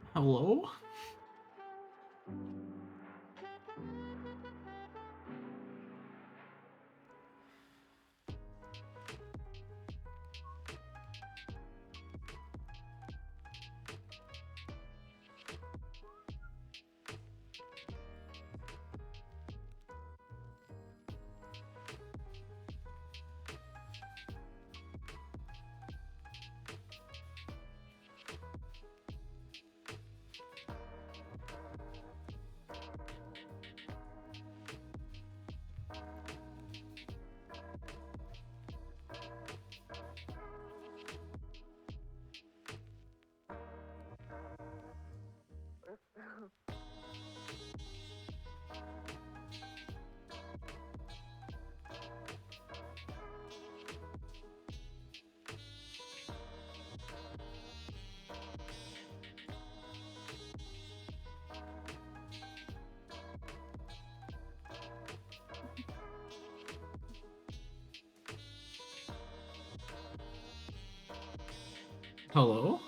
Hello? Hello?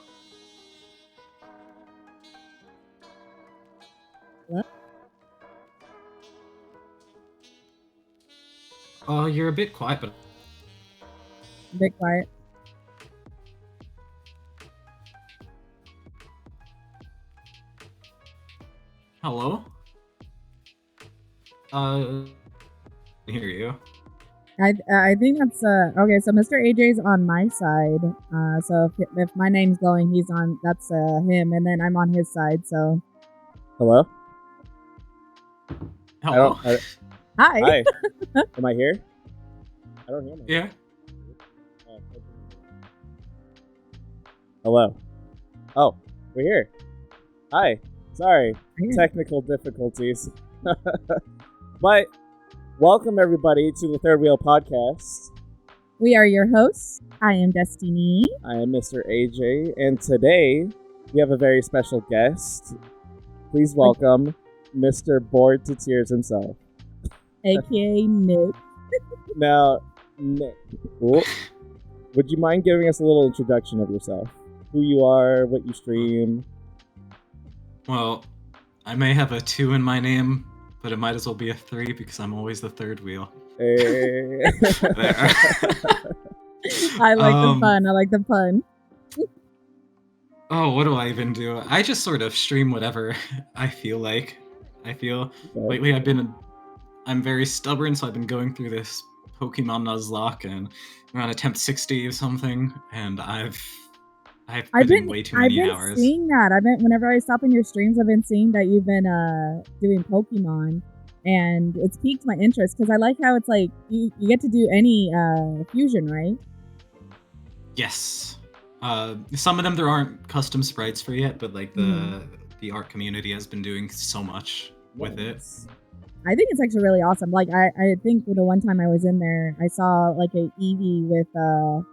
You're a bit quiet, but... A bit quiet. Hello? I hear you. I think that's okay. So Mr. AJ's on my side. So if my name's going, he's on. That's him, and then I'm on his side. So. Hello. Hello. Hi. Hi. Am I here? I don't hear myself. Yeah. Hello. Oh, we're here. Hi. Sorry. Technical difficulties. But welcome everybody to the Wheel Podcast. We are your hosts. I am Destiny. I am Mr. AJ, and today we have a very special guest. Please welcome Mr. Bored to Tears himself. AKA Nick. Now, Nick, would you mind giving us a little introduction of yourself? Who you are, what you stream? Well, I may have a 2 in my name, but it might as well be a 3 because I'm always the third wheel. Hey. I like the pun. Oh, what do I even do? I just sort of stream whatever I feel like. Lately I'm very stubborn, so I've been going through this Pokemon Nuzlocke, and we're on attempt 60 or something, and I've put in way too many hours. I've been seeing that. Whenever I stop in your streams, I've been seeing that you've been doing Pokemon, and it's piqued my interest because I like how it's like you get to do any fusion, right? Yes. Some of them there aren't custom sprites for yet, but like the the art community has been doing so much with it. I think it's actually really awesome. Like I think the one time I was in there, I saw like a Eevee with a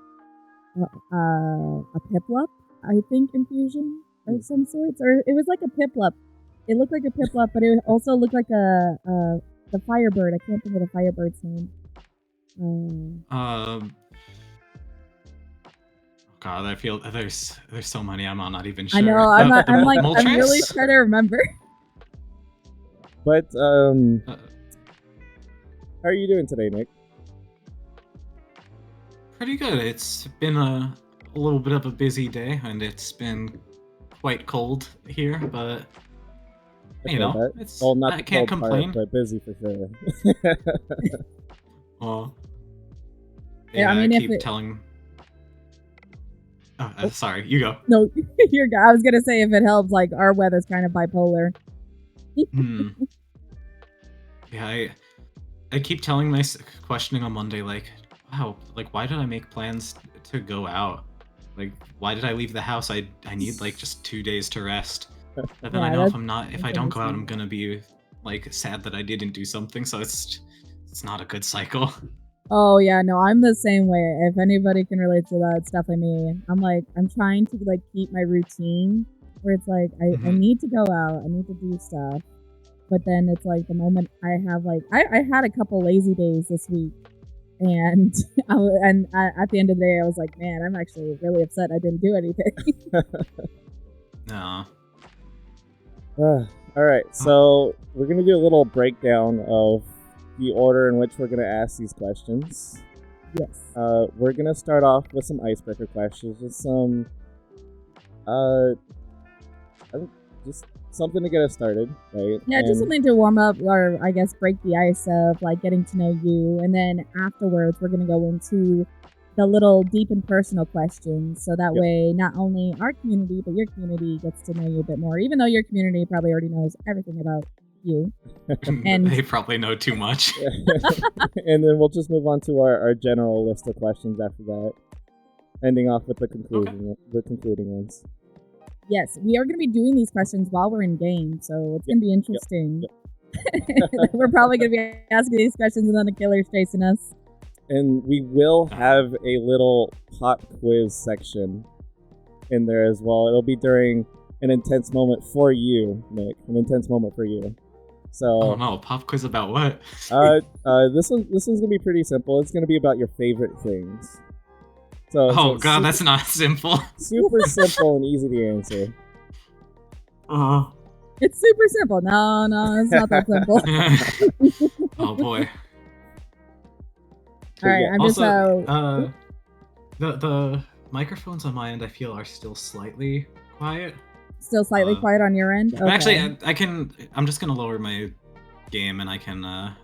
Piplup, I think infusion of some sorts, or it was like a Piplup. It looked like a Piplup, but it also looked like the Firebird. I can't think of the Firebird's name. God, I feel there's so many. I'm not even sure. I know. I'm really trying to remember. But how are you doing today, Nick? Pretty good. It's been a little bit of a busy day, and it's been quite cold here, but you know, it's not I can't complain. But busy for sure. Well, yeah, I mean, I keep telling. Oh, sorry, you go. No, you're good. I was gonna say if it helps, like our weather's kind of bipolar. Yeah, I keep telling questioning on Monday, like, wow, like why did I make plans to go out? Like, why did I leave the house? I need like just 2 days to rest. But then I know if I don't go out, I'm gonna be like sad that I didn't do something. So it's not a good cycle. Oh yeah, no, I'm the same way. If anybody can relate to that, it's definitely me. I'm trying to like keep my routine where it's like I need to go out, I need to do stuff. But then it's like the moment I have like I had a couple lazy days this week, and at the end of the day I was like, man, I'm actually really upset I didn't do anything. No. All right, so we're gonna do a little breakdown of the order in which we're gonna ask these questions. Yes. We're gonna start off with some icebreaker questions, with some just something to get us started, right? Yeah, just something to warm up, or I guess break the ice of like getting to know you, and then afterwards we're gonna go into the little deep and personal questions, so that way not only our community but your community gets to know you a bit more, even though your community probably already knows everything about you. And they probably know too much. And then we'll just move on to our general list of questions after that, ending off with the concluding ones. Yes, we are going to be doing these questions while we're in game, so it's going to be interesting. We're probably going to be asking these questions and then the killer's chasing us. And we will have a little pop quiz section in there as well. It'll be during an intense moment for you, Nick. An intense moment for you. So. Oh no, pop quiz about what? This one's gonna be pretty simple. It's gonna be about your favorite things. So god, that's not simple. Super simple and easy to answer. It's super simple. No, it's not that simple. Oh boy. All right, I'm also, the microphones on my end, I feel, are still slightly quiet. Still slightly quiet on your end? Okay. Actually, I'm just gonna lower my game and I can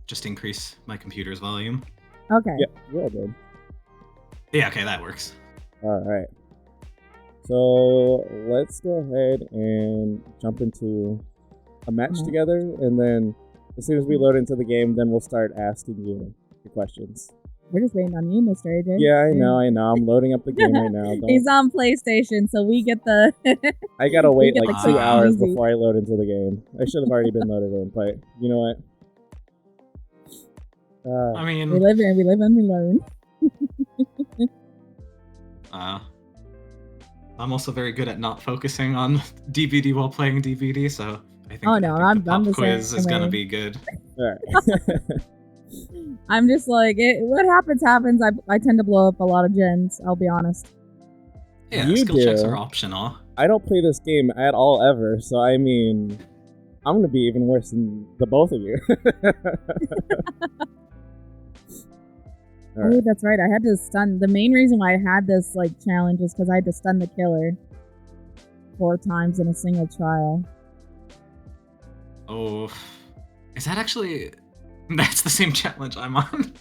just increase my computer's volume. Okay. Yeah, you're good. Yeah, okay, that works. Alright. So let's go ahead and jump into a match together, and then as soon as we load into the game, then we'll start asking you the questions. We're just waiting on you, Mr. AJ. Yeah, I know. I'm loading up the game right now. He's on PlayStation, so we get the... I gotta wait like 2 hours before I load into the game. I should have already been loaded in, but you know what? I mean... We live and we learn. I'm also very good at not focusing on DVD while playing DVD, so I think, I'm the the quiz same is way. gonna be good. Alright. I'm just like, what happens. I tend to blow up a lot of gens, I'll be honest. Yeah, skill checks are optional. I don't play this game at all ever, so I mean, I'm gonna be even worse than the both of you. Oh, that's right. I had to stun. The main reason why I had this like challenge is because I had to stun the killer 4 times in a single trial. Oh, is that actually? That's the same challenge I'm on.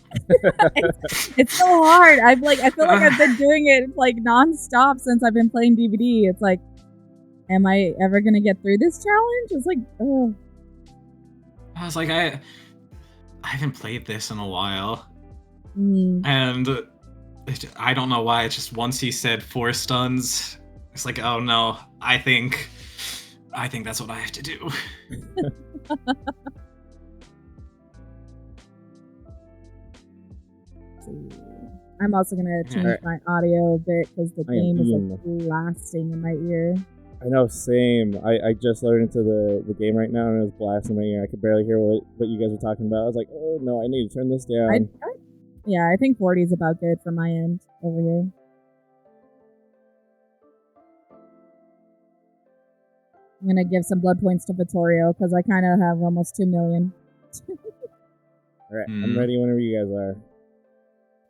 It's so hard. I feel like I've been doing it like nonstop since I've been playing DVD. It's like, am I ever gonna get through this challenge? It's like, oh. I was like, I haven't played this in a while. And I don't know why. It's just once he said 4 stuns, it's like, oh no, I think I think that's what I have to do. I'm also gonna change my audio a bit because the game is like blasting in my ear. I know, same. I just loaded into the game right now and it was blasting my ear. I could barely hear what you guys were talking about. I was like, oh no, I need to turn this down. I think 40 is about good for my end over here. I'm gonna give some blood points to Vittorio because I kind of have almost 2 million. Alright, I'm ready whenever you guys are.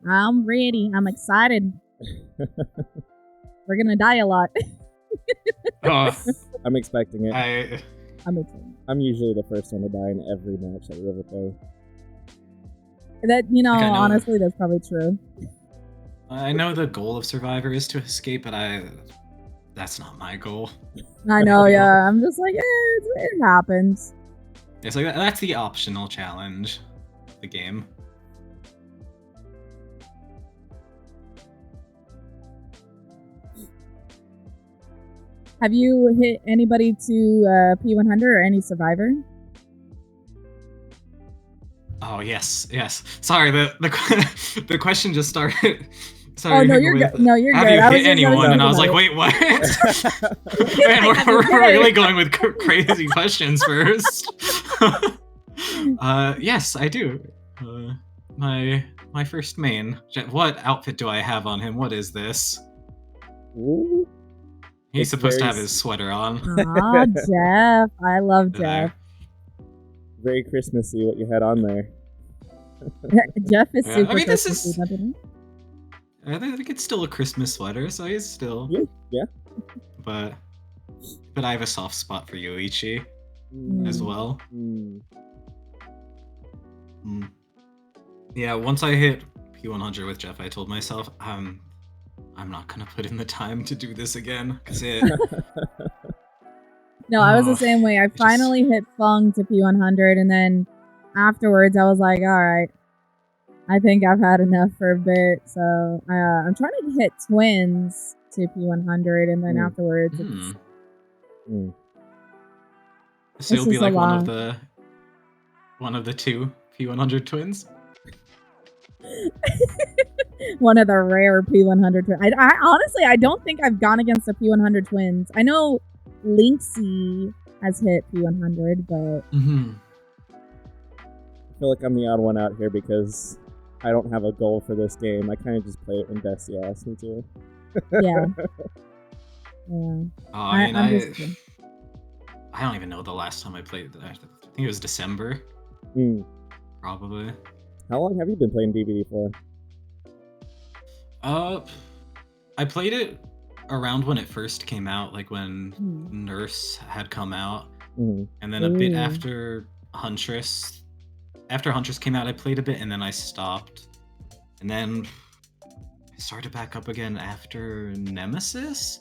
I'm ready. I'm excited. We're gonna die a lot. I'm expecting it. I'm excited. I'm usually the first one to die in every match that we ever play. That, honestly, that's probably true. I know the goal of Survivor is to escape, but that's not my goal. I know, yeah. I'm just like, it happens. It's like that's the optional challenge of the game. Have you hit anybody to P100 or any Survivor? Oh yes. Sorry, the question just started. Sorry. Oh no, you're good. No, you're good. Have you hit anyone? And I was like, wait, what? Man, we're really going with crazy questions first. Yes, I do. My first main. What outfit do I have on him? What is this? Ooh. He's supposed to have his sweater on. Aw, Jeff. I love Jeff. Very Christmassy what you had on there. Jeff is super Christmassy. I think it's still a Christmas sweater, so he's still... Yeah. But I have a soft spot for Yoichi as well. Yeah, once I hit P100 with Jeff, I told myself, I'm not gonna put in the time to do this again, because it... No, I was the same way. I finally hit Fung to P100, and then afterwards I was like, alright, I think I've had enough for a bit, so I'm trying to hit Twins to P100, and then afterwards it's... So you'll be like one of the two P100 twins? One of the rare P100 twins. I honestly, I don't think I've gone against the P100 twins. I know Linksy has hit P100, but... I feel like I'm the odd one out here because I don't have a goal for this game. I kind of just play it when Desi asks me to. Yeah. I don't even know the last time I played. I think it was December. Probably. How long have you been playing DBD for? I played it around when it first came out, like when Nurse had come out, and then a bit after Huntress. After Huntress came out, I played a bit, and then I stopped, and then I started back up again after Nemesis.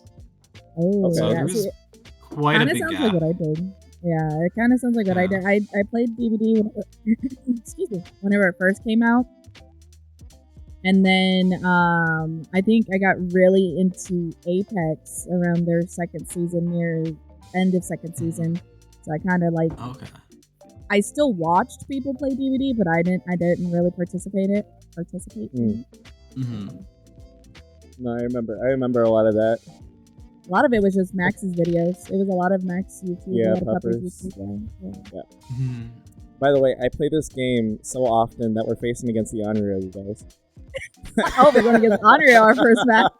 So there was quite a big gap. Sounds like what I did. Yeah, it kind of sounds like what I did. I played DBD excuse me, whenever it first came out. And then I think I got really into Apex around their second season, near end of second season. So I kind of like... Okay. I still watched people play DBD, but I didn't really participate in it. No, I remember a lot of that. A lot of it was just Max's videos. It was a lot of Max YouTube. Yeah, Peppers. Yeah. By the way, I play this game so often that we're facing against the Onryo, you guys. Oh, we're going against Onryo our first match.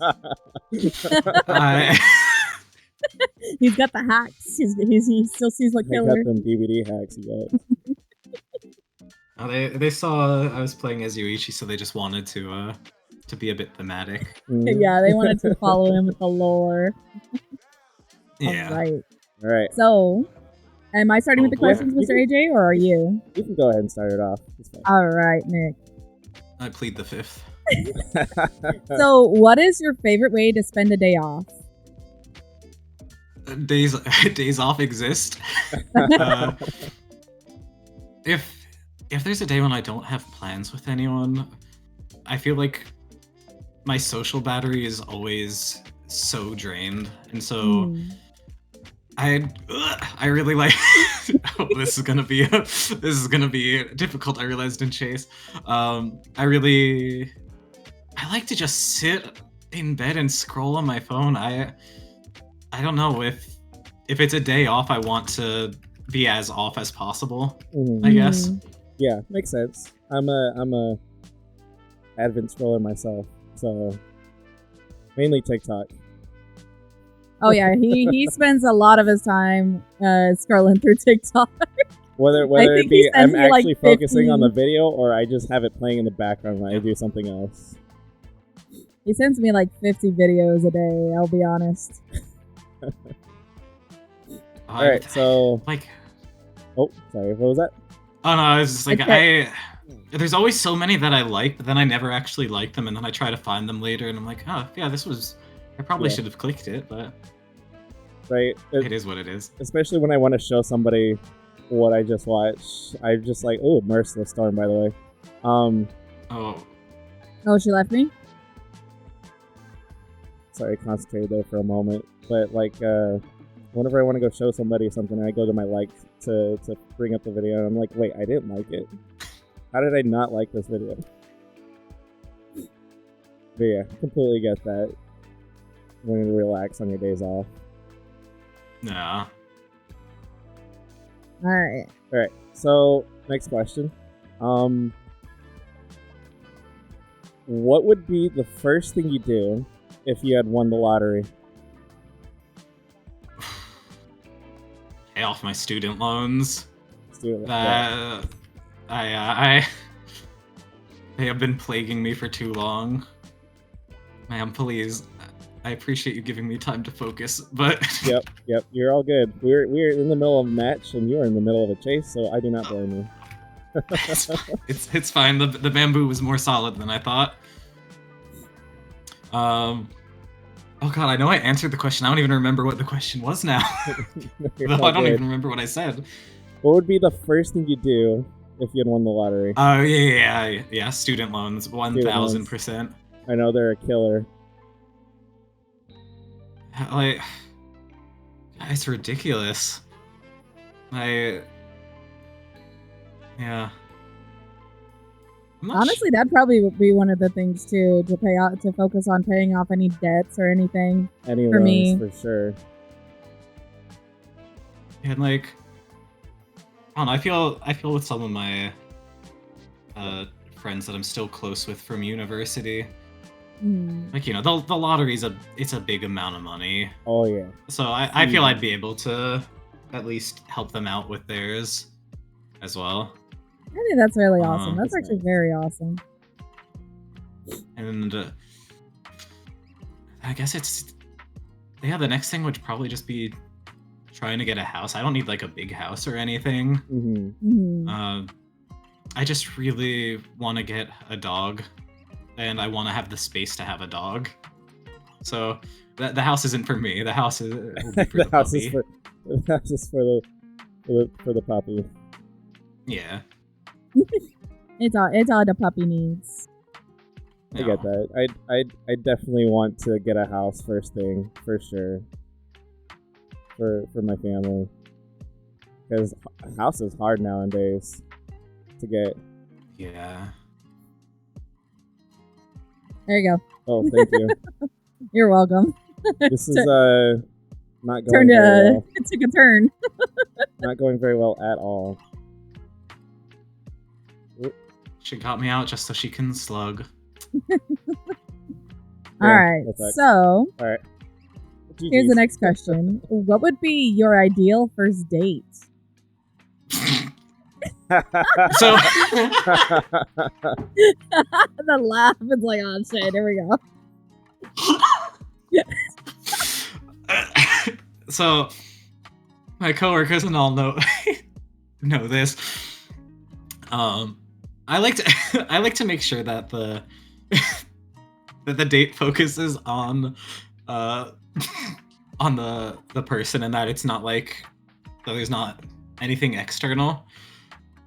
He's got the hacks. He still sees like killer. He got them DVD hacks, you guys. They saw I was playing as Yoichi, so they just wanted to be a bit thematic. Yeah, they wanted to follow him with the lore. Yeah. All right. So, am I starting with the questions, Mr. AJ, or are you? You can go ahead and start it off. All right, Nick. I plead the fifth. So, what is your favorite way to spend a day off? Days off exist. If there's a day when I don't have plans with anyone, I feel like my social battery is always so drained, and so I really like. Oh, this is gonna be difficult. I realized in Chase. I like to just sit in bed and scroll on my phone. I don't know if it's a day off. I want to be as off as possible. Mhm. I guess. Yeah, makes sense. I'm a advent scroller myself, so mainly TikTok. Oh yeah, he spends a lot of his time scrolling through TikTok. Whether think it be he sends I'm me, like, actually focusing on the 15. video or I just have it playing in the background when I do something else. He sends me like 50 videos a day, I'll be honest. All right, so like, oh, sorry, what was that? oh no, I was just like, Okay. there's always so many that I like, but then I never actually like them, and then I try to find them later, and I'm like, oh yeah, I probably should have clicked it, but Right, it is what it is. especially when I want to show somebody what I just watched. I'm just like, oh, Merciless Storm, by the way. Oh, she left me? Sorry, I concentrated there for a moment. But like, whenever I want to go show somebody something, I go to my likes to bring up the video, and I'm like, wait, I didn't like it. How did I not like this video? But yeah, completely get that. Wanting to relax on your days off. Yeah. Alright. Alright, so next question. What would be the first thing you do if you had won the lottery? Pay off my student loans. Student, They have been plaguing me for too long. Ma'am, please. I appreciate you giving me time to focus, but Yep, you're all good. We're in the middle of a match, and you're in the middle of a chase, so I do not blame you. it's fine. The bamboo was more solid than I thought. Oh god, I know I answered the question. I don't even remember what the question was now. I don't even remember what I said. What would be the first thing you do if you had won the lottery? Oh yeah. Student loans, 1000%. I know they're a killer. Like, it's ridiculous. Yeah. Honestly, that'd probably be one of the things too, to focus on paying off any debts or anything. Any for loans, me. for sure. And like, I don't know, I feel with some of my friends that I'm still close with from university. Like, you know, the lottery's it's a big amount of money. Oh yeah. So I feel I'd be able to at least help them out with theirs as well. I think that's really awesome. That's actually very awesome. And I guess the next thing would probably just be trying to get a house. I don't need like a big house or anything. I just really want to get a dog, and I want to have the space to have a dog. So the house isn't for me. The house is for the puppy. The house is for the puppy. Yeah. It's all the puppy needs. I get that. I definitely want to get a house first thing, for sure. For my family, because a house is hard nowadays to get. Yeah. There you go. Oh, thank you. You're welcome. This is not going very well. It took a turn. Not going very well at all. She got me out just so she can slug. Alright, so alright. Here's the next question. What would be your ideal first date? So the laugh is like, oh shit, here we go. So my coworkers and all know this. I like to make sure that the date focuses on the person, and that it's not like that there's not anything external.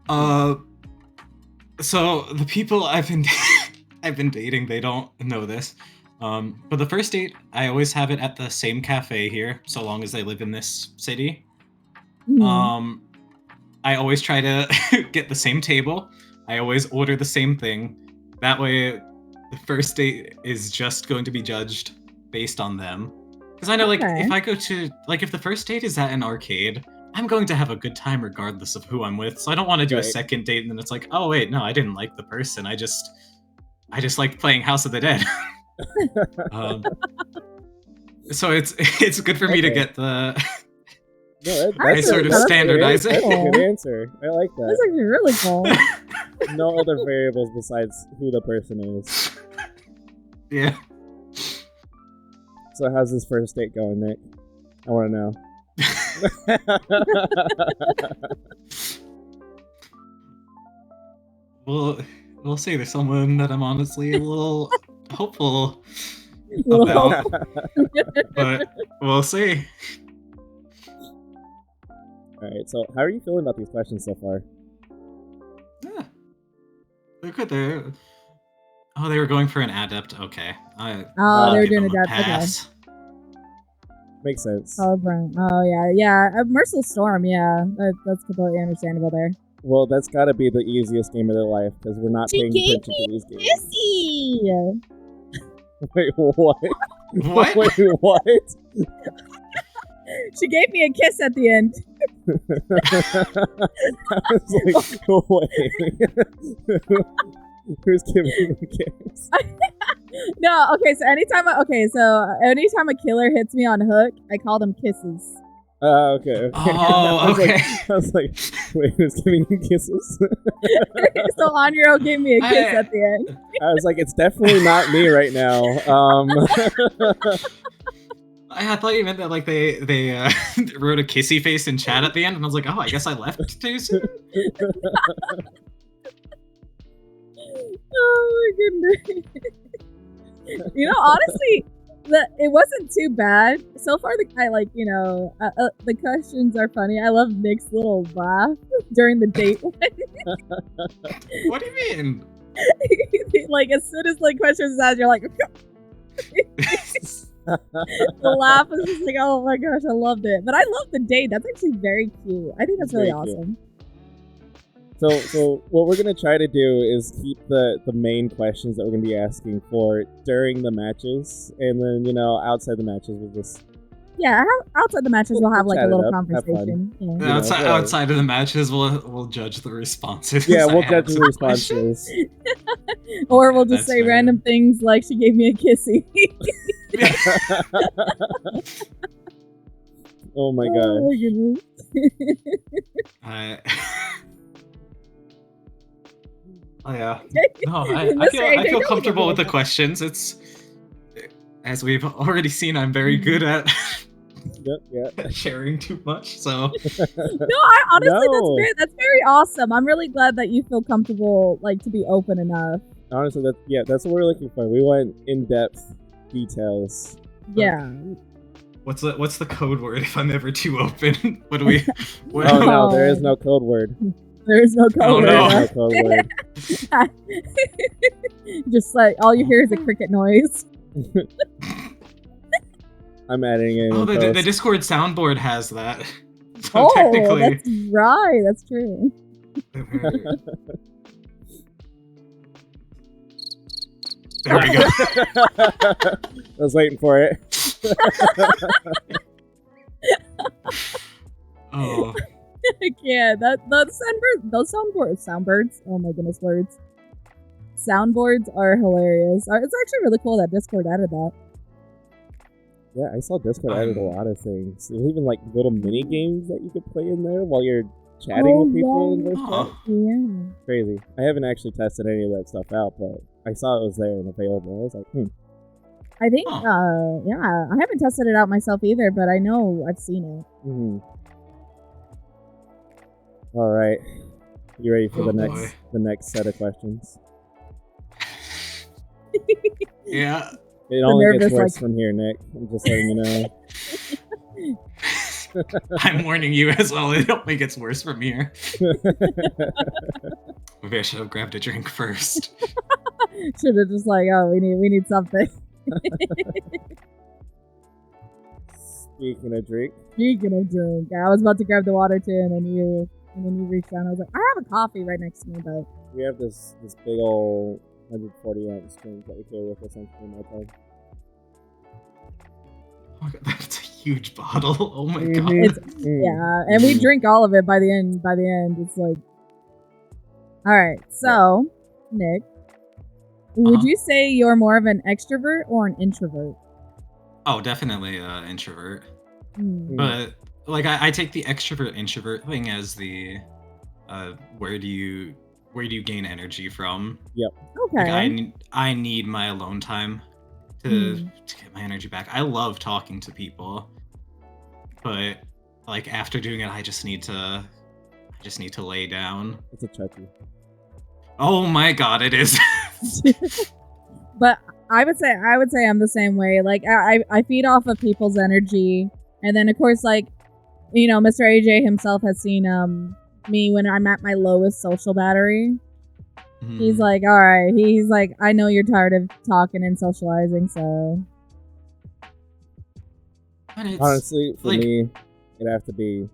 So the people I've been dating, they don't know this, For the first date, I always have it at the same cafe here, so long as they live in this city. Mhm. I always try to get the same table. I always order the same thing. That way, the first date is just going to be judged based on them. Because I know, like, Okay. if I go to, like, if the first date is at an arcade, I'm going to have a good time regardless of who I'm with. So I don't want to do a Right. second date and then it's like, oh wait, no, I didn't like the person. I just like playing House of the Dead. um, so it's good for me to Okay. get the. No, I sort of standardize it. That's a good answer. I like That's that. actually really cool. No other variables besides who the person is. Yeah. So how's this first date going, Nick? I want to know. Well, we'll see. There's someone that I'm honestly a little hopeful Little about, but we'll see. Alright, so how are you feeling about these questions so far? Yeah. They're good. They were going for an adept. Okay. Oh, they were give doing them a adept, okay. pass. Makes sense. Oh, Brown. Oh, yeah. Merciless Storm, yeah. That's completely understandable there. Well, that's got to be the easiest game of their life because we're not She paying gave attention to these games. Kissy! Wait, what? What? Wait, what? She gave me a kiss at the end. I was like, wait. Who's giving you a kiss? No, okay, so anytime a killer hits me on hook, I call them kisses. Okay. Oh, okay. I was like, wait, who's giving you kisses? So Anrio gave me a kiss at the end. I was like, it's definitely not me right now. I thought you meant that like they wrote a kissy face in chat at the end, and I was like, oh, I guess I left too soon. Oh my goodness. You know, honestly, it wasn't too bad so far. The questions are funny. I love Nick's little laugh during the date. What do you mean? Like as soon as the question is asked, you're like, the laugh is just like, oh my gosh, I loved it. But I love the date. That's actually very cute. I think that's really awesome. So what we're gonna try to do is keep the main questions that we're gonna be asking for during the matches, and then outside the matches we'll just outside the matches we'll have like a little up, conversation. Yeah. Outside of the matches, we'll judge the responses. Yeah, we'll judge the responses. Or we'll just say random things like she gave me a kissy. Oh my god. Oh my goodness. Oh yeah. No, I feel comfortable with the questions. It's, as we've already seen, I'm very good at sharing too much. So no, honestly, that's very awesome. I'm really glad that you feel comfortable, like, to be open enough. Honestly, that's what we're looking for. We want in-depth details. Yeah. What's the code word if I'm ever too open? What do we? What? Oh no, there is no code word. There is no code word. No. No code word. Just like all you hear is a cricket noise. I'm adding it. Oh, the Discord soundboard has that. So technically, that's right. That's true. There we go. I was waiting for it. Oh. Yeah, those soundboards. Oh my goodness, words. Soundboards are hilarious. It's actually really cool that Discord added that. Yeah, I saw Discord added a lot of things. There's even like little mini games that you could play in there while you're chatting with people in voice chat. Yeah. Crazy. I haven't actually tested any of that stuff out, but I saw it was there and available. I was like, I think, I haven't tested it out myself either, but I know I've seen it. Mm-hmm. All right, you ready for the next set of questions? Yeah. It only gets worse from here, Nick. I'm just letting you know. I'm warning you as well. It only gets worse from here. Maybe I should have grabbed a drink first. Should have just like, oh, we need something. Speaking of drink. I was about to grab the water too, and then you reached down. I was like, I have a coffee right next to me, but We have this big old 140 ounce drink that we carry with us on my time. Oh my God, that's a huge bottle. Oh my Mhm. God. yeah, and we drink all of it by the end. By the end, it's like, all right. So, Nick, would you say you're more of an extrovert or an introvert? Oh, definitely introvert. But like I take the extrovert introvert thing as the where do you gain energy from? Yep. Okay. Like I need my alone time to get my energy back. I love talking to people, but like after doing it, I just need to lay down. It's a Chucky. Oh my God, it is. But I would say I'm the same way. Like I feed off of people's energy, and then of course, like, you know, Mr. AJ himself has seen me when I'm at my lowest social battery. He's like, all right. He's like, I know you're tired of talking and socializing, so. Honestly, for me, it'd have to be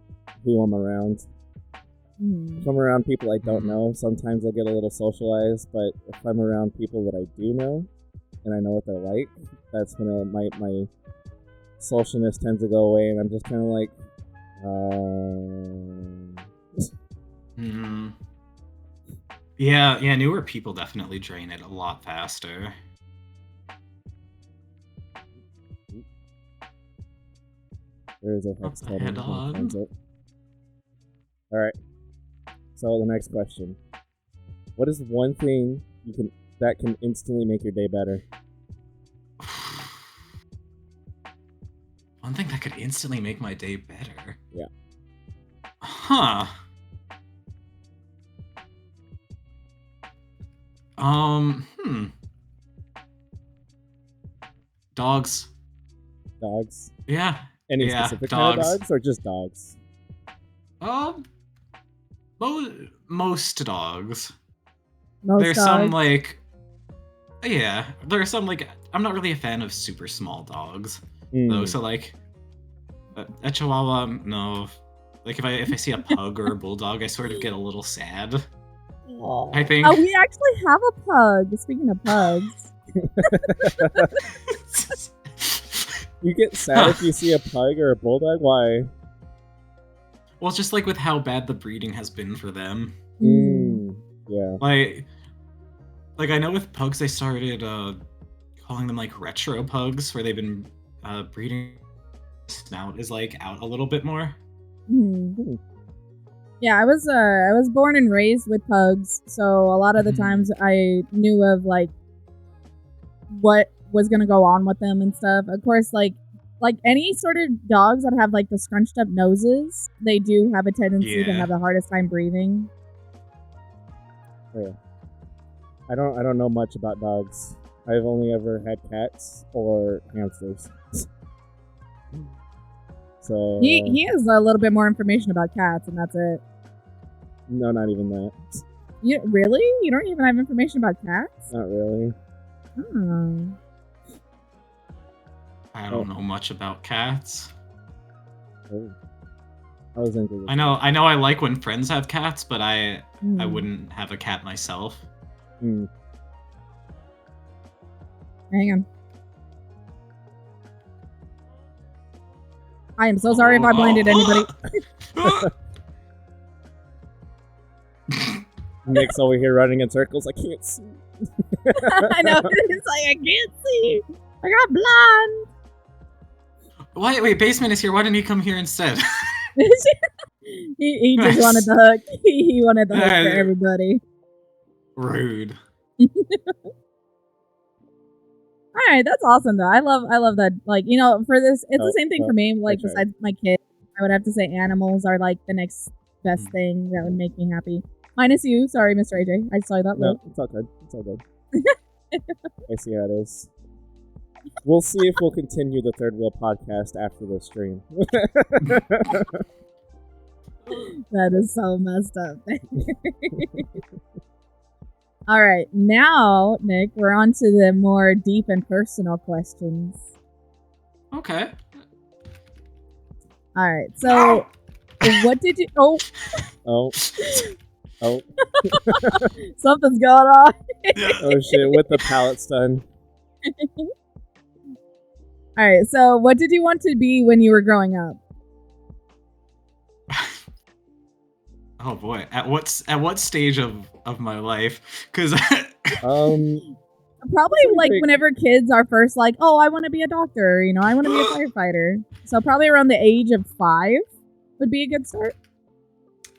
who I'm around. If I'm around people I don't know, sometimes I'll get a little socialized, but if I'm around people that I do know, and I know what they're like, that's when my socialness tends to go away, and I'm just kind of like, Yeah, newer people definitely drain it a lot faster. There's a hex totem. Alright. So the next question. What is one thing that can instantly make your day better? One thing that could instantly make my day better? Yeah. Huh. Dogs. Dogs? Yeah. Any specific kind of dogs or just dogs? Most dogs. There's some like, yeah, there's some like, I'm not really a fan of super small dogs though. So like, a Chihuahua, no. Like if I see a pug or a bulldog, I sort of get a little sad. I think. Oh, we actually have a pug. Speaking of pugs. You get sad if you see a pug or a bulldog? Why? Well, it's just like with how bad the breeding has been for them. Yeah. Like I know with pugs they started calling them like retro pugs, where they've been breeding snout is like out a little bit more. Yeah, I was born and raised with pugs, so a lot of the times I knew of like what was gonna go on with them and stuff. Of course, like any sort of dogs that have like the scrunched up noses, they do have a tendency to have the hardest time breathing. Yeah. I don't know much about dogs. I've only ever had cats or hamsters. So he has a little bit more information about cats, and that's it. No, not even that. Really? You don't even have information about cats? Not really. I don't know much about cats. I was into this. I know I like when friends have cats, but I wouldn't have a cat myself. Hang on. I am so sorry if I blinded anybody. Nick's over here running in circles. I can't see. I know. It's like, I can't see. I got blind. Wait, Basement is here. Why didn't he come here instead? he just wanted the hook. He wanted the hook for everybody. Rude. All right, that's awesome though. I love that. Like, you know, for this, it's the same thing for me. Like, besides my kids, I would have to say animals are like the next best thing that would make me happy. Minus you, sorry, Mr. AJ. I saw that. No, it's all good. It's all good. I see how it is. We'll see if we'll continue the Third Wheel podcast after the stream. That is so messed up. All right, now, Nick, we're on to the more deep and personal questions. Okay. All right, so what did you... Oh, Oh. Oh. something's going on. Oh shit, with the pallet stun. All right, so what did you want to be when you were growing up? Oh boy, at what stage of my life? Because Probably like whenever kids are first like, oh, I want to be a doctor, you know, I want to be a firefighter. So probably around the age of 5 would be a good start.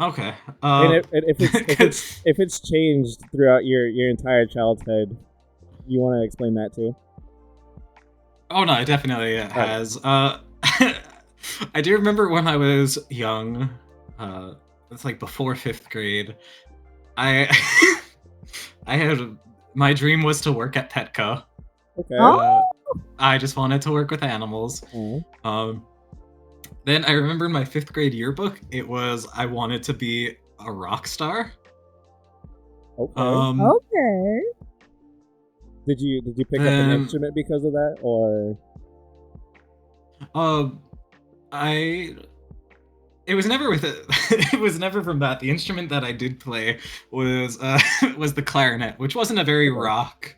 Okay. And if it's changed throughout your entire childhood, you want to explain that too? Oh no, it definitely has. I do remember when I was young. It's like before 5th grade. I I had my dream was to work at Petco. Okay. I just wanted to work with animals. Then I remember in my 5th grade yearbook, it was I wanted to be a rock star. Okay. Okay. Did you pick up an instrument because of that, or? It was never with it. It was never from that. The instrument that I did play was was the clarinet, which wasn't a very rock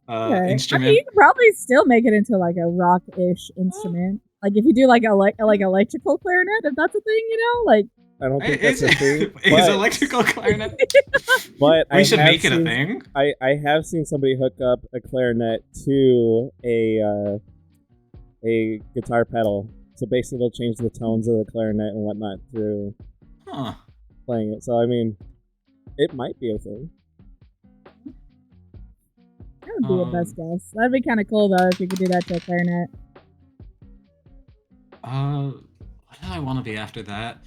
instrument. I mean, you could probably still make it into like a rock-ish instrument. Like if you do like electrical clarinet, if that's a thing, you know, like. I don't think that's a thing. Is electrical clarinet? But we should make it a thing. I have seen somebody hook up a clarinet to a guitar pedal. So basically, they'll change the tones of the clarinet and whatnot through playing it. So I mean, it might be a thing. That would be a best guess. That'd be kind of cool though if you could do that to a clarinet. What did I want to be after that?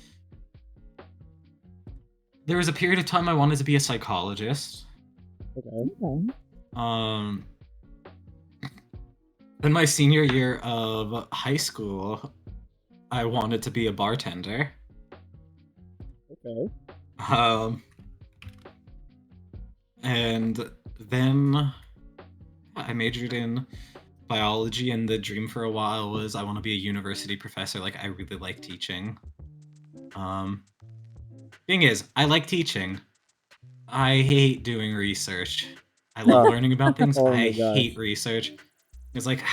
There was a period of time I wanted to be a psychologist. Okay. Then my senior year of high school, I wanted to be a bartender. Okay. And then I majored in biology, and the dream for a while was I want to be a university professor. Like, I really like teaching. Thing is, I like teaching. I hate doing research. I love learning about things. I hate research. It's like,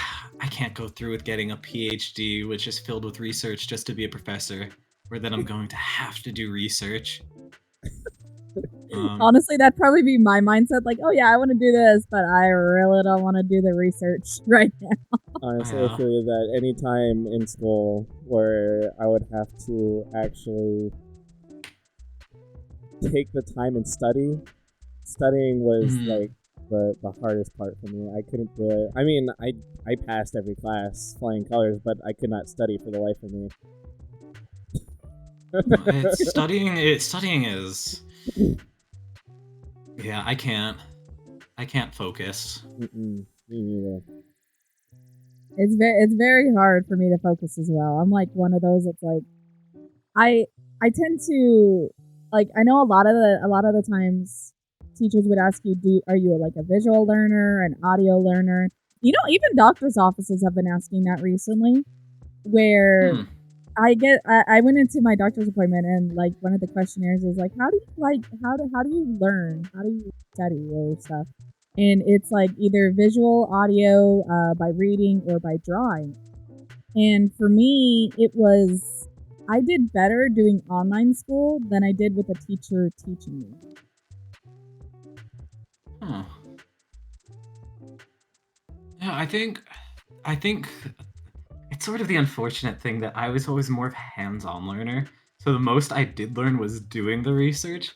I can't go through with getting a PhD, which is filled with research, just to be a professor, where then I'm going to have to do research. Honestly, that'd probably be my mindset. Like, oh yeah, I want to do this, but I really don't want to do the research right now. Honestly, I feel that any time in school where I would have to actually take the time and studying was like the hardest part for me. I couldn't do it. I mean, I passed every class flying colors, but I could not study for the life of me. Studying is... Yeah, I can't focus. Me neither. It's very hard for me to focus as well. I'm like one of those that's like, I tend to, like, I know a lot of the times teachers would ask you, are you like a visual learner, an audio learner? You know, even doctors' offices have been asking that recently, where I went into my doctor's appointment and like one of the questionnaires is like, how do you learn? How do you study or stuff? And it's like either visual, audio, by reading or by drawing. And for me, I did better doing online school than I did with a teacher teaching me. Yeah, I think it's sort of the unfortunate thing that I was always more of a hands-on learner. So the most I did learn was doing the research.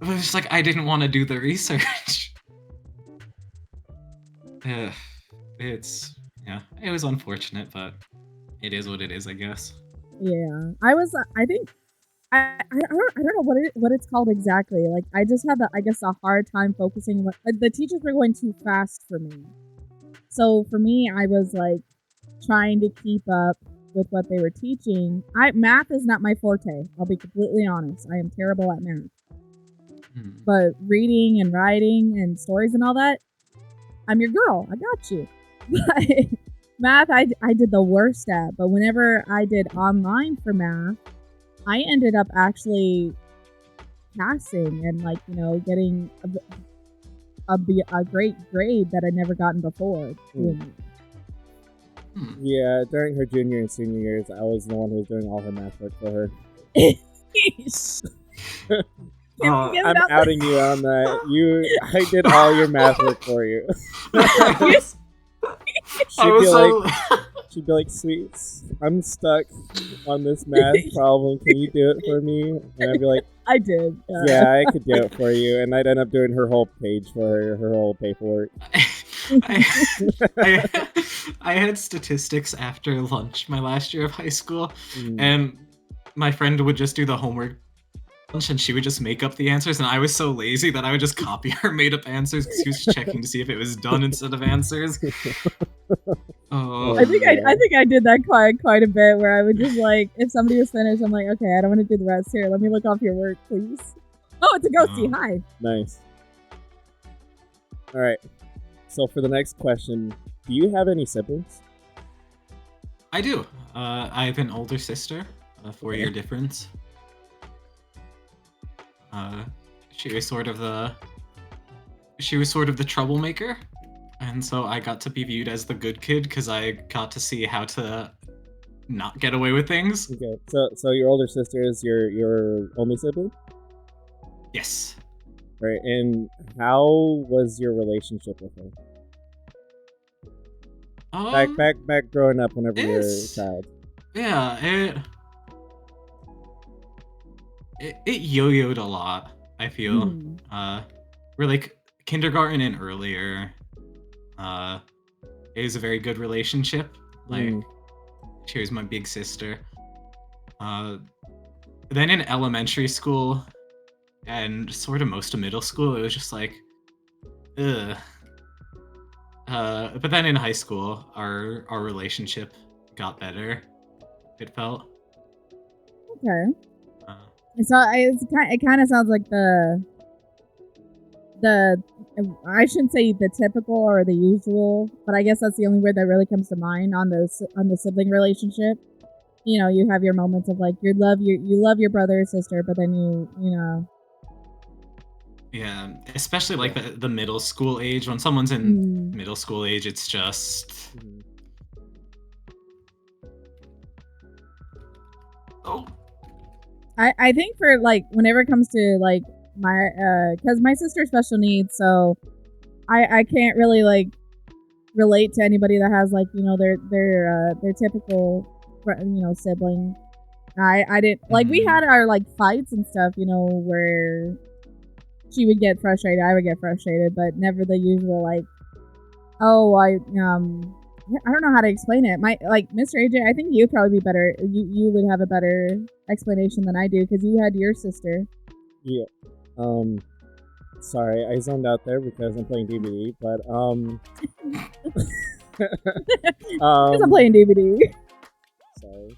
It was just like I didn't want to do the research. It was unfortunate, but it is what it is, I guess. Yeah, I don't know what it's called exactly. Like, I just had a hard time focusing. The teachers were going too fast for me. So for me, I was like trying to keep up with what they were teaching. Math is not my forte. I'll be completely honest. I am terrible at math. But reading and writing and stories and all that, I'm your girl. I got you. But math, I did the worst at. But whenever I did online for math, I ended up actually passing and getting a great grade that I'd never gotten before. Yeah, during her junior and senior years, I was the one who was doing all her math work for her. I'm outing you on that. I did all your math work for you. She'd be like, "Sweets, I'm stuck on this math problem. Can you do it for me?" And I'd be like, "I did. Yeah, I could do it for you." And I'd end up doing her whole page for her whole paperwork. I had statistics after lunch my last year of high school, and my friend would just do the homework and she would just make up the answers, and I was so lazy that I would just copy her made-up answers because he was checking to see if it was done instead of answers. I think I did that quite a bit, where I would just if somebody was finished, I'm like, okay, I don't want to do the rest here. Let me look off your work, please. Oh, it's a ghosty. Hi. Nice. All right. So for the next question, do you have any siblings? I do. I have an older sister, a 4-year difference. She was sort of the troublemaker, and so I got to be viewed as the good kid because I got to see how to not get away with things. Okay, so your older sister is your only sibling? Yes. Right, and how was your relationship with her? Back growing up whenever you were a child. Yeah, it yo-yoed a lot, I feel. We're like kindergarten and earlier. It was a very good relationship. She was my big sister. Then in elementary school and sort of most of middle school, it was just like, ugh. But then in high school, our relationship got better. It felt. Okay. So it kind of sounds like the I shouldn't say the typical or the usual, but I guess that's the only word that really comes to mind on the sibling relationship. You have your moments of you love your brother or sister, but then you know. Yeah, especially the middle school age. When someone's in middle school age, it's just. Oh. I think for whenever it comes to my because my sister's special needs, so I can't really relate to anybody that has their typical sibling. I didn't we had our fights and stuff, where she would get frustrated, I would get frustrated, but never the usual I don't know how to explain it. Mr. AJ, I think you'd probably be better. You would have a better explanation than I do because you had your sister. Yeah. Sorry, I zoned out there because I'm playing DVD, but because I'm playing DVD. Sorry.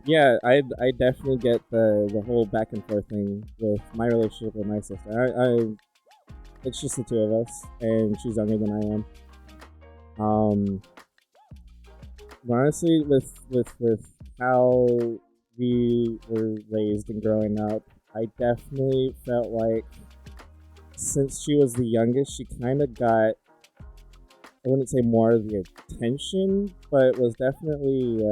Yeah, I definitely get the whole back and forth thing with my relationship with my sister. It's just the two of us, and she's younger than I am. Honestly, with how we were raised and growing up, I definitely felt like since she was the youngest, she kind of got, I wouldn't say more of the attention, but was definitely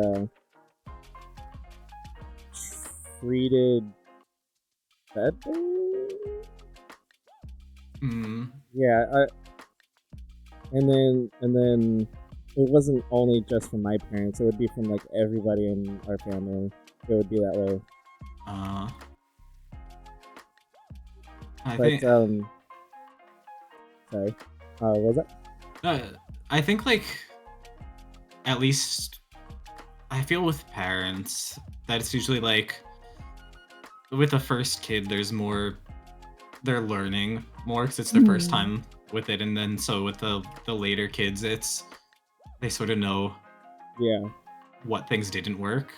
treated better. Yeah, and then it wasn't only just from my parents; it would be from everybody in our family. It would be that way. Sorry. What was that? I think at least I feel with parents that it's usually with the first kid, there's more. They're learning more because it's their first time with it, and then so with the later kids, they sort of know what things didn't work.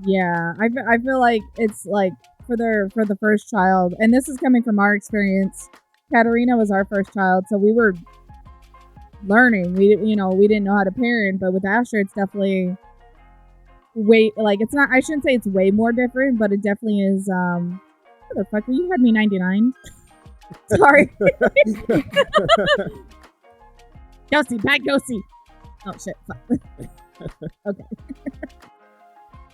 Yeah, I feel like it's like for the first child, and this is coming from our experience. Katarina was our first child, so we were learning. We didn't know how to parent, but with Asher, it's definitely it's not. I shouldn't say it's way more different, but it definitely is. Motherfucker, you had me 99. Sorry. Ghosty, back Ghosty. Oh shit. Okay.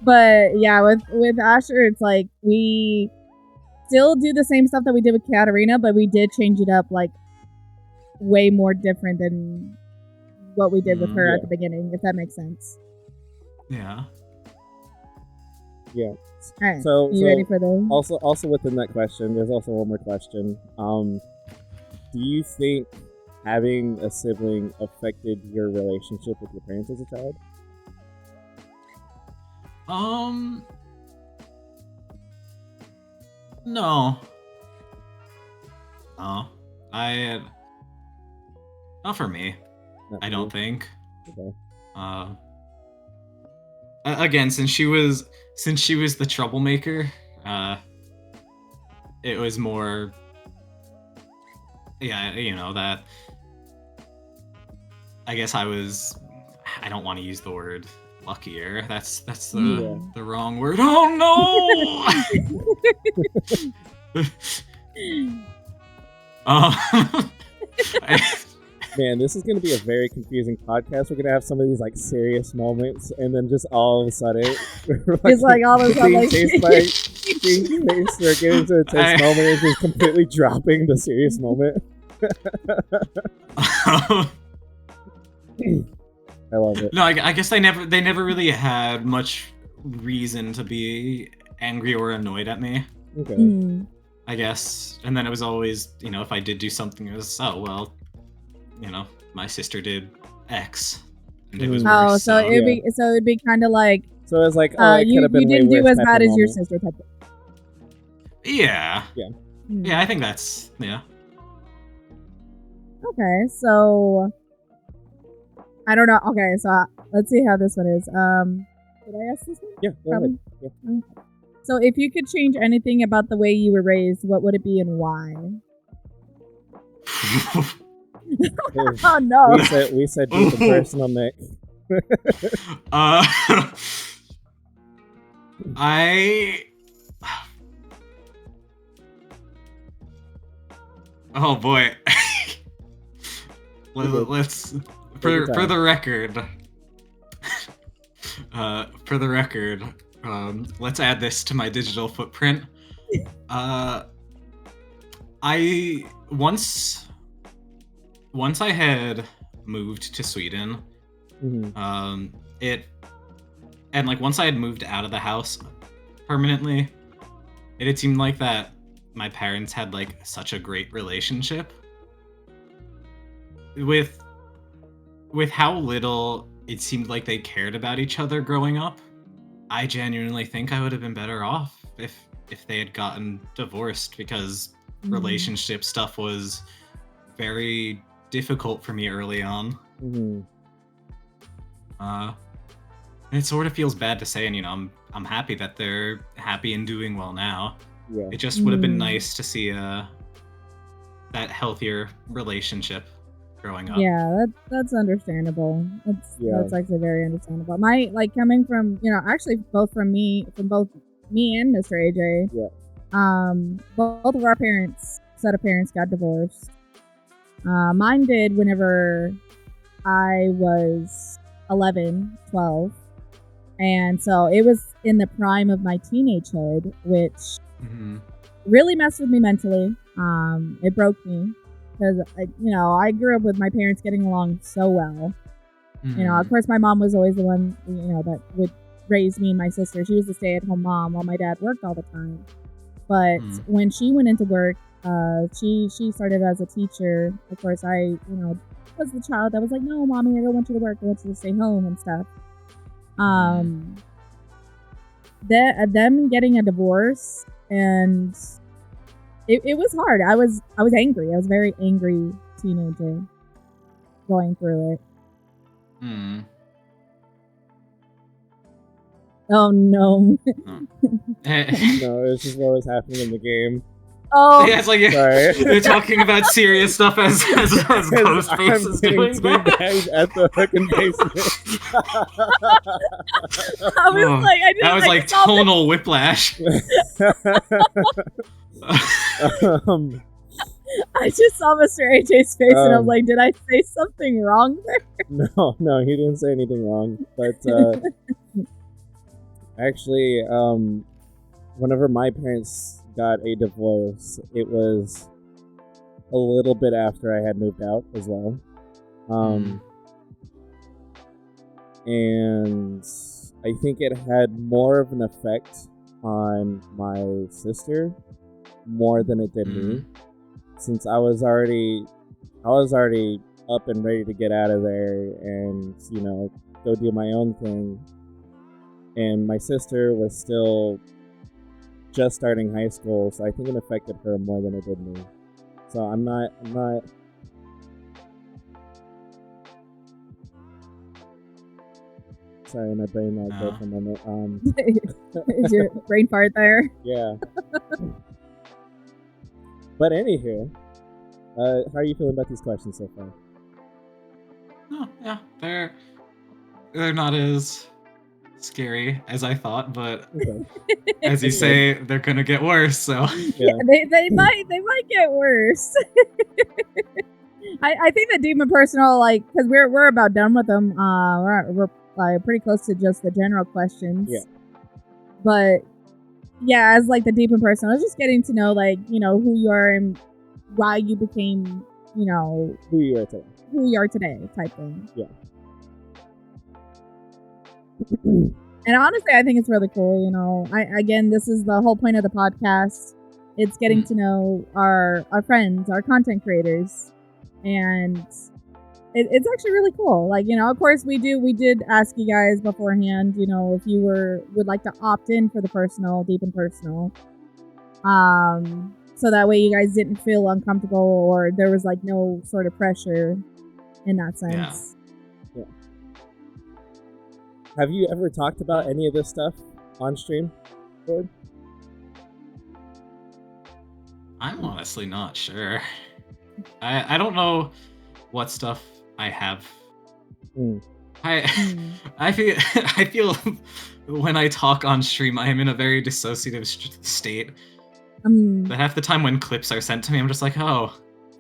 But yeah, with Asher, it's like we still do the same stuff that we did with Katarina, but we did change it up like way more different than what we did with her at the beginning, if that makes sense. Yeah. Yeah. All right. So you ready for those? Also within that question, there's also one more question. Do you think having a sibling affected your relationship with your parents as a child? No. Not for me. I don't think. Okay. Again, since she was the troublemaker, it was more, yeah, that. I guess I don't want to use the word luckier. That's the wrong word. Oh no! Man, this is going to be a very confusing podcast. We're going to have some of these like serious moments, and then just all of a sudden, it's like all of a sudden, being chased by or getting into a tense moment and just completely dropping the serious moment. I love it. No, I guess they never really had much reason to be angry or annoyed at me. Okay. I guess, and then it was always, if I did do something, it was, oh well, my sister did X, and it was worse. So it'd be kind of like. So it's like, you didn't do as bad as your sister type of. Yeah. Yeah, I think that's Okay, so I don't know. Okay, so let's see how this one is. Did I ask this one? Yeah, go ahead. Yeah. Okay. So if you could change anything about the way you were raised, what would it be and why? Oh no! We said deep and personal, Nick. Oh boy. Let's for the record. Let's add this to my digital footprint. I once I had moved to Sweden, once I had moved out of the house permanently, it seemed like that my parents had like such a great relationship with how little it seemed like they cared about each other growing up. I genuinely think I would have been better off if they had gotten divorced, because relationship stuff was very difficult for me early on. It sort of feels bad to say, and I'm happy that they're happy and doing well now. Yeah. It just would have been nice to see that healthier relationship growing up. Yeah, that's understandable. That's actually very understandable. My coming from actually both me and Mr. AJ. Yeah. Both of our set of parents got divorced. Mine did whenever I was 11, 12. And so it was in the prime of my teenagehood, which really messed with me mentally. It broke me because I grew up with my parents getting along so well. Of course, my mom was always the one that would raise me and my sister. She was a stay-at-home mom while my dad worked all the time. But when she went into work, she started as a teacher. Of course, I was the child that was like, no, mommy, I don't want you to work. I want you to stay home and stuff. Them getting a divorce, and it was hard. I was angry. I was a very angry teenager going through it. Oh no. No, it's just what was happening in the game. Oh. Yeah, it's like you're talking about serious stuff as Ghostface is doing that. At the fucking basement. I was like, I didn't that was like tonal whiplash. I just saw Mr. AJ's face and I was like, did I say something wrong there? No, he didn't say anything wrong. But actually, whenever my parents got a divorce, it was a little bit after I had moved out as well. And I think it had more of an effect on my sister more than it did me, since I was already up and ready to get out of there and, you know, go do my own thing. And my sister was still just starting high school, so I think it affected her more than it did me. So I'm not sorry, my brain lagged there for a moment. Is your brain fart there? Yeah. But anywho, how are you feeling about these questions so far? Oh, yeah, they're not as scary as I thought, but as you say, they're gonna get worse. So yeah, they might get worse. I think the Demon Personal, like, because we're about done with them. We're pretty close to just the general questions. Yeah. But yeah, as like the Demon Personal, I was just getting to know, like, you know, who you are and why you became, you know, who you are today type thing. Yeah. And honestly, I think it's really cool. You know, again, this is the whole point of the podcast. It's getting to know our friends, our content creators, and it's actually really cool. Like, you know, of course we did ask you guys beforehand, you know, if you would like to opt in for the personal, deep and personal, so that way you guys didn't feel uncomfortable or there was like no sort of pressure in that sense. Yeah. Have you ever talked about any of this stuff on stream, Ford? I'm honestly not sure. I don't know what stuff I have. I feel when I talk on stream, I am in a very dissociative state. But half the time when clips are sent to me, I'm just like, oh.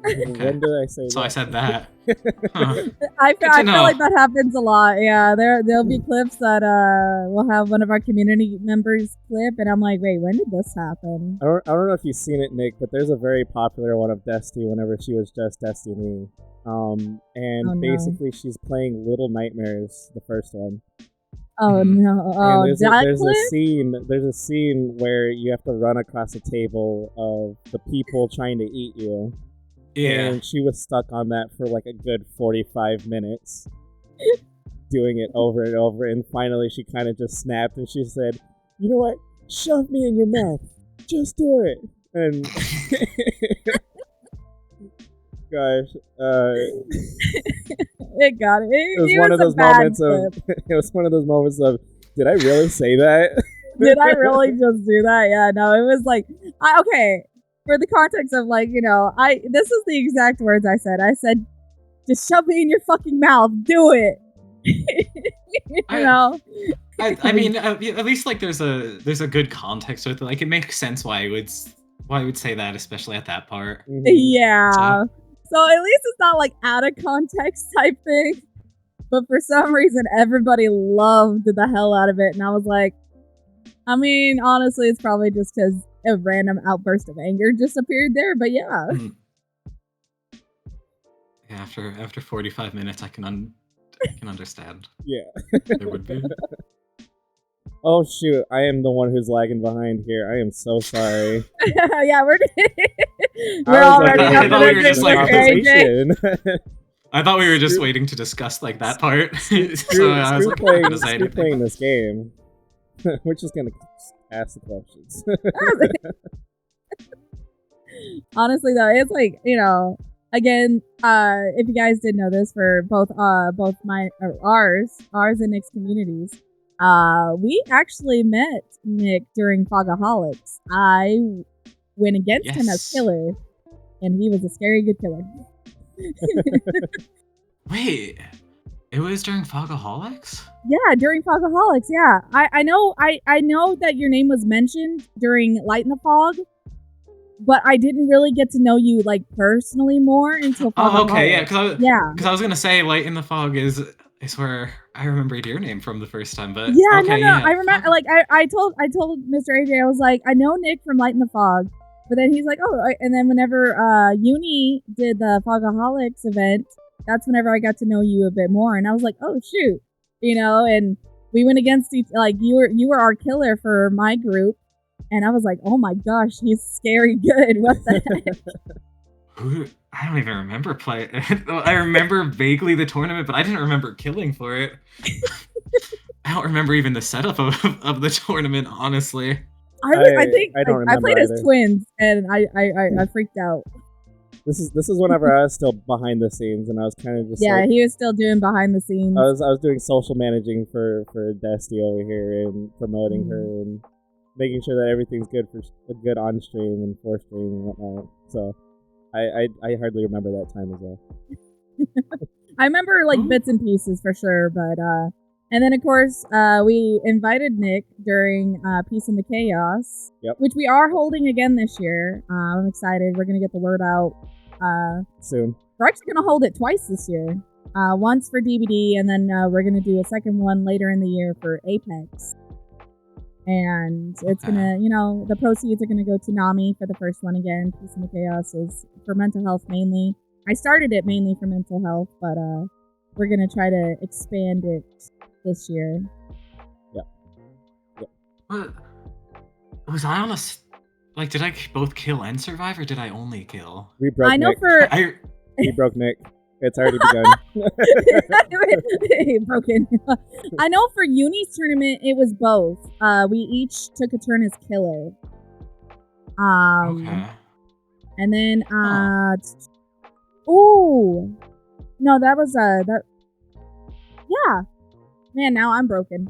Okay. When did I say so that? I said that. Huh. I feel like that happens a lot. Yeah, there'll be clips that we'll have one of our community members clip, and I'm like, wait, when did this happen? I don't know if you've seen it, Nick, but there's a very popular one of Destiny whenever she was just Destiny. Basically she's playing Little Nightmares, the first one. Oh no! Oh, and there's a scene where you have to run across a table of the people trying to eat you. Yeah. And she was stuck on that for like a good 45 minutes, doing it over and over. And finally, she kind of just snapped and she said, "You know what? Shove me in your mouth. Just do it." And gosh, it got it. It was one of those moments of. It was one of those moments of. Did I really say that? Did I really just do that? Yeah, no, it was like, okay. For the context of, like, you know, this is the exact words I said. I said, just shove me in your fucking mouth. Do it. You know? I mean, at least, like, there's a good context with it. Like, it makes sense why I would say that, especially at that part. Yeah. So at least it's not, like, out of context type thing. But for some reason, everybody loved the hell out of it. And I was like, I mean, honestly, it's probably just because a random outburst of anger just appeared there, but yeah. Yeah, after 45 minutes, I can understand. Yeah. There would be. Oh shoot! I am the one who's lagging behind here. I am so sorry. Yeah, we're already I thought we were just like I thought we were just Screw- waiting to discuss like that part. Screw I was like, playing this game. We're just gonna ask the questions. Honestly, though, it's like, you know, again, if you guys didn't know this, for both ours and Nick's communities, We actually met Nick during Fogaholics. I went against him as killer, and he was a scary good killer. Wait, it was during Fogaholics? Yeah, during Fogaholics, yeah. I know that your name was mentioned during Light in the Fog, but I didn't really get to know you like personally more until Fogaholics. Oh, okay, yeah, because I was gonna say Light in the Fog is where I remembered your name from the first time, but yeah, okay, no, I remember. Like I told Mr. AJ, I was like, I know Nick from Light in the Fog, but then he's like, oh, and then whenever Uni did the Fogaholics event, that's whenever I got to know you a bit more, and I was like, oh shoot, and we went against each, like you were our killer for my group, and I was like, oh my gosh, he's scary good. What the heck? I don't even remember playing. I remember vaguely the tournament, but I didn't remember killing for it. I don't remember even the setup of the tournament, honestly. I think I played as twins, and I freaked out. This is whenever I was still behind the scenes, and I was kind of just he was still doing behind the scenes. I was doing social managing for Dusty over here and promoting her and making sure that everything's good for good on stream and for stream and whatnot. So I hardly remember that time as well. I remember like bits and pieces for sure, but and then of course we invited Nick during Peace in the Chaos, which we are holding again this year. I'm excited. We're gonna get the word out soon. We're actually gonna hold it twice this year. Once for DVD, and then we're gonna do a second one later in the year for Apex. And it's gonna, the proceeds are gonna go to NAMI for the first one again. Peace in the Chaos is for mental health mainly. I started it mainly for mental health, but we're gonna try to expand it this year. Yeah. What? Was I on a... Like, did I both kill and survive, or did I only kill? We broke Nick. We broke Nick. It's already begun. Broken. I know for Uni's tournament, it was both. We each took a turn as killer. Okay. And then, oh, no, that was, yeah. Man, now I'm broken.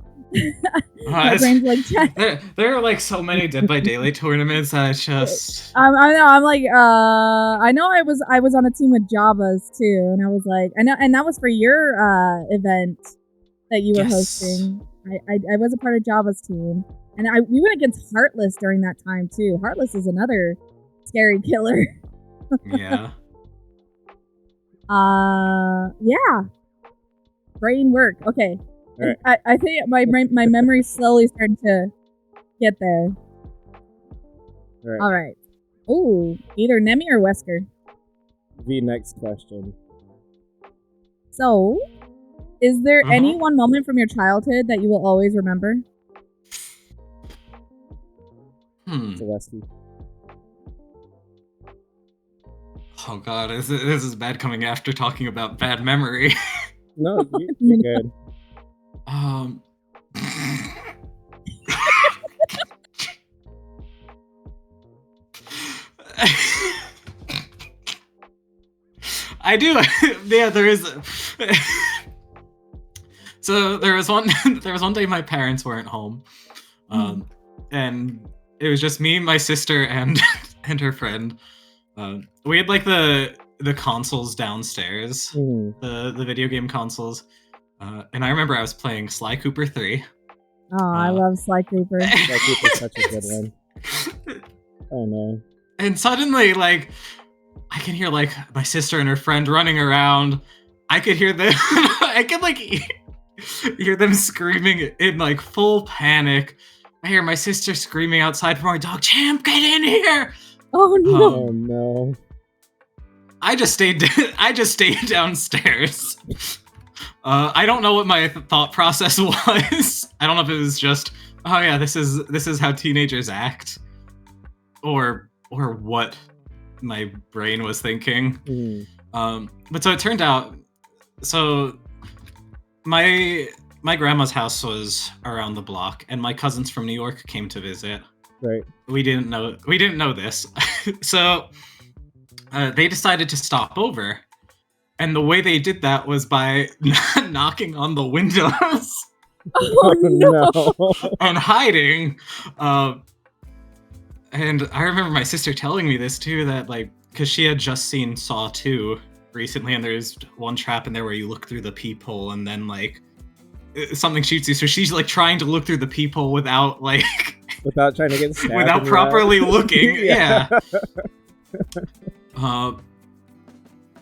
My brain's like there are like so many Dead by Daylight tournaments that it's just... I know. I'm like, I know I was on a team with Javas too, and I was like, I know, and that was for your event that you were hosting. I was a part of Java's team, and we went against Heartless during that time too. Heartless is another scary killer. Yeah. Yeah. Brain work. Okay. Right. I think my memory's slowly starting to get there. All right. Ooh, either Nemi or Wesker. The next question. So, is there any one moment from your childhood that you will always remember? Celeste. Oh god, this is bad coming after talking about bad memory. No, you're good. I do. Yeah, there is. So there was one day my parents weren't home, and it was just me, my sister, and her friend. We had like the consoles downstairs, the video game consoles. And I remember I was playing Sly Cooper 3. Oh, I love Sly Cooper. Sly Cooper's such a good one. Oh no. And suddenly, like, I can hear like my sister and her friend running around. I could hear them. I could like hear them screaming in like full panic. I hear my sister screaming outside for my dog. Champ, get in here! Oh no! Oh no! I just stayed downstairs. I don't know what my thought process was. I don't know if it was just, oh yeah, this is how teenagers act, or what my brain was thinking. But so it turned out, so my grandma's house was around the block, and my cousins from New York came to visit. Right. We didn't know this, so they decided to stop over. And the way they did that was by knocking on the windows. Oh no! and hiding. And I remember my sister telling me this too, that like, because she had just seen Saw 2 recently, and there's one trap in there where you look through the peephole and then like something shoots you. So she's like trying to look through the peephole without like without trying to get stabbed without properly looking. Yeah.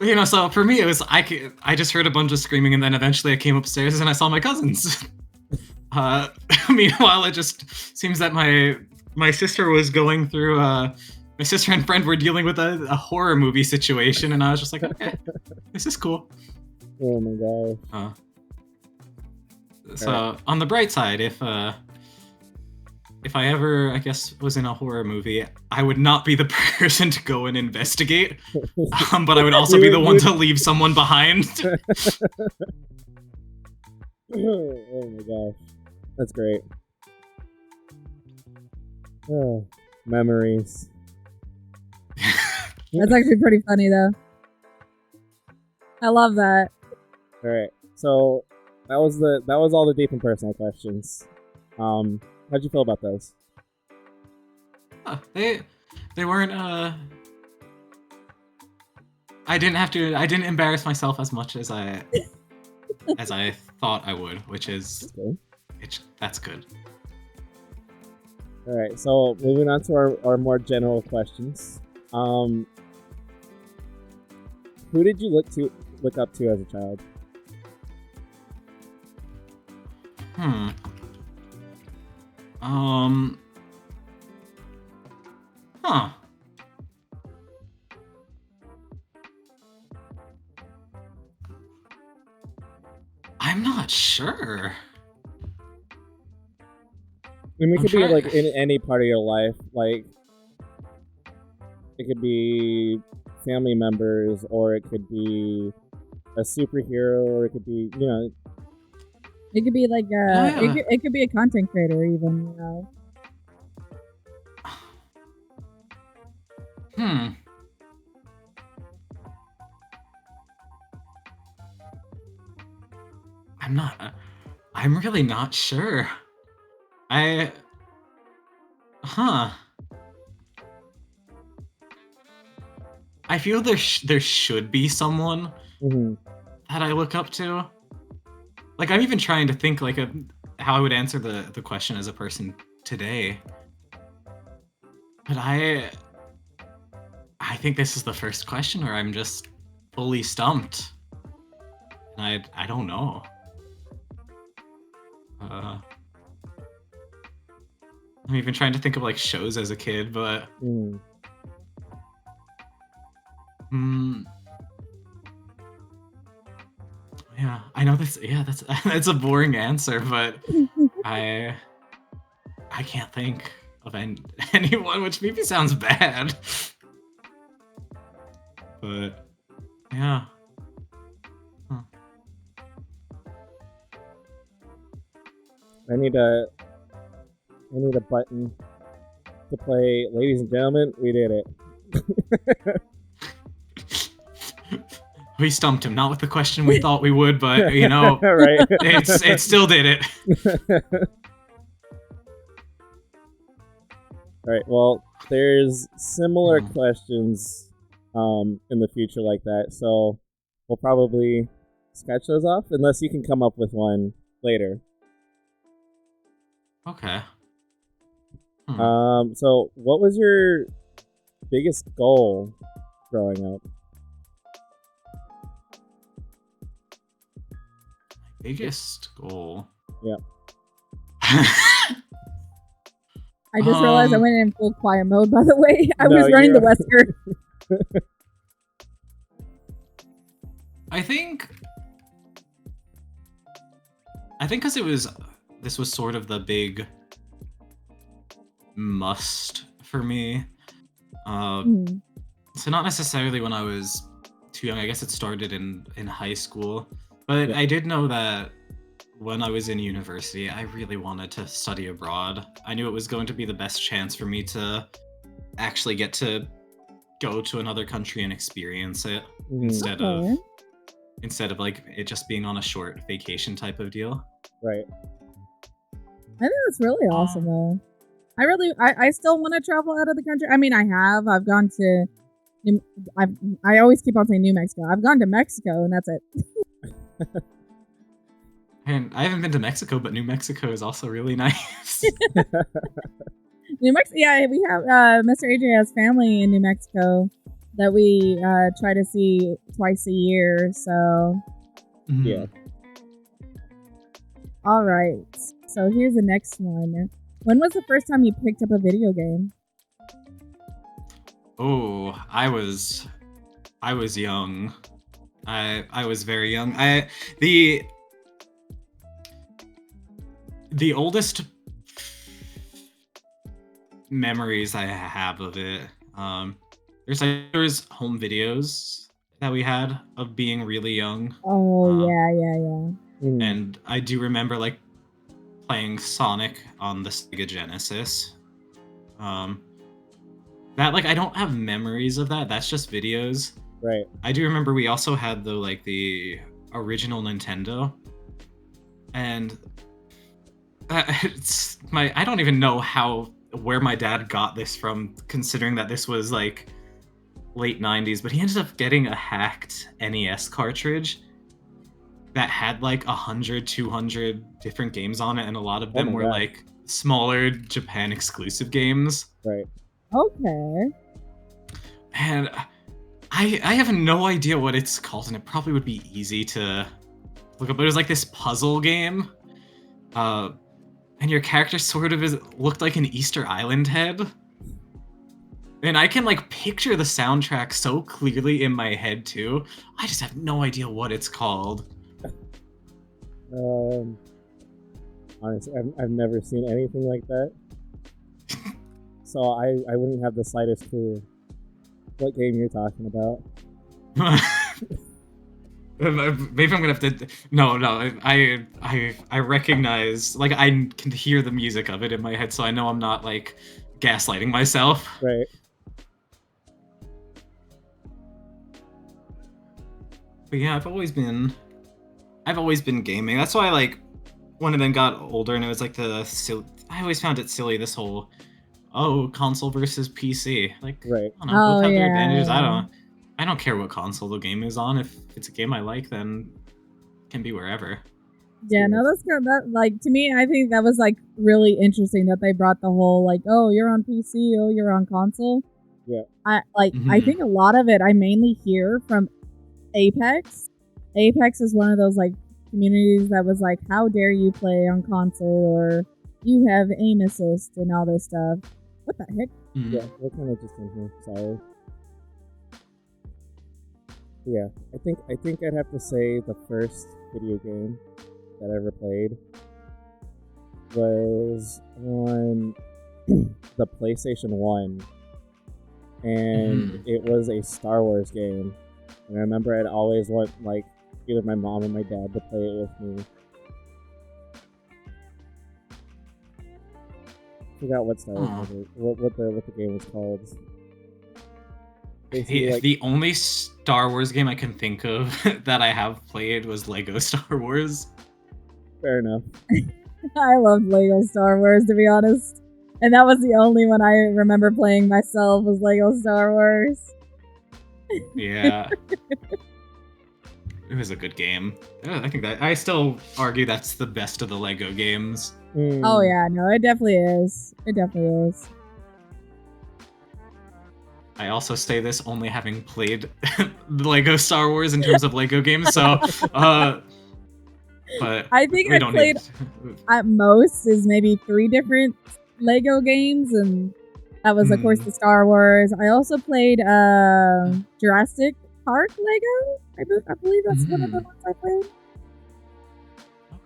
You know, so for me it was I just heard a bunch of screaming, and then eventually I came upstairs and I saw my cousins. Meanwhile, it just seems that my sister was going through my sister and friend were dealing with a horror movie situation, and I was just like, okay, this is cool. Oh my gosh. So on the bright side, if I ever, I guess, was in a horror movie, I would not be the person to go and investigate, but I would also be the one to leave someone behind. Oh my gosh. That's great. Oh, memories. That's actually pretty funny, though. I love that. All right, so that was all the deep and personal questions. How'd you feel about those? They weren't. I didn't embarrass myself as much as I thought I would, which is that's good. All right, so moving on to our more general questions. Who did you look up to as a child? Huh. I'm not sure. I mean, it could be like in any part of your life. Like, it could be family members, or it could be a superhero, or it could be, you know. It could be like it could be a content creator, even, you know. I'm really not sure. I feel there should be someone that I look up to. Like, I'm even trying to think like of how I would answer the question as a person today. But I think this is the first question where I'm just fully stumped. And I don't know. I'm even trying to think of like shows as a kid, but yeah, I know this. Yeah, that's a boring answer, but I can't think of anyone, which maybe sounds bad. But yeah. I need a button to play. Ladies and gentlemen, we did it. We stumped him, not with the question we thought we would, but you know, right? it still did it. All right. Well, there's similar questions in the future like that, so we'll probably scratch those off unless you can come up with one later. Okay. So what was your biggest goal growing up? Biggest goal? Yeah. I just realized I went in full quiet mode, by the way. I was running the Wesker. I think because this was sort of the big must for me. So not necessarily when I was too young. I guess it started in high school. But I did know that when I was in university, I really wanted to study abroad. I knew it was going to be the best chance for me to actually get to go to another country and experience it instead of like it just being on a short vacation type of deal. Right. I think that's really awesome though. I still want to travel out of the country. I mean, I've gone to, I always keep on saying New Mexico. I've gone to Mexico and that's it. And I haven't been to Mexico, but New Mexico is also really nice. New Mexico, yeah, we have Mr. AJ has family in New Mexico that we try to see twice a year. So Yeah. All right. So here's the next one. When was the first time you picked up a video game? Oh, I was young. I was very young. The oldest memories I have of it, there's home videos that we had of being really young. Oh yeah. And I do remember like playing Sonic on the Sega Genesis. That like I don't have memories of that. That's just videos. Right. I do remember we also had the original Nintendo, and I don't even know where my dad got this from, considering that this was like late 90s, but he ended up getting a hacked NES cartridge that had like 100, 200 different games on it, and a lot of them were like smaller Japan exclusive games. Right. Okay. And I have no idea what it's called, and it probably would be easy to look up, but it was like this puzzle game. And your character sort of looked like an Easter Island head. And I can like picture the soundtrack so clearly in my head too. I just have no idea what it's called. Honestly, I've never seen anything like that. So I wouldn't have the slightest clue what game you're talking about. Maybe I'm gonna have to. No. I recognize, like, I can hear the music of it in my head, so I know I'm not like gaslighting myself. Right. But yeah, I've always been gaming. That's why, like, when I then got older and it was like I always found it silly, this whole console versus PC. Like, right. I don't know, both have their advantages. I don't care what console the game is on. If it's a game I like, then it can be wherever. Yeah, no, that's good. That, like, to me, I think that was like really interesting that they brought the whole like, oh, you're on PC, oh, you're on console. Yeah. I think a lot of it I mainly hear from Apex. Apex is one of those like communities that was like, how dare you play on console, or you have aim assist and all this stuff. What the heck? Yeah, we're kind of just in here. Sorry. Yeah, I think I'd have to say the first video game that I ever played was on the PlayStation 1, and it was a Star Wars game. And I remember I'd always want like either my mom or my dad to play it with me. I forgot what Star Wars was. What the game was called. The only Star Wars game I can think of that I have played was Lego Star Wars. Fair enough. I loved Lego Star Wars, to be honest. And that was the only one I remember playing myself, was Lego Star Wars. Yeah. It was a good game. I think that I still argue that's the best of the Lego games. Oh yeah, no, it definitely is. It definitely is. I also say this only having played the Lego Star Wars in terms of Lego games, so but I think I played at most is maybe 3 different Lego games, and that was of course the Star Wars. I also played Jurassic Park Lego. I believe that's one of the ones I played.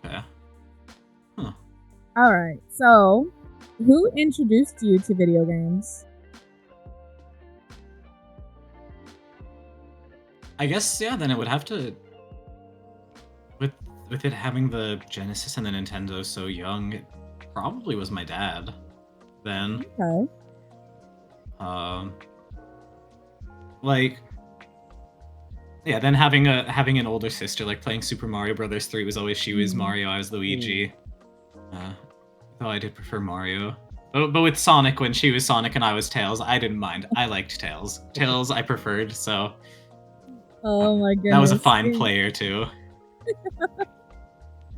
Okay. Huh. Alright, so who introduced you to video games? I guess, yeah, then it would have to, with it having the Genesis and the Nintendo so young, it probably was my dad then. Okay. Like, yeah, then having an older sister, like playing Super Mario Brothers 3 was always, she was Mario, I was Luigi. though I did prefer Mario. But with Sonic, when she was Sonic and I was Tails, I didn't mind. I liked Tails. Tails I preferred, so... Oh my goodness. That was a fine player, too.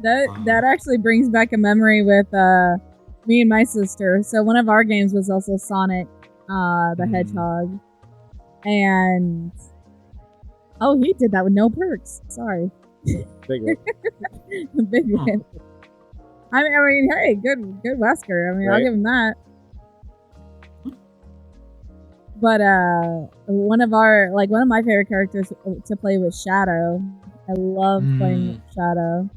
That actually brings back a memory with me and my sister. So one of our games was also Sonic the Hedgehog. And... Oh, he did that with no perks. Sorry. Big rip. Big rip. I mean, hey, good Wesker. I mean, right. I'll give him that. But one of my favorite characters to play was Shadow. I love playing with Shadow.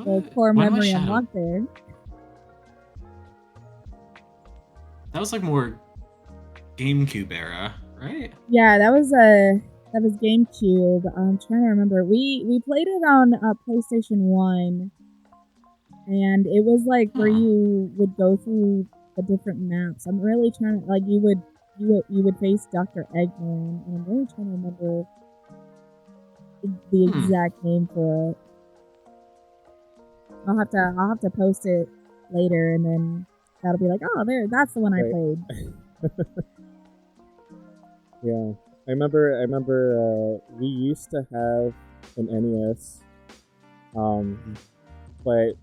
So core memory unlocked there. That was like more GameCube era, right? Yeah, that was GameCube. I'm trying to remember. We played it on PlayStation 1, and it was like where you would go through the different maps. I'm really trying to you would face Dr. Eggman, and I'm really trying to remember the exact name for it. I'll have to post it later, and then that'll be like, oh, that's the one I played. Yeah. I remember we used to have an NES, but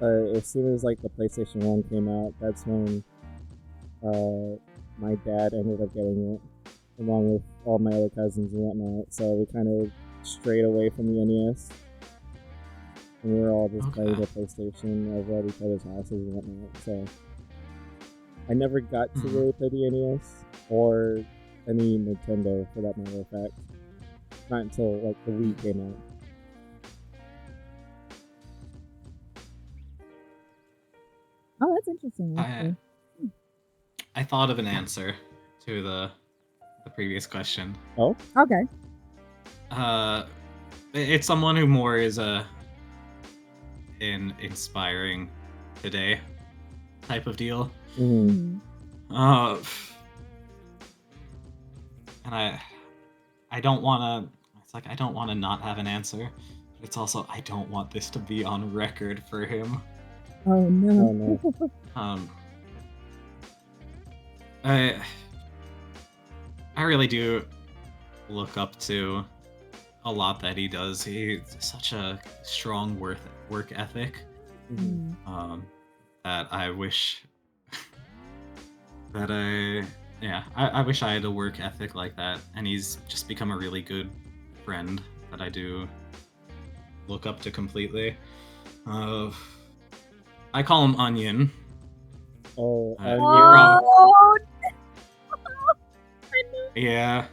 as soon as like the PlayStation 1 came out, that's when my dad ended up getting it, along with all my other cousins and whatnot. So we kind of strayed away from the NES, and we were all just playing the PlayStation over at each other's houses and whatnot. So I never got to really play the NES or any Nintendo, for that matter of fact. Not until like the Wii came out. Oh, that's interesting. Actually. I thought of an answer to the previous question. Oh, okay. It's someone who more is in inspiring today type of deal. Mm-hmm. And I don't want to. It's like I don't want to not have an answer. But it's also I don't want this to be on record for him. Oh no. Oh, no. I really do look up to a lot that he does. He's such a strong work ethic. Mm-hmm. That I wish that I wish I had a work ethic like that, and he's just become a really good friend that I do look up to completely. I call him Onion. Oh, yeah.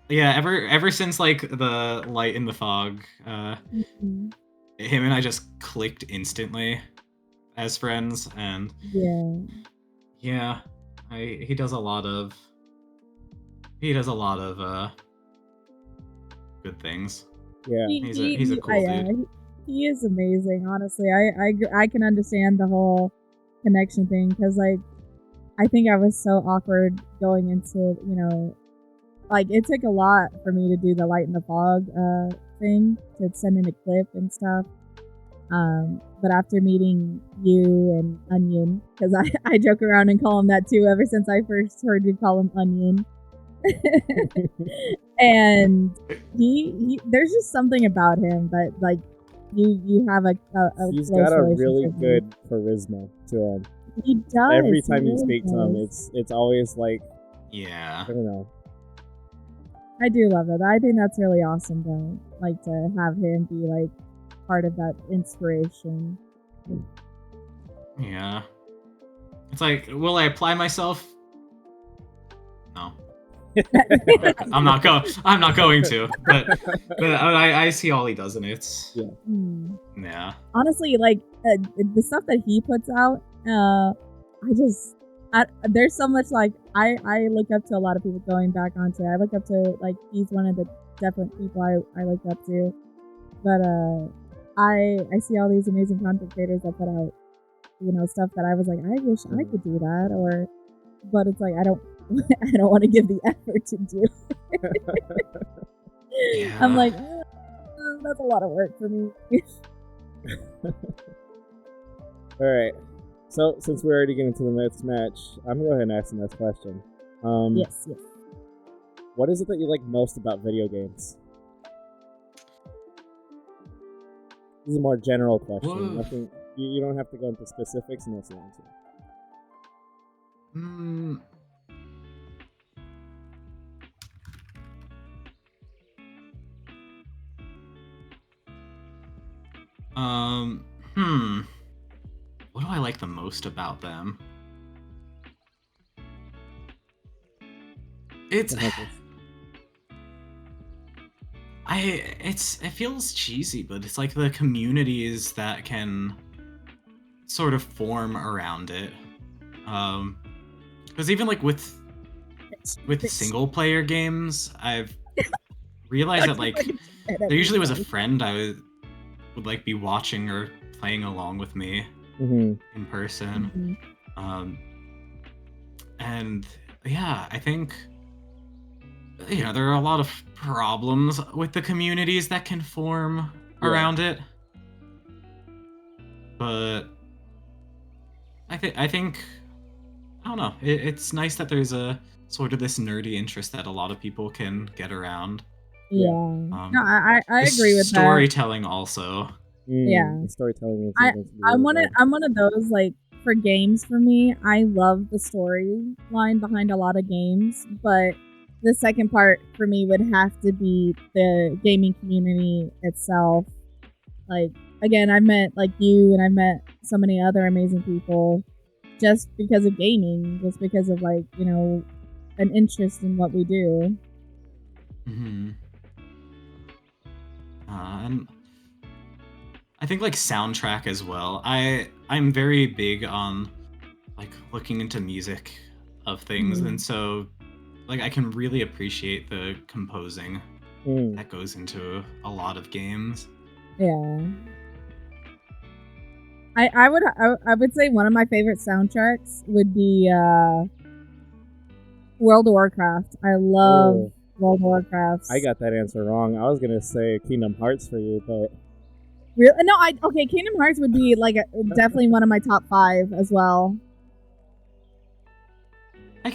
Yeah, ever since like the Light in the Fog, him and I just clicked instantly as friends, and yeah, he does a lot of good things. Yeah, he's a cool dude. He is amazing, honestly. I can understand the whole connection thing, because like I think I was so awkward going into, like it took a lot for me to do the Light in the Fog thing, to send in a clip and stuff. But after meeting you and Onion, because I joke around and call him that too ever since I first heard you call him Onion. And he there's just something about him that like you have a he's got a really good charisma to him. He does. Every time you speak to him, it's always like, yeah, I don't know. I do love it. I think that's really awesome though. Like to have him be like part of that inspiration. Yeah. It's like, will I apply myself? No. I'm not going to. But I see all he does, and it's yeah. Honestly, like the stuff that he puts out, there's so much like I look up to a lot of people going back onto it. I look up to, like, he's one of the definite people I look up to. But I see all these amazing content creators that put out, stuff that I was like, I wish I could do that, but it's like I don't want to give the effort to do. Yeah. I'm like, That's a lot of work for me. All right. So since we're already getting to the next match, I'm gonna go ahead and ask the next question. Yes. What is it that you like most about video games? This is a more general question. Whoa. Nothing. You don't have to go into specifics unless you want to. What do I like the most about them? It feels cheesy, but it's like the communities that can sort of form around it. Because even like with single player games, I've realized that like there usually was a friend I would like be watching or playing along with me in person. And yeah, I think there are a lot of problems with the communities that can form around it, but I think I don't know. It's nice that there's a sort of this nerdy interest that a lot of people can get around. Yeah. No, I agree with storytelling also. Yeah. Storytelling. I'm one of those, like, for games, for me, I love the storyline behind a lot of games, but the second part for me would have to be the gaming community itself. Like, again, I've met like you, and I've met so many other amazing people just because of gaming, just because of like, an interest in what we do. And I think like soundtrack as well. I'm very big on like looking into music of things, and so like I can really appreciate the composing that goes into a lot of games. Yeah. I would say one of my favorite soundtracks would be World of Warcraft. I love World of Warcraft. I got that answer wrong. I was gonna say Kingdom Hearts for you, but really, no. Okay. Kingdom Hearts would be like definitely one of my top 5 as well. I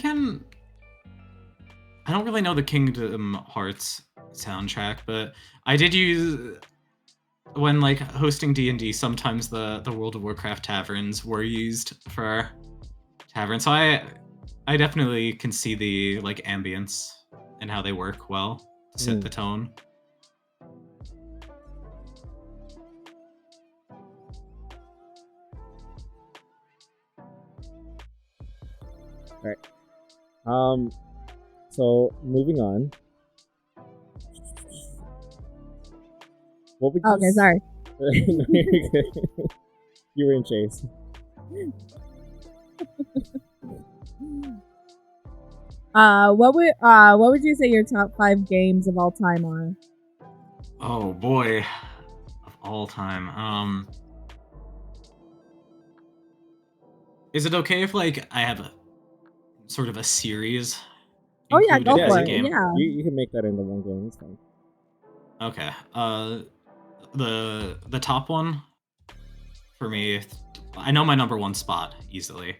don't really know the Kingdom Hearts soundtrack, but I did use when like hosting D&D. Sometimes the World of Warcraft taverns were used for taverns, so I definitely can see the like ambience and how they work well to set the tone. Right. So moving on. What would you okay, sorry. You were in Chase. What would you say your top 5 games of all time are? Oh boy, of all time. Is it okay if like I have a sort of a series? Oh yeah, go for it. Game? Yeah, you can make that into one game. It's fine. Okay. The top one for me, I know my number 1 spot easily.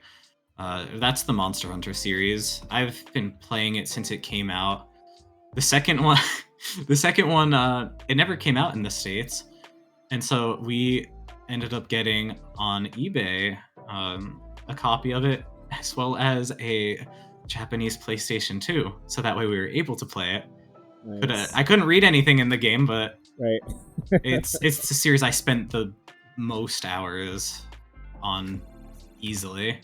That's the Monster Hunter series. I've been playing it since it came out. The second one, it never came out in the States, and so we ended up getting on eBay a copy of it, as well as a Japanese PlayStation 2, so that way we were able to play it. Nice. But I couldn't read anything in the game, but right. it's the series I spent the most hours on easily.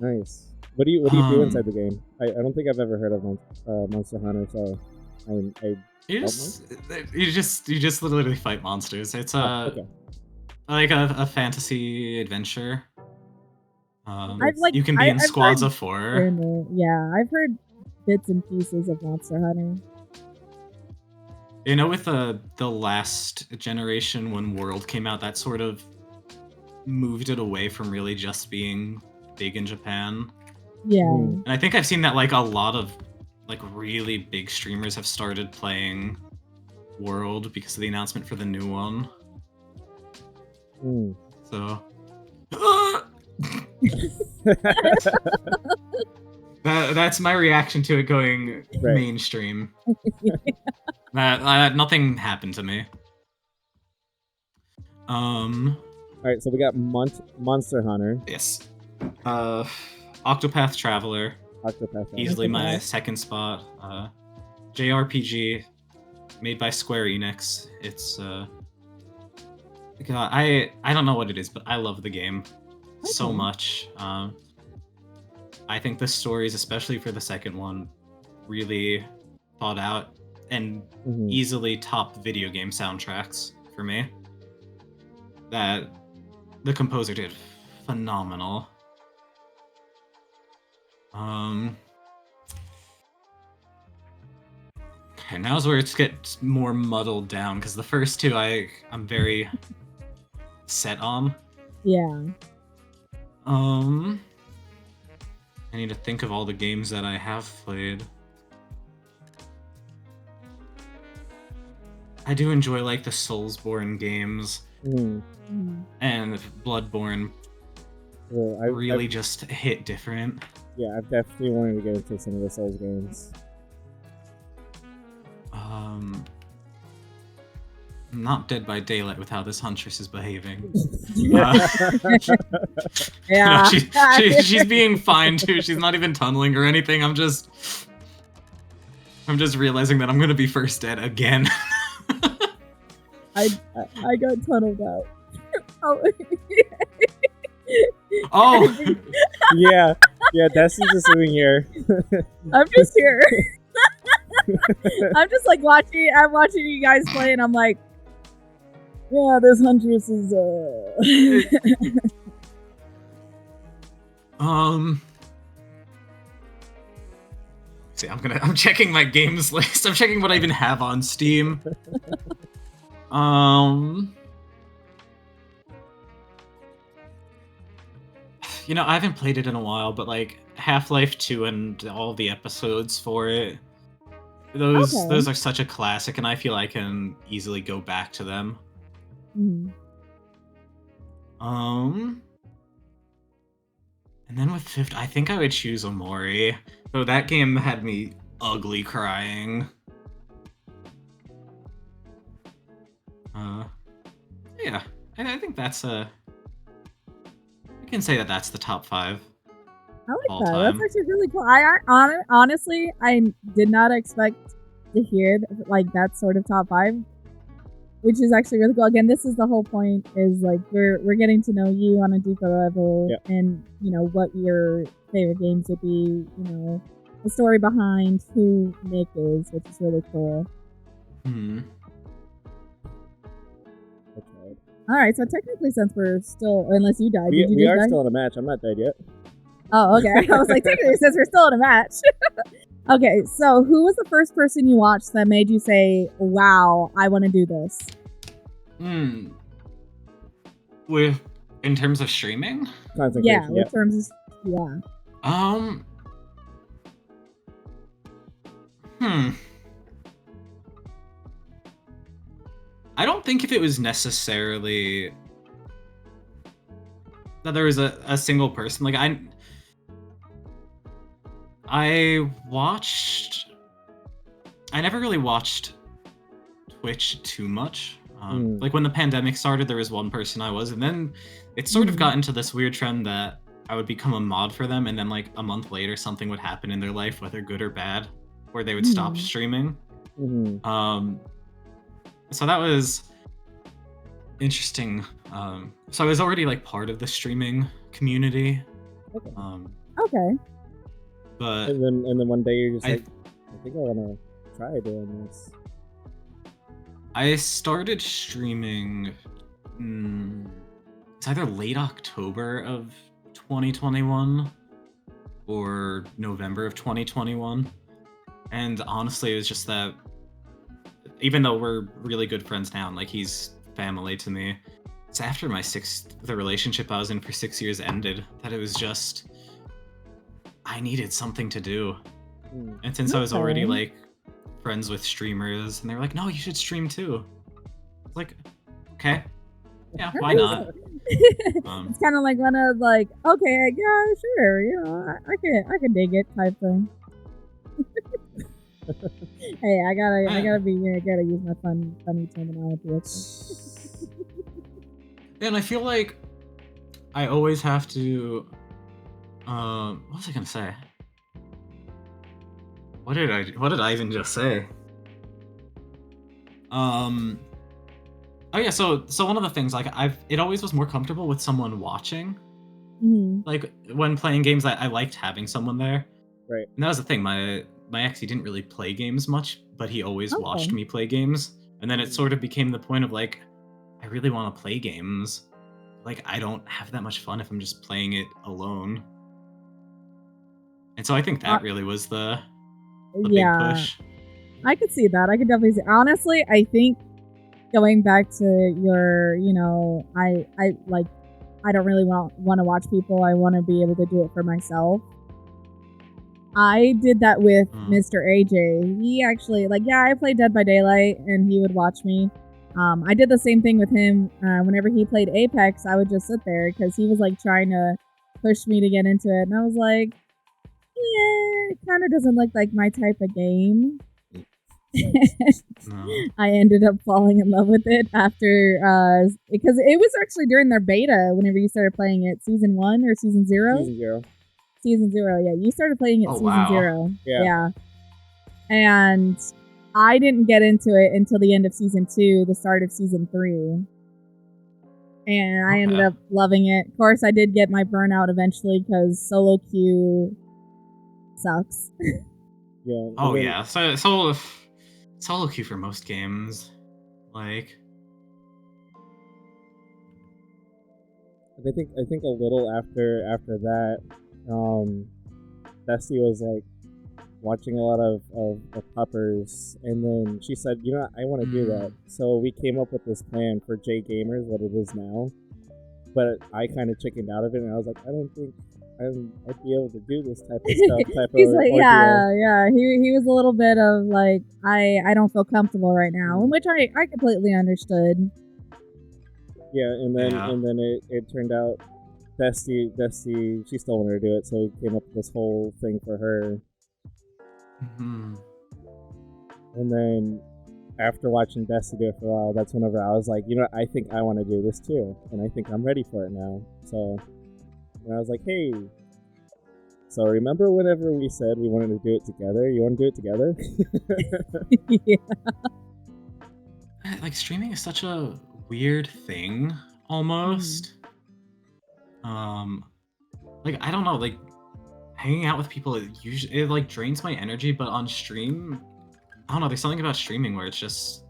Nice. What do you do inside the game? I don't think I've ever heard of Monster Hunter, so you just literally fight monsters. It's like a fantasy adventure. You can be in squads of 4. Yeah, I've heard bits and pieces of Monster Hunter. With the last generation, when World came out, that sort of moved it away from really just being big in Japan. Yeah. And I think I've seen that like a lot of like really big streamers have started playing world because of the announcement for the new one. So that's my reaction to it going mainstream. Nothing happened to me. Alright, so we got Monster Hunter. Yes. Octopath Traveler. Easily my second spot. JRPG made by Square Enix. It's God, I don't know what it is, but I love the game so much. I think the stories, especially for the second one, really thought out and easily top video game soundtracks for me. That the composer did phenomenal. Okay, now's where it gets more muddled down, because the first two I'm very set on. Yeah. I need to think of all the games that I have played. I do enjoy like the Soulsborne games and Bloodborne. Well, I've just hit different. Yeah, I've definitely wanted to get into some of the Souls games. Not Dead by Daylight with how this Huntress is behaving. Yeah. No, she's being fine too. She's not even tunneling or anything. I'm just realizing that I'm gonna be first dead again. I got tunneled out. Oh. yeah, Destiny's just sitting here. I'm just here. I'm just like watching. I'm watching you guys play, and I'm like, yeah, this Huntress is. See, I'm checking my games list. I'm checking what I even have on Steam. You know, I haven't played it in a while, but like Half-Life 2 and all the episodes for it, those are such a classic, and I feel I can easily go back to them. And then with fifth, I think I would choose Omori. Though that game had me ugly crying. Yeah, I think that's I can say that that's the top 5. I like that. That's actually really cool. Honestly, I did not expect to hear like that sort of top 5, which is actually really cool. Again, this is the whole point. Is like we're getting to know you on a deeper level, and you know what your favorite games would be. You know, the story behind who Nick is, which is really cool. All right, so technically, since we're still, unless you died, we are still in a match. I'm not dead yet. Oh, okay. I was like, technically, since we're still in a match. Okay, so who was the first person you watched that made you say, "Wow, I want to do this"? In terms of streaming? Yeah, in terms of I don't think if it was necessarily that there was a single person. Like I never really watched Twitch too much. Like when the pandemic started, there was one person I was, and then it sort of got into this weird trend that I would become a mod for them, and then like a month later something would happen in their life, whether good or bad, where they would stop streaming. So that was interesting. So I was already like part of the streaming community. Okay. But and then one day you're just like, I think I want to try doing this. I started streaming. It's either late October of 2021 or November of 2021, and honestly, it was just that. Even though we're really good friends now, and like he's family to me, it's after the relationship I was in for 6 years ended that it was just I needed something to do. And since I was already like friends with streamers, and they were like, "No, you should stream too." It's like, okay, yeah, why not? It's kind of like one of like, okay, yeah, sure, you know, I can dig it type thing. Hey, I gotta use my funny terminology. And I feel like I always have to. What was I gonna say? What did I even just say? Oh yeah, so one of the things, like, it always was more comfortable with someone watching. Mm-hmm. Like, when playing games, I liked having someone there. Right. And that was the thing. My ex, he didn't really play games much, but he always watched Okay. me play games. And then it sort of became the point of, like, I really want to play games. Like, I don't have that much fun if I'm just playing it alone. And so I think that really was the big push. I could see that. I could definitely see. Honestly, I think going back to your, you know, I don't really want to watch people. I want to be able to do it for myself. I did that with Mr. AJ. He actually, like, yeah, I played Dead by Daylight, and he would watch me. I did the same thing with him. Whenever he played Apex, I would just sit there because he was like trying to push me to get into it, and I was like, yeah, it kind of doesn't look like my type of game. No. I ended up falling in love with it after, because it was actually during their beta whenever you started playing it, season 1 or season 0? Season 0. Season 0, yeah. You started playing it season 0. Yeah. And I didn't get into it until the end of season 2, the start of season 3. And I ended up loving it. Of course, I did get my burnout eventually because solo queue sucks. Yeah. Oh yeah. So solo queue for most games, like. I think a little after that, Bestie was like watching a lot of puppers, and then she said, you know, I want to do that. So we came up with this plan for J Gamers, what it is now. But I kind of chickened out of it, and I was like, I don't think I'd be able to do this type of stuff. He's like, yeah. He was a little bit of like, I don't feel comfortable right now, which I completely understood. Yeah, and then it turned out Bestie, she still wanted to do it, so we came up with this whole thing for her. Mm-hmm. And then after watching Bestie do it for a while, that's whenever I was like, you know, I think I want to do this too, and I think I'm ready for it now. So, and I was like, hey, so remember whenever we said we wanted to do it together? You want to do it together? Yeah. Like, streaming is such a weird thing, almost. Like, I don't know, like, hanging out with people, it like drains my energy, but on stream, I don't know, there's something about streaming where it's just,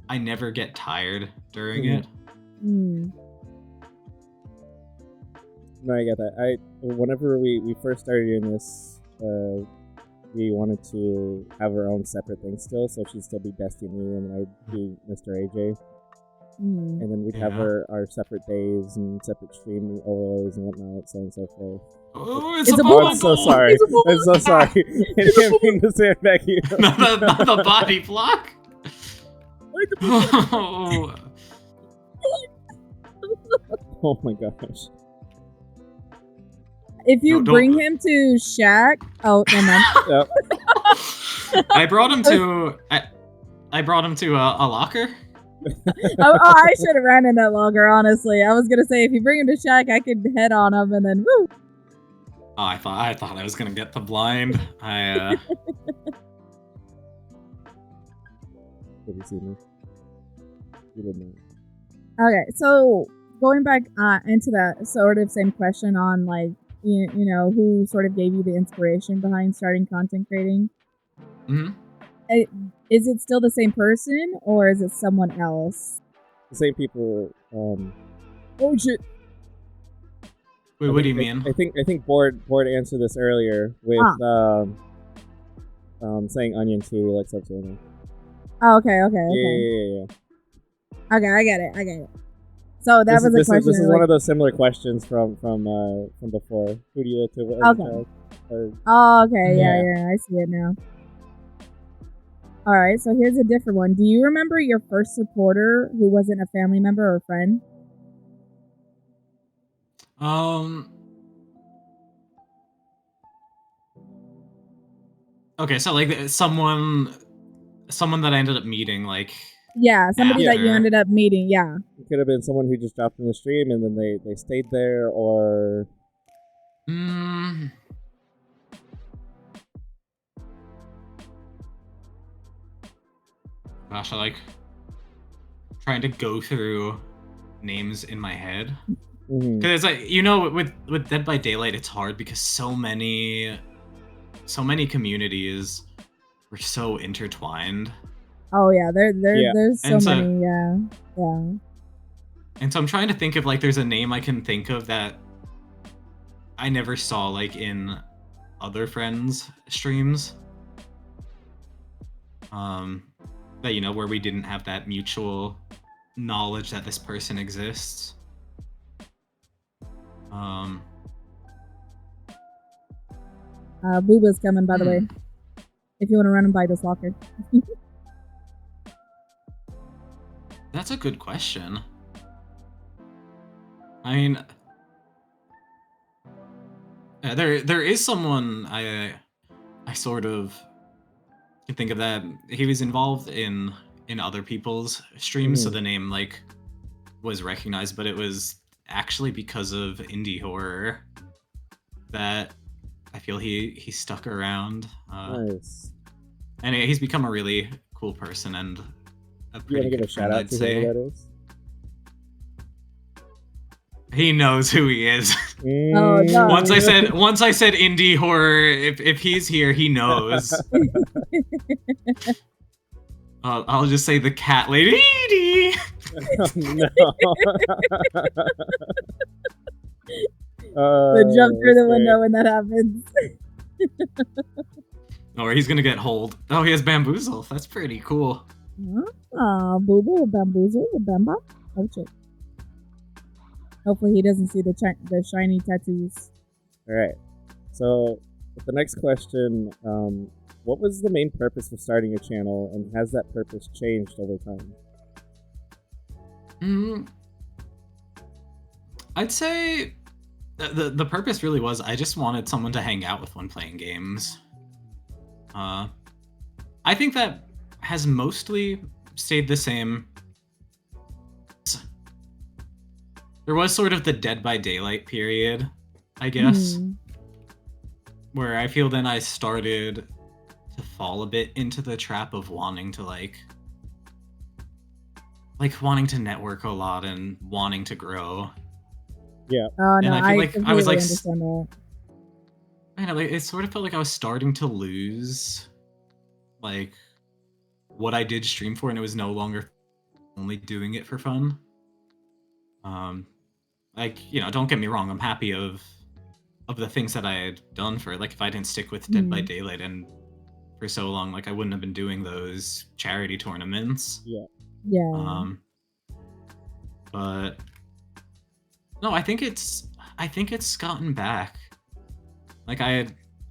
I never get tired during it. No, I get that. Whenever we first started doing this, we wanted to have our own separate thing still, so she'd still be Bestie and me, and I'd be Mr. AJ. And then we'd have our separate days and separate stream overlays and whatnot, so on and so forth. Oh, it's a ball! I'm so sorry. I'm so sorry. I didn't mean to say it back here. Not the body block. Oh. Oh my gosh. If you bring him to Shack, Yep. I brought him to a locker. I should have ran in that longer, honestly. I was gonna say if you bring him to Shack, I could head on him and then woo. Oh, I thought I was gonna get the blind. Did you see me? You didn't. Okay, so going back into that sort of same question on like you know who sort of gave you the inspiration behind starting content creating. Is it still the same person or is it someone else? The same people. Oh shit. Wait, what do you mean? I think Board answered this earlier with saying onion too, like stuff to Oh, okay. Yeah. Okay, I get it. So that was a question. This is one of those similar questions from before. Who do you look to? Okay. Oh, okay. Yeah. I see it now. All right, so here's a different one. Do you remember your first supporter who wasn't a family member or a friend? Okay, so like someone that I ended up meeting, like Yeah, somebody that you after. ended up meeting. Yeah. It could have been someone who just dropped in the stream and then they stayed there, or Gosh, I like trying to go through names in my head. Because like, you know, with Dead by Daylight, it's hard because so many communities were so intertwined. Oh yeah, there's so And so- many. Yeah. And so I'm trying to think of like there's a name I can think of that I never saw like in other friends' streams. That, you know, where we didn't have that mutual knowledge that this person exists. Booba's coming, by the way. If you want to run him by this locker. That's a good question. I mean, there is someone I sort of can think of that he was involved in other people's streams, so the name like was recognized, but it was actually because of indie horror that I feel he stuck around. Nice. And he's become a really cool person and a You want to pretty give a good shout friend, out I'd to say. whoever that is? He knows who he is. Oh no. Once I said indie horror, if he's here, he knows. I'll just say the cat lady. No. So jump through the window when that happens. Or he's gonna get holed. Oh, he has bamboozle. That's pretty cool. Booba with bamboozle with bamba. Oh shit. Hopefully he doesn't see the shiny tattoos. All right. So, with the next question, what was the main purpose of starting a channel, and has that purpose changed over time? I'd say the purpose really was I just wanted someone to hang out with when playing games. I think that has mostly stayed the same. There was sort of the Dead by Daylight period, I guess, where I feel then I started to fall a bit into the trap of wanting to wanting to network a lot and wanting to grow. Yeah. Oh no, and I feel like I was like, understand that. Man, like it sort of felt like I was starting to lose, like, what I did stream for, and it was no longer only doing it for fun. Like, you know, don't get me wrong, I'm happy of the things that I had done for it. Like, if I didn't stick with Dead by Daylight and for so long, like, I wouldn't have been doing those charity tournaments. Yeah. But no, I think it's gotten back. Like, I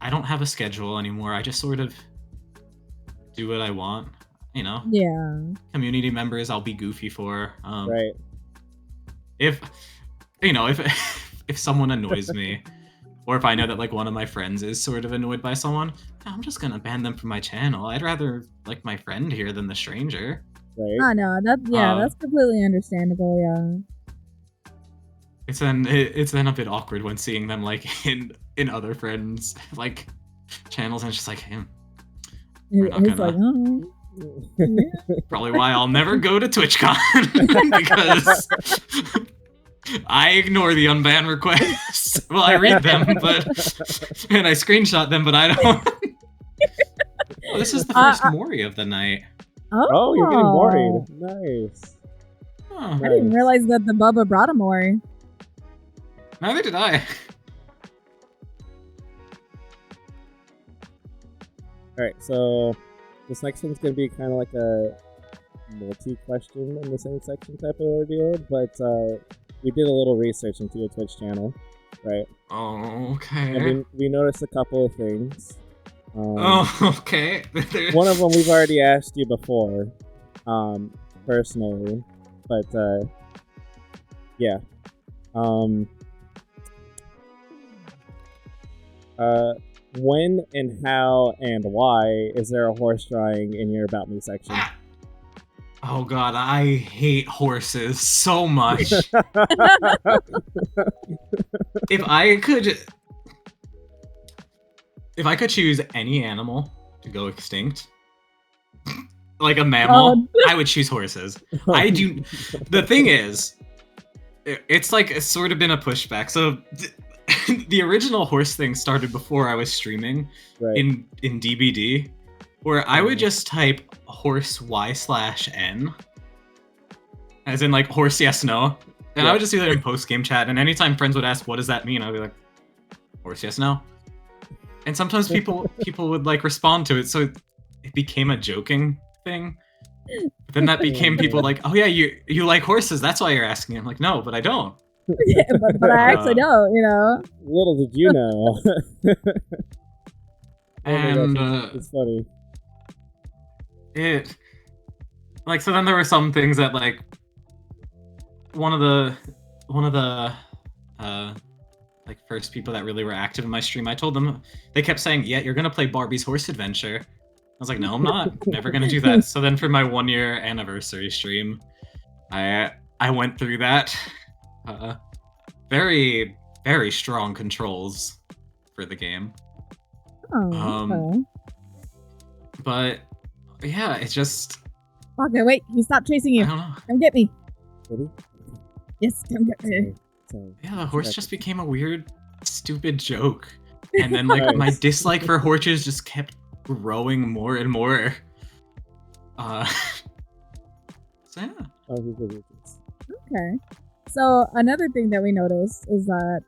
don't have a schedule anymore. I just sort of do what I want, you know? Yeah. Community members I'll be goofy for. Right. If someone annoys me, or if I know that like one of my friends is sort of annoyed by someone, I'm just gonna ban them from my channel. I'd rather like my friend here than the stranger. Right. I know that's completely understandable. Yeah. It's then a bit awkward when seeing them like in other friends like channels, and it's just like him. It's like, oh. Probably why I'll never go to TwitchCon because I ignore the unban requests. Well, I read them, and I screenshot them, but I don't. Oh, this is the first Mori of the night. Oh, you're getting Mori'd. Nice. Oh, I didn't realize that the Bubba brought a Mori. Neither did I. Alright, so this next one's going to be kind of like a multi-question in the same section type of ordeal, but we did a little research into your Twitch channel, right? Oh, okay. And we noticed a couple of things. Okay. One of them we've already asked you before, personally, but yeah. When and how and why is there a horse drawing in your About Me section? Oh god, I hate horses so much. If I could choose any animal to go extinct, like a mammal, I would choose horses. I do. The thing is, it's sort of been a pushback. So the original horse thing started before I was streaming in DBD, where I would just type horse y/n, as in like horse yes no, and I would just do that in post game chat. And anytime friends would ask what does that mean, I'd be like horse yes no. And sometimes people would like respond to it, so it became a joking thing. But then that became people like, oh yeah, you like horses, that's why you're asking. I'm like, no, but I don't. Yeah, but I actually don't, you know. Little did you know. And it's funny. It like, so then there were some things that like one of the like first people that really were active in my stream, I told them, they kept saying, yeah, you're gonna play Barbie's Horse Adventure. I was like, no, I'm not. Never gonna do that. So then for my 1-year anniversary stream, I went through that. Very, very strong controls for the game. Okay. But yeah, it's just. Okay, wait. He stopped chasing you. I don't know. Come get me. Really? Yes, come get me. Yeah, the horse just became a weird, stupid joke, and then like my dislike for horses just kept growing more and more. So yeah. Okay. So another thing that we noticed is that,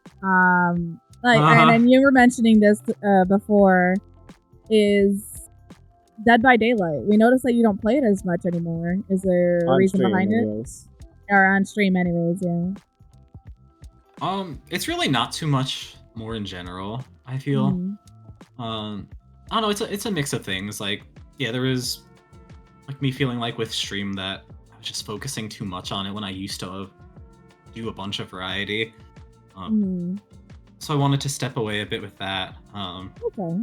and you were mentioning this before, is Dead by Daylight. We noticed that you don't play it as much anymore. Is there a reason behind it? Or on stream, anyways, yeah. It's really not too much more in general, I feel. I don't know, it's a mix of things. Like, yeah, there was like me feeling like with stream that I was just focusing too much on it when I used to do a bunch of variety. So I wanted to step away a bit with that. Okay.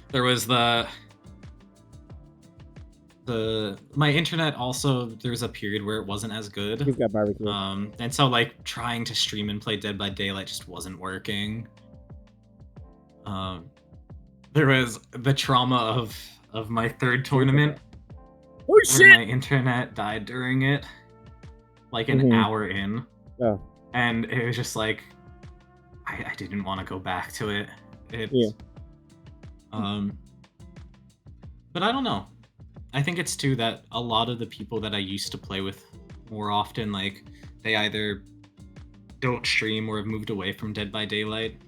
There was my internet also, there was a period where it wasn't as good. He's got barbecue. And so like trying to stream and play Dead by Daylight just wasn't working. There was the trauma of my third tournament. Oh shit! Where my internet died during it, like an hour in. Oh. And it was just like, I didn't want to go back to it. But I don't know. I think it's too that a lot of the people that I used to play with more often, like, they either don't stream or have moved away from Dead by Daylight.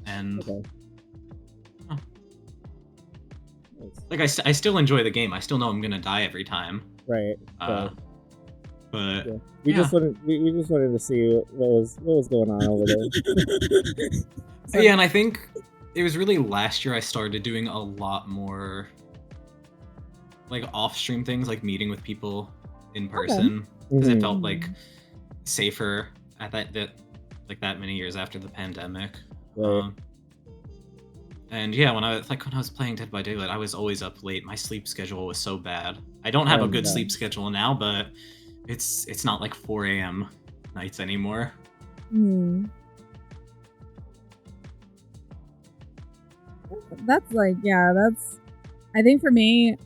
And like, I still enjoy the game. I still know I'm gonna die every time. Right. But we just wanted to see what was going on over there. Yeah, and I think it was really last year I started doing a lot more like off-stream things, like meeting with people in person, because it felt like safer at that many years after the pandemic. Right. And yeah, when I was playing Dead by Daylight, I was always up late. My sleep schedule was so bad. I don't have a good sleep schedule now, but it's not like 4 a.m. nights anymore. That's like, yeah, that's, I think for me,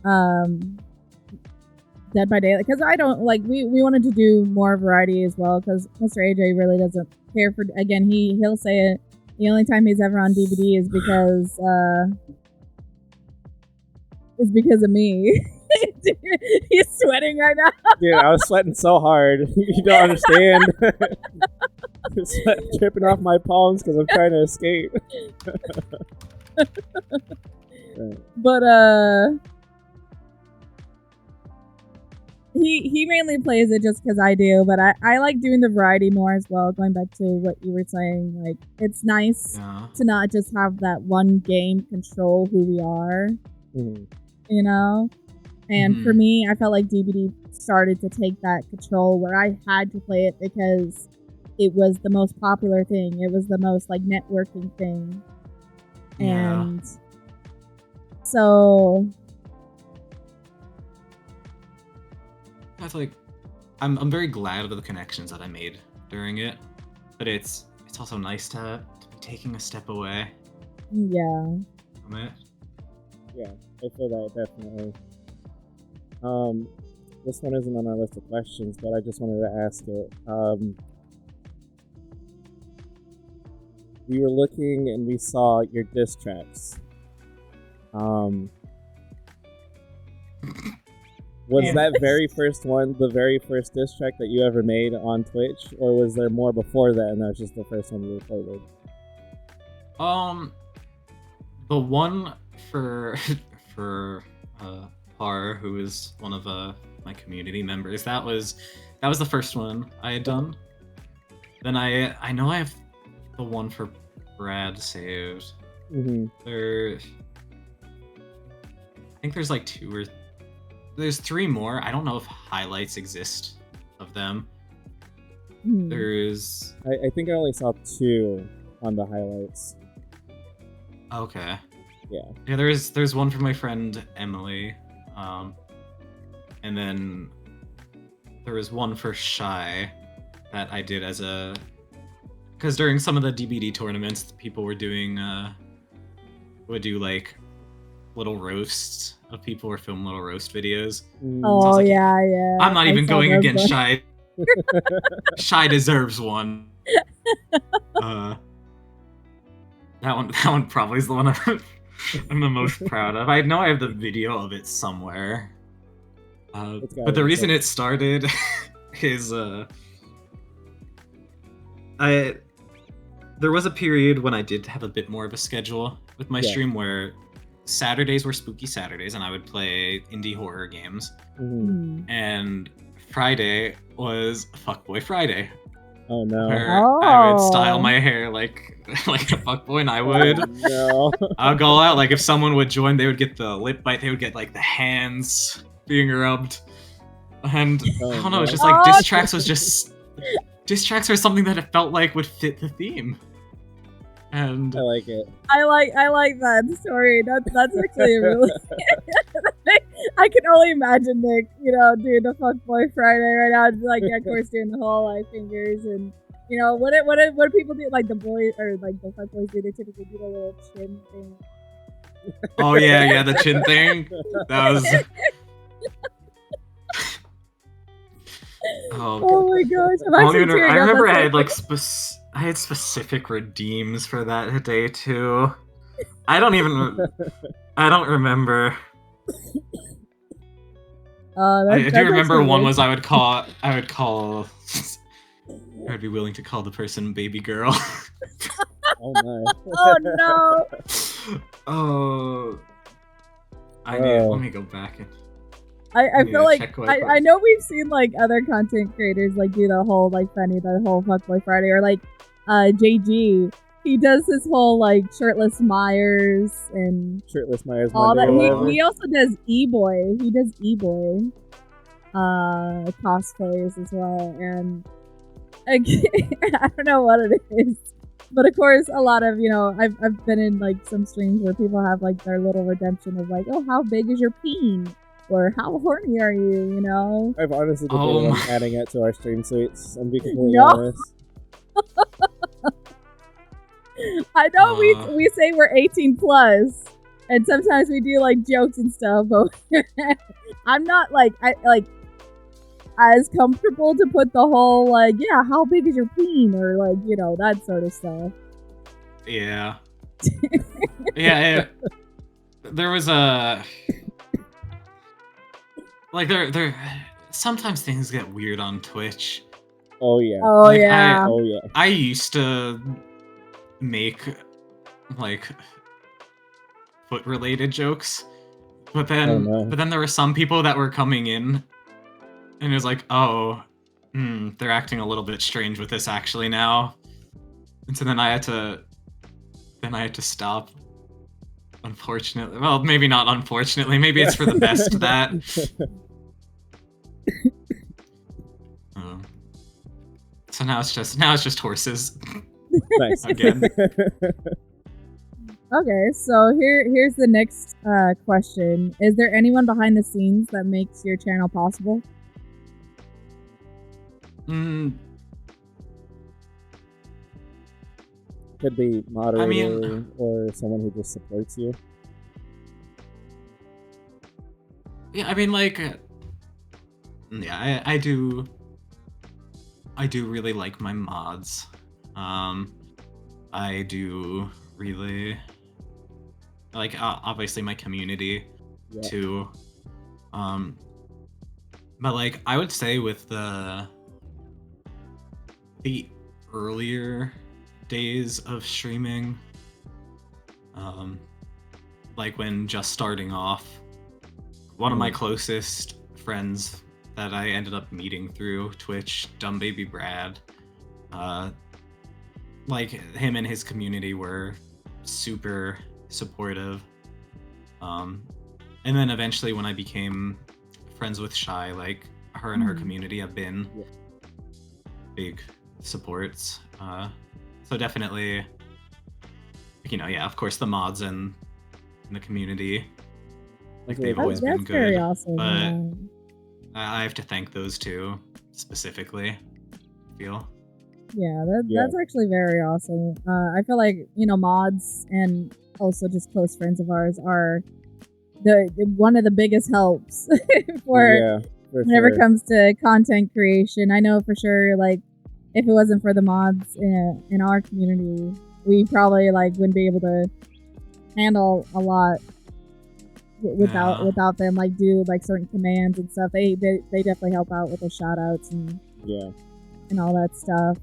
Dead by Daylight, because I don't, like, we wanted to do more variety as well, because Mr. AJ really doesn't care for, again, he'll say it, the only time he's ever on DVD is because of me. He's sweating right now. Dude, I was sweating so hard. You don't understand. Sweat dripping off my palms because I'm trying to escape. But he mainly plays it just because I do, but I like doing the variety more as well. Going back to what you were saying, like it's nice to not just have that one game control who we are, you know. And for me, I felt like DBD started to take that control where I had to play it because it was the most popular thing. It was the most like networking thing, and so. That's like, I'm very glad of the connections that I made during it, but it's also nice to be taking a step away. Yeah. From it. Yeah, I feel that definitely. This one isn't on our list of questions, but I just wanted to ask it. We were looking and we saw your diss tracks. Was that very first one the very first diss track that you ever made on Twitch, or was there more before that and that was just the first one you recorded? The one for Par, who is one of my community members, that was the first one I had done. Then I know I have the one for Brad saved. I think there's like there's 3 more. I don't know if highlights exist of them. There's... I think I only saw 2 on the highlights. Okay. Yeah, there's one for my friend Emily. And then there was one for Shy that I did as a... Because during some of the DBD tournaments, people were doing... would do like little roasts of people or film little roast videos. Oh, so like, yeah. I'm not even going against Shy. Shy deserves one. That one probably is the one I'm the most proud of. I know I have the video of it somewhere. But the reason it started is there was a period when I did have a bit more of a schedule with my stream where Saturdays were Spooky Saturdays and I would play indie horror games. And Friday was Fuckboy Friday. Oh no. Where I would style my hair like a fuckboy, and I would I'll go out, like if someone would join, they would get the lip bite, they would get like the hands being rubbed. And I don't know, it's just like diss tracks were something that it felt like would fit the theme. And I like it. I like that story. That's actually a really. I can only imagine Nick, doing the Fuckboy Friday right now, like of course doing the whole like fingers and what do people do, like the boys or like the fuckboys do? They typically do the little chin thing. Oh yeah, the chin thing. That was. Oh my gosh! I remember I had like I had specific redeems for that day too. I don't remember. I do remember one was I would be willing to call the person baby girl. Oh my. Oh no. Oh. Let me go back and I feel like I know we've seen like other content creators like do the whole like the whole Fuckboy Friday, or like JG. He does this whole like shirtless Myers all that. He also does E-boy. He does E-boy cosplays as well, and again, I don't know what it is, but of course a lot of I've been in like some streams where people have like their little redemption of like, oh, how big is your peen? Or how horny are you, I've honestly debated on adding it to our stream suites. I'm being completely honest. I know we say we're 18 plus, and sometimes we do like jokes and stuff, but I'm not like as comfortable to put the whole like, yeah, how big is your peen, or like that sort of stuff. Yeah. Yeah. There was a. Like there sometimes things get weird on Twitch. Oh yeah. Oh yeah. I used to make like foot related jokes. But then there were some people that were coming in and it was like, oh, they're acting a little bit strange with this actually now. And so then I had to stop. Unfortunately, well, maybe not unfortunately. Maybe it's for the best that. So now it's just horses. Nice. Again. Okay, so here's the next question. Is there anyone behind the scenes that makes your channel possible? Could be moderator or someone who just supports you. Yeah, I mean, like, yeah, I do really like my mods. I do really like obviously my community too. But like I would say with the earlier days of streaming, like when just starting off, one of my closest friends that I ended up meeting through Twitch, Dumb Baby Brad, like him and his community were super supportive. And then eventually when I became friends with Shy, like her and her community have been big supports. So definitely, yeah, of course the mods and the community, like they've always been good. Very awesome. But I have to thank those two specifically, I feel. Yeah, that's actually very awesome. I feel like, mods and also just close friends of ours are one of the biggest helps for whenever it comes to content creation. I know for sure, like, if it wasn't for the mods in our community, we probably like wouldn't be able to handle a lot without them, like do like certain commands and stuff. They definitely help out with the shout outs and all that stuff.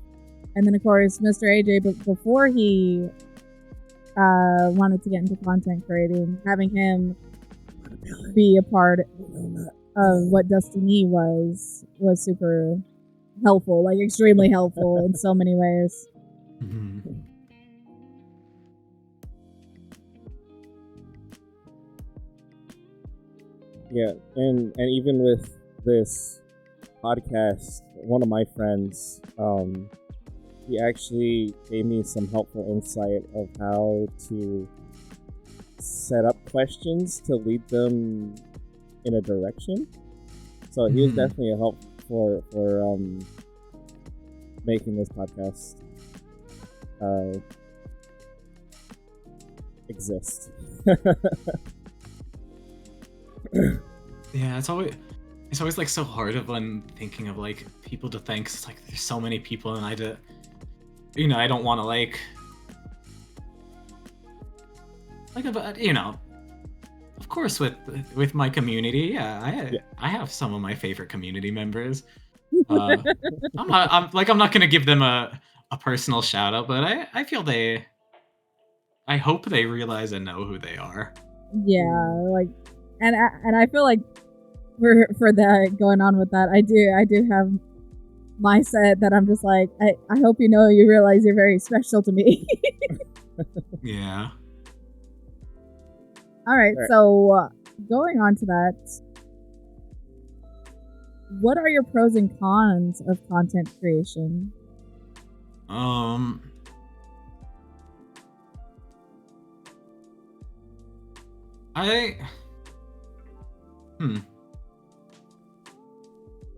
And then of course Mr. AJ, but before he wanted to get into content creating, having him be a part of what Destiny was super helpful, like extremely helpful in so many ways. Yeah, and even with this podcast, one of my friends, he actually gave me some helpful insight of how to set up questions to lead them in a direction. So he was definitely a help for making this podcast exist. Yeah, it's always like so hard of when thinking of like people to thank. It's like there's so many people, and I don't want to like of course with my community, I have some of my favorite community members. I'm not gonna give them a personal shout out, but I feel I hope they realize and know who they are. Yeah, like, and I feel like for that, going on with that, I do have my set that I'm just like, I hope you realize you're very special to me. Yeah. All right, so going on to that, what are your pros and cons of content creation?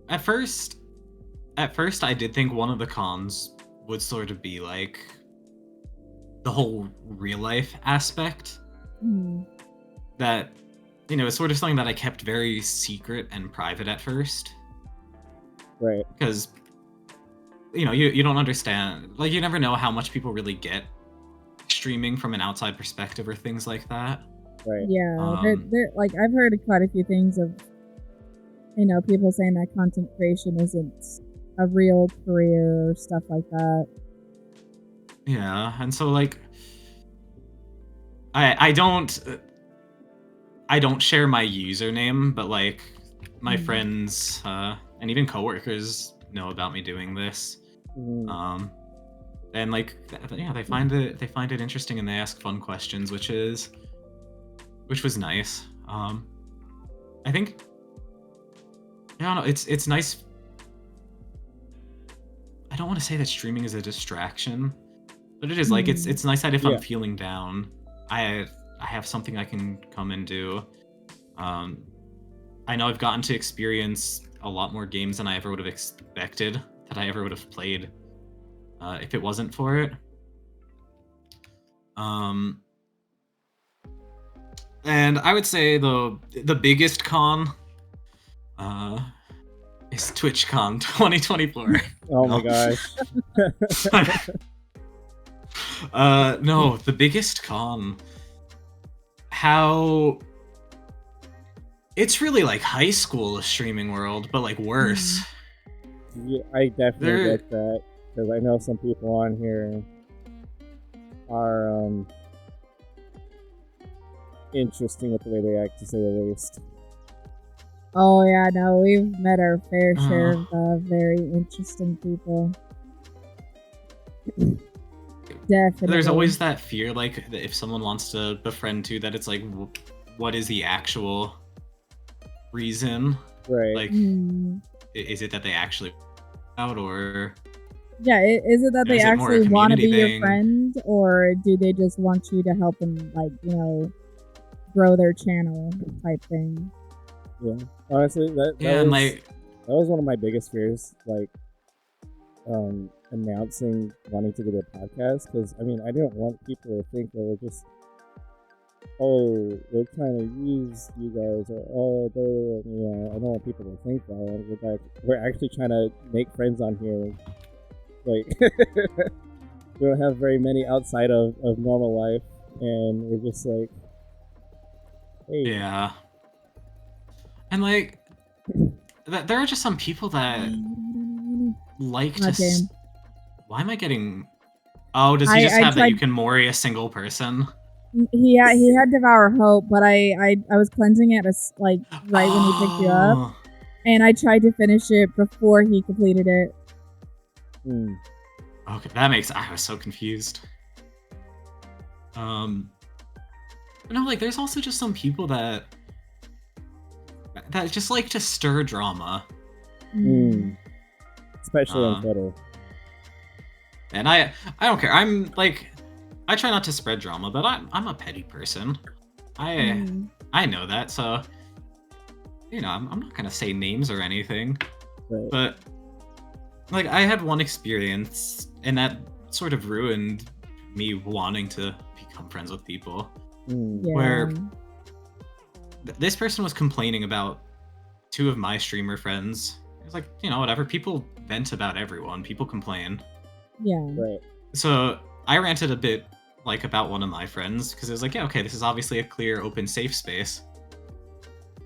At first I did think one of the cons would sort of be like the whole real life aspect. That, it's sort of something that I kept very secret and private at first. Right. Because, you don't understand, like, you never know how much people really get streaming from an outside perspective or things like that. Right. Yeah, they're like, I've heard quite a few things of, people saying that content creation isn't a real career or stuff like that. Yeah, and so like, I don't share my username, but like my friends, and even coworkers know about me doing this. Mm. And like, yeah, they find it interesting, and they ask fun questions, which was nice. I think, I don't know, it's nice. I don't want to say that streaming is a distraction, but it is. Like, it's nice that if I'm feeling down, I have something I can come and do. I know I've gotten to experience a lot more games than I ever would have expected that I ever would have played if it wasn't for it. And I would say the biggest con is TwitchCon 2024. Oh my gosh. No, the biggest con. How it's really like high school streaming world, but like worse. Yeah, I definitely get that, because I know some people on here are interesting with the way they act, to say the least. Oh yeah, no, we've met our fair share of very interesting people. Definitely. There's always that fear, like, if someone wants to befriend too, that it's like, what is the actual reason? Right. Like, is it that they actually out, or yeah, is it that they actually want to be your friend, or do they just want you to help them, like, you know, grow their channel type thing? Yeah, honestly, that was one of my biggest fears, like, announcing wanting to do a podcast, because I mean, I didn't want people to think that we're just, oh, we're trying to use you guys, or oh, you know, I don't want people to think that we're actually trying to make friends on here. Like, we don't have very many outside of normal life, and we're just like, hey. Yeah. And like, there are just some people that like to. Why am I getting? Oh, does he just have that you can mori a single person? He had Devour Hope, but I was cleansing it like right when he picked you up, and I tried to finish it before he completed it. Okay, that makes. I was so confused. No, like, there's also just some people that just like to stir drama. Especially on Twitter. And I don't care. I'm like, I try not to spread drama, but I'm a petty person. I know that, so you know, I'm not gonna say names or anything. Right. But like, I had one experience, and that sort of ruined me wanting to become friends with people. Where this person was complaining about two of my streamer friends. It's like, you know, whatever. People vent about everyone. People complain. Yeah. Right. So I ranted a bit, like, about one of my friends, because it was like, yeah, okay, this is obviously a clear, open, safe space.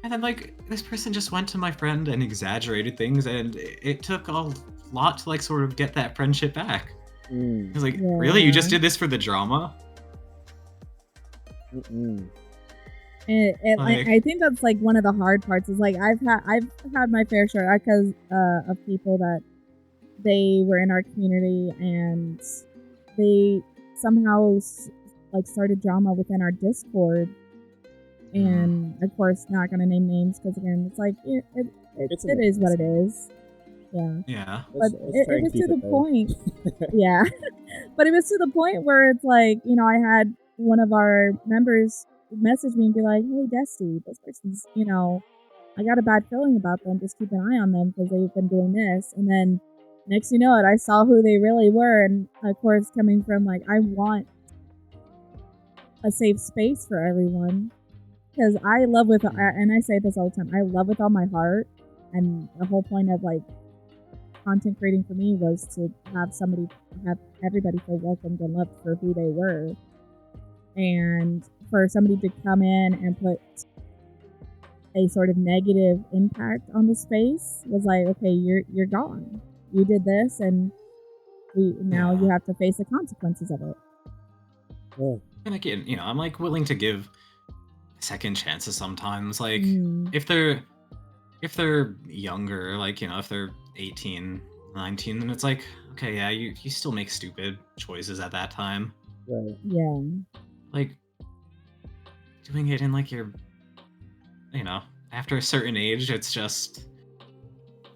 And then, like, this person just went to my friend and exaggerated things, and it took a lot to, like, sort of get that friendship back. I was like, really? You just did this for the drama? And like, I think that's like one of the hard parts. Is like I've had my fair share because of people that they were in our community and they somehow like started drama within our Discord, and of course not gonna name names because again it's like it is what it is. Yeah. But it was to the point. Yeah. But it was to the point where it's like, you know, I had one of our members message me and be like, hey, Dusty, this person's, you know, I got a bad feeling about them. Just keep an eye on them because they've been doing this. And then next you know it, I saw who they really were. And of course, coming from like, I want a safe space for everyone. Because I love with, and I say this all the time, I love with all my heart. And the whole point of like content creating for me was to have everybody feel welcomed and loved for who they were. And for somebody to come in and put a sort of negative impact on the space was like, okay, you're gone. You did this, and now you have to face the consequences of it. And again, you know, I'm like willing to give second chances sometimes. Like, if they're if they're younger, like, if they're 18, 19, then it's like, okay, yeah, you still make stupid choices at that time. Right. Yeah. Like, doing it in, like, after a certain age, it's just...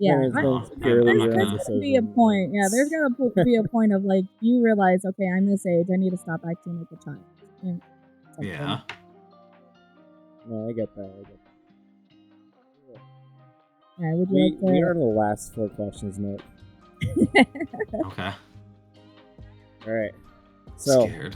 Yeah, And it's No, been I'm securely not your own there's gotta be a decision. point. Yeah, there's gotta be a point of like you realize, okay, I'm this age. I need to stop acting like a child. Something. Yeah. No, I get that. Yeah, would you We like to? are on the last 4 questions, Nick. Okay. All right. So Scared.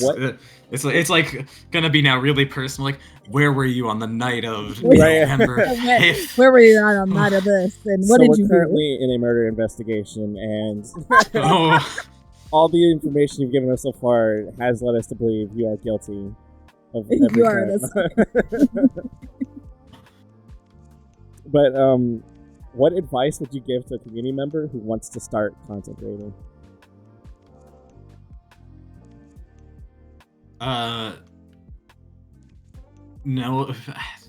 What- It's like gonna be now really personal. Like, where were you on the night of Right. November 5th? Where were you on the night of this? And what so did we're you do? currently in a murder investigation, and Oh, all the information you've given us so far has led us to believe you are guilty of every You are crime. But what advice would you give to a community member who wants to start content creating? No,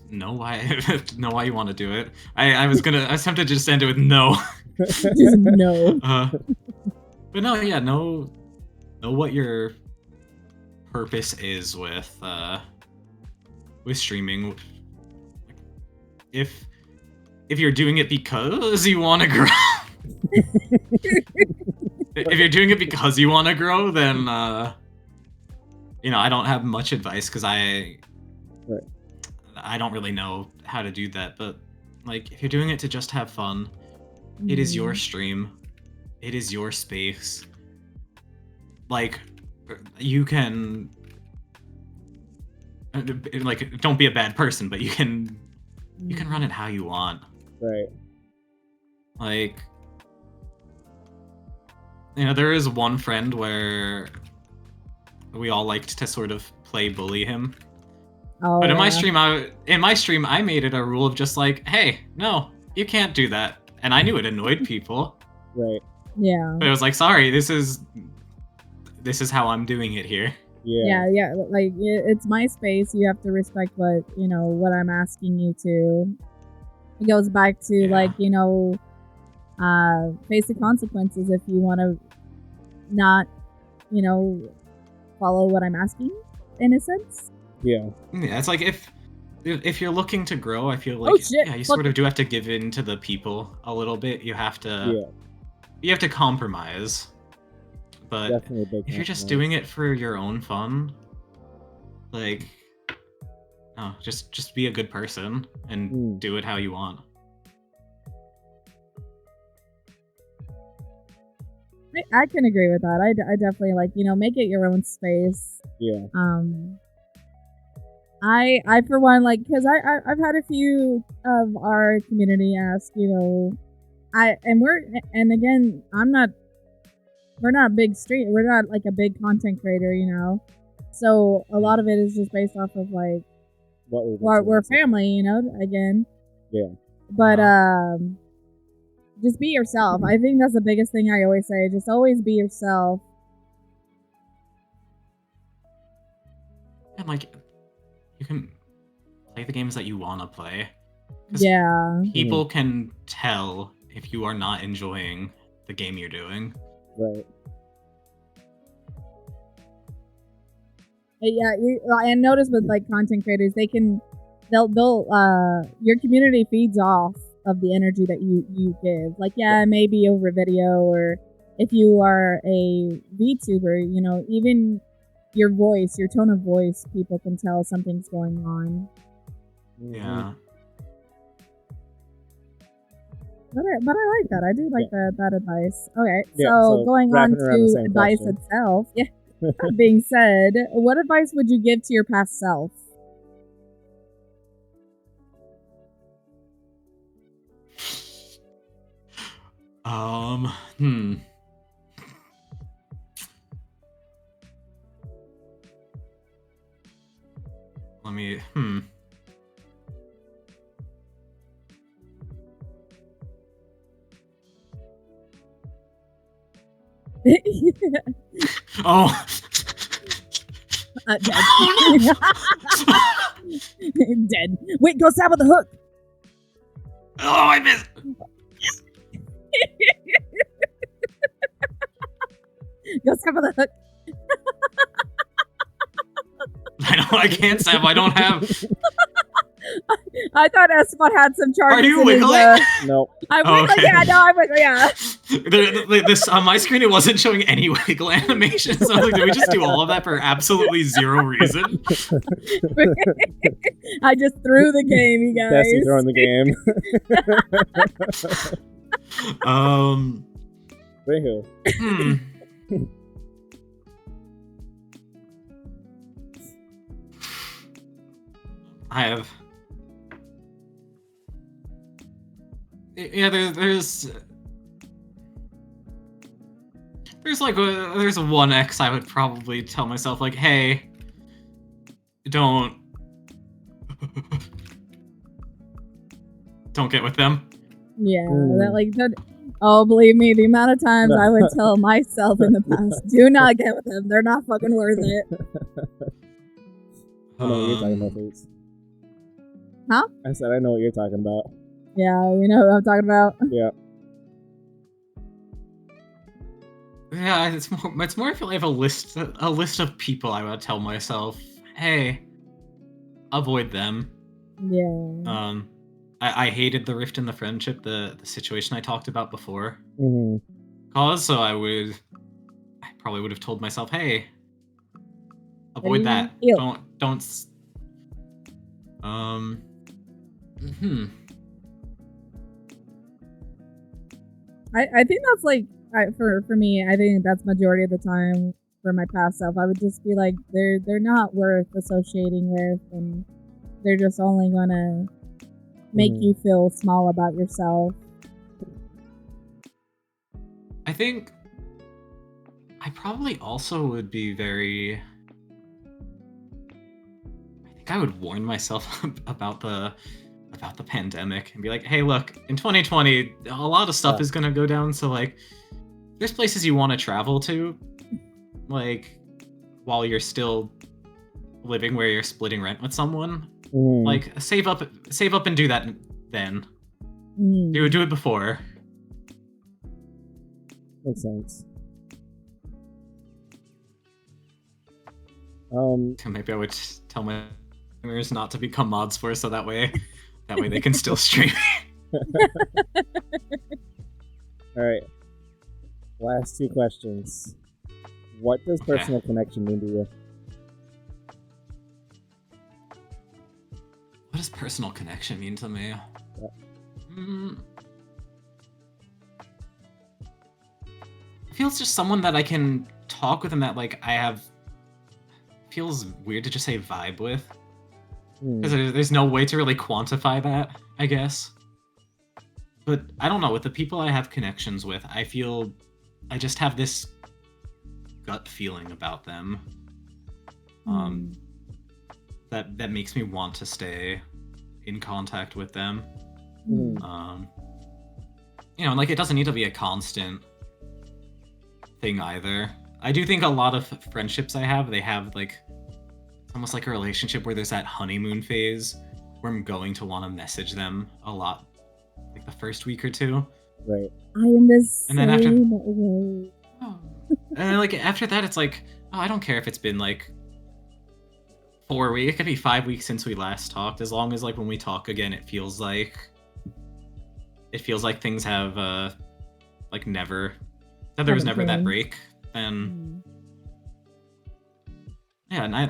know why you want to do it. I was tempted to just end it with no. Just no. But no, yeah, know what your purpose is with streaming. If you're doing it because you want to grow, if you're doing it because you want to grow, then I don't have much advice because I don't really know how to do that. But like, if you're doing it to just have fun, it is your stream, it is your space. Like, you can like, don't be a bad person, but you can run it how you want. Right. Like, there is one friend where we all liked to sort of play bully him. Oh, But in my yeah. stream, I made it a rule of just like, hey, no, you can't do that. And I knew it annoyed people. Right. Yeah. But it was like, sorry, this is how I'm doing it here. Yeah. Yeah. Like, it's my space. You have to respect what I'm asking you to. It goes back to like, face the consequences if you want to not, follow what I'm asking, in a sense. Yeah. Yeah, it's like if you're looking to grow, I feel like you sort of do have to give in to the people a little bit. You have to compromise. But Definitely a big if you're just compromise. doing it for your own fun, like, no, just be a good person and do it how you want. I can agree with that. I definitely make it your own space. Yeah. I for one, because I've had a few of our community ask, we're not big we're not like a big content creator, so a lot of it is just based off of like we're family, again. Yeah. But just be yourself. I think that's the biggest thing I always say. Just always be yourself. And like, you can play the games that you want to play. Yeah. People can tell if you are not enjoying the game you're doing. Right. Yeah, I notice with like content creators, they'll your community feeds off of the energy that you give. Like, yeah, maybe over video, or if you are a VTuber, even your voice, your tone of voice, people can tell something's going on. Yeah. But I like that. I do like that advice. Okay, Yeah, so going on to advice question. itself. Yeah. That being said, what advice would you give to your past self? Let me, Oh. Dead. Wait, go stab with the hook. Oh, I missed. Go stab with the hook. I can't stab. I don't have. I thought Esteban had some charges. Are you in wiggling? No. I'm Oh, wiggling. okay. Yeah, no, I'm wiggling. Yeah. This on my screen, it wasn't showing any wiggle animations. So I was like, did we just do all of that for absolutely zero reason? I just threw the game, you guys. Destiny throwing the game. Anywho. I have. Yeah, there's like there's one ex I would probably tell myself like, hey, don't get with them. Yeah, that like that. Oh, believe me, the amount of times I would tell myself in the past, do not get with them. They're not fucking worth it. I know what you're talking about, please. Huh? I said I know what you're talking about. Yeah, you know what I'm talking about. Yeah. Yeah, it's more I feel like I have a list of people I would tell myself, hey, avoid them. Yeah. I hated the rift in the friendship, the situation I talked about before. Mm-hmm. So I probably would have told myself, hey, avoid that. Ew. Don't. I think that's like for me. I think that's majority of the time for my past self. I would just be like, they're not worth associating with, and they're just only gonna make you feel small about yourself. I think I probably also would be very. I think I would warn myself about the pandemic and be like, hey, look, in 2020, a lot of stuff is gonna go down. So like, there's places you want to travel to, like, while you're still living where you're splitting rent with someone. Like, save up and do that then. Do it before. Makes sense. Maybe I would tell my streamers not to become mods for, so that way they can still stream. Alright. Last two questions. What does personal connection mean to you? What does personal connection mean to me? It feels just someone that I can talk with and that like I have. Feels weird to just say vibe with, because there's no way to really quantify that, I guess. But I don't know, with the people I have connections with, I feel I just have this gut feeling about them that makes me want to stay in contact with them. You know, like, it doesn't need to be a constant thing either. I do think a lot of friendships I have, they have like, it's almost like a relationship where there's that honeymoon phase where I'm going to want to message them a lot, like the first week or two. Right. I am the same. And then after, and then like after that, it's like, oh, I don't care if it's been like 4 weeks. It could be 5 weeks since we last talked. As long as like when we talk again, it feels like things have like never, that there was never that break. And yeah, and I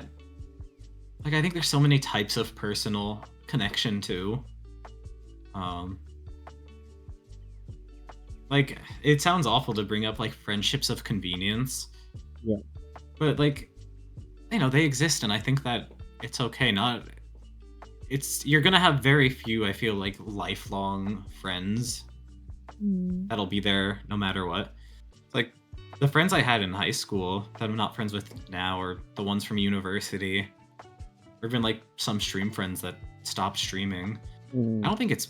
think there's so many types of personal connection too. Like, it sounds awful to bring up like friendships of convenience. Yeah. But like, you know, they exist, and I think that it's okay. You're gonna have very few, I feel like, lifelong friends that'll be there no matter what. Like, the friends I had in high school that I'm not friends with now, or the ones from university, or even like some stream friends that stopped streaming. I don't think it's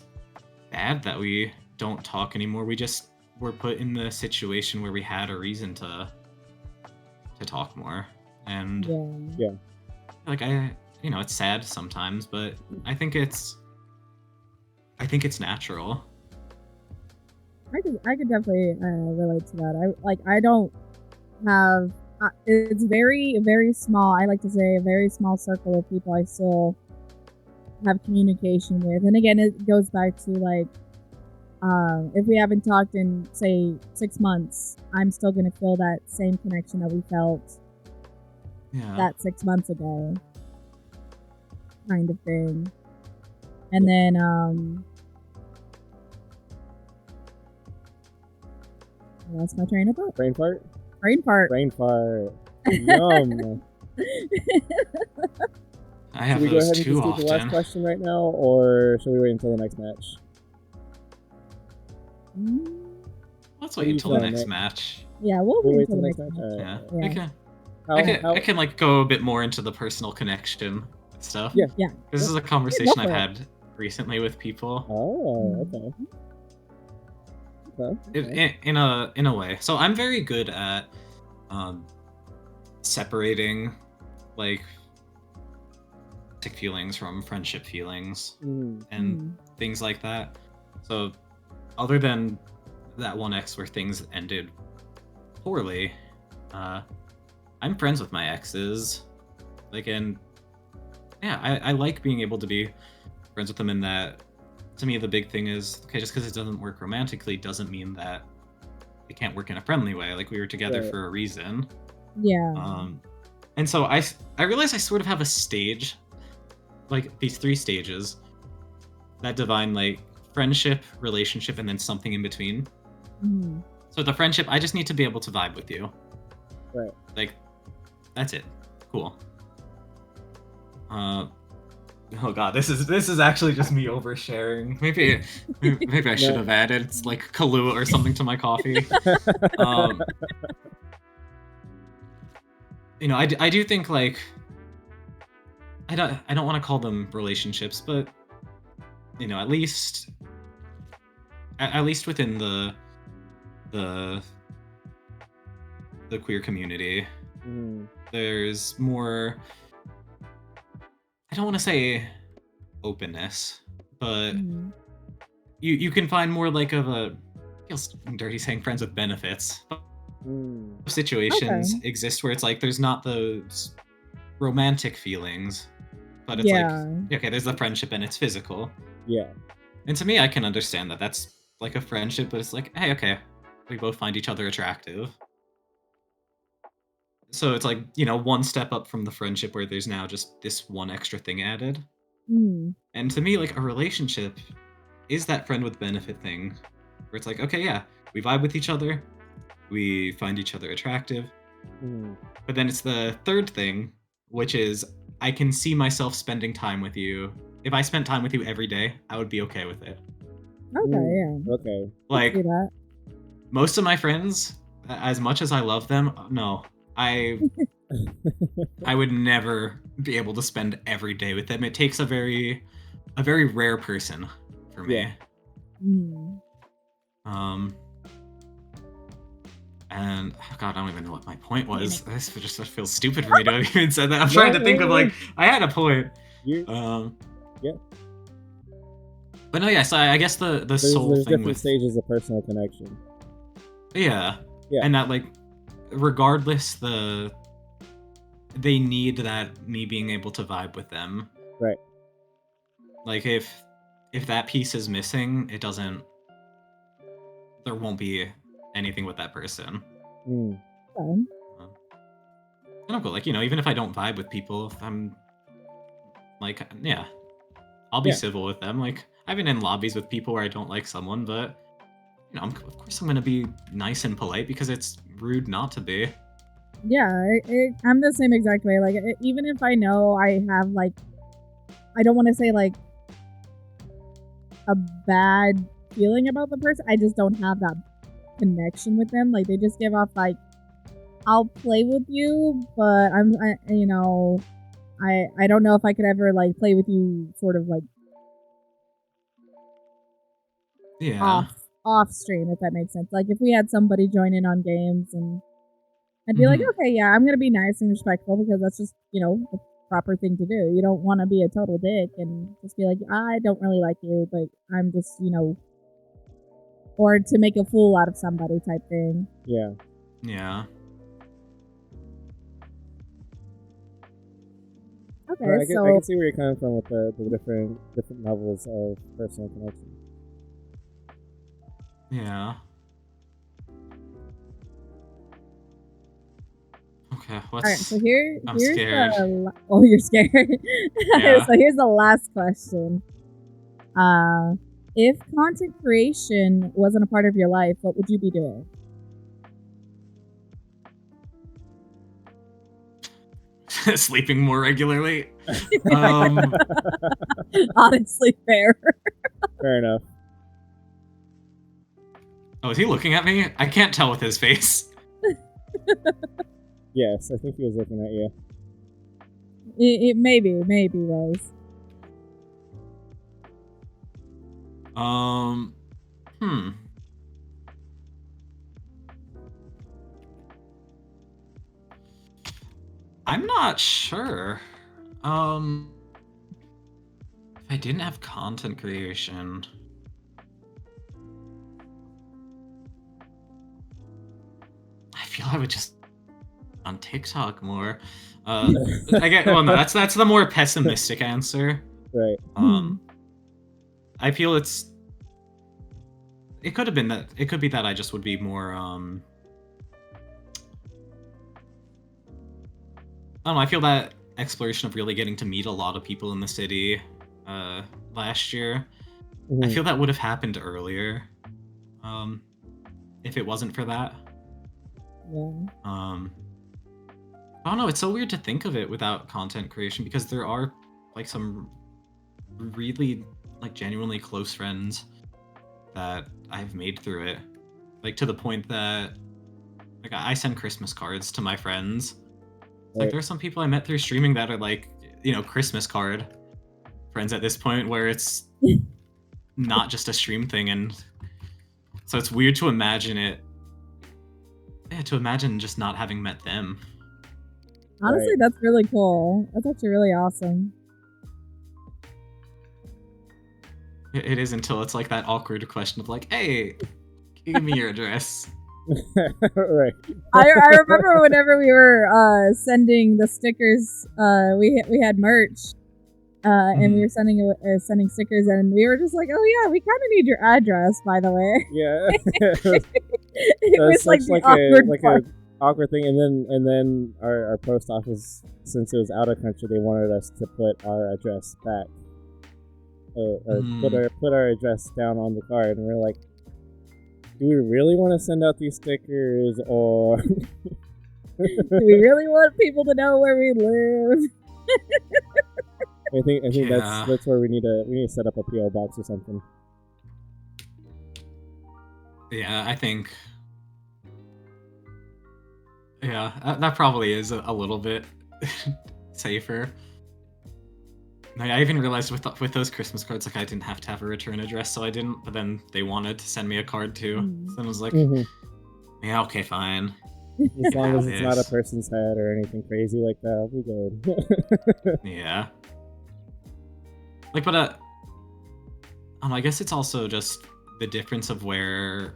bad that we don't talk anymore. We just were put in the situation where we had a reason to talk more. And yeah. like, I it's sad sometimes, but I think it's natural. I could definitely relate to that. I don't have. It's very very small. I like to say a very small circle of people I still have communication with, and again, it goes back to like, if we haven't talked in say 6 months, I'm still gonna feel that same connection that we felt that 6 months ago, kind of thing. And then I lost my train of thought. Brain fart? Brain fart. Brain fart. Yum. I have should we go those ahead and too just do often. the last question right now, or should we wait until the next match? Let's wait until the next match. Yeah, we'll wait until the next match. Yeah. I can like go a bit more into the personal connection stuff. Yeah. This is a conversation I've had recently with people. Oh, okay. In a way. So I'm very good at separating like romantic feelings from friendship feelings and things like that. So other than that one ex where things ended poorly, I'm friends with my exes. Like, and yeah, I like being able to be friends with them in that. To me, the big thing is, okay, just because it doesn't work romantically doesn't mean that it can't work in a friendly way. Like, we were together for a reason. Yeah. And so I realize I sort of have a stage, like these 3 stages that define like friendship, relationship, and then something in between. So the friendship, I just need to be able to vibe with you. Right. Like, that's it. Cool. Oh god, this is actually just me oversharing. Maybe I should have added like Kahlua or something to my coffee. I do think like I don't want to call them relationships, but at least within the queer community, there's more. I don't want to say openness, but you can find more like of a, feels dirty saying friends with benefits. Situations exist where it's like there's not those romantic feelings, but it's like, okay, there's the friendship and it's physical. Yeah. And to me, I can understand that that's like a friendship, but it's like, hey, okay, we both find each other attractive. So it's like, one step up from the friendship where there's now just this one extra thing added. And to me, like, a relationship is that friend with benefit thing where it's like, okay, yeah, we vibe with each other, we find each other attractive. But then it's the third thing, which is I can see myself spending time with you. If I spent time with you every day, I would be okay with it. Okay. Like, most of my friends, as much as I love them, no. I would never be able to spend every day with them. It takes a very rare person for me. And God, I don't even know what my point was. This just feels stupid for me to have even said that. I'm trying to think of like I had a point. But no, yes, I guess there's soul there's thing different stages of personal connection. Yeah. And that like regardless they need that me being able to vibe with them. Right. Like if that piece is missing, there won't be anything with that person. I don't go like, even if I don't vibe with people, if I'm like, yeah, I'll be civil with them. Like I've been in lobbies with people where I don't like someone, but of course I'm gonna be nice and polite because it's rude not to be. Yeah, I'm the same exact way. Like, even if I know I have like, I don't want to say like a bad feeling about the person, I just don't have that connection with them. Like, they just give off like, I'll play with you, but I don't know if I could ever like play with you sort of like off stream, if that makes sense. Like if we had somebody join in on games and I'd be like, okay, yeah, I'm gonna be nice and respectful because that's just, proper thing to do. You don't want to be a total dick and just be like, I don't really like you, but I'm just, or to make a fool out of somebody type thing. Yeah. Yeah. Okay, I so can see where you're coming from with the different levels of personal connection. Yeah. Okay, what's... all right, so I'm here's scared. oh, you're scared. Yeah. So here's the last question. If content creation wasn't a part of your life, what would you be doing? Sleeping more regularly. Honestly, fair. Fair enough. Oh, is he looking at me? I can't tell with his face. Yes, I think he was looking at you. It maybe was. I'm not sure. If I didn't have content creation, I feel I would just on TikTok more. I get, well, no, that's the more pessimistic answer. Right. I feel it could have been that. It could be that I just would be more. I don't know. I feel that exploration of really getting to meet a lot of people in the city last year. I feel that would have happened earlier. If it wasn't for that. Yeah. I don't know. It's so weird to think of it without content creation because there are like some really like genuinely close friends that I've made through it. Like to the point that like I send Christmas cards to my friends. Like there's some people I met through streaming that are like, Christmas card friends at this point where it's not just a stream thing, and so it's weird to imagine it. Yeah, to imagine just not having met them. Honestly, that's really cool. That's actually really awesome. It is until it's like that awkward question of like, hey, can you give me your address? Right. I remember whenever we were sending the stickers, we had merch, and we were sending stickers, and we were just like, oh yeah, we kind of need your address, by the way. Yeah. It was like the awkward part. Awkward thing, and then our post office, since it was out of country, they wanted us to put our address back, put our address down on the card, and we're like, do we really want to send out these stickers, or do we really want people to know where we live? I think that's where we need to set up a PO box or something. Yeah, I think. Yeah, that probably is a little bit safer. Like, I even realized with those Christmas cards, like I didn't have to have a return address, so I didn't. But then they wanted to send me a card too, so I was like, yeah, okay, fine. As long as it's not a person's head or anything crazy like that, we good. Yeah. Like, but I guess it's also just the difference of where.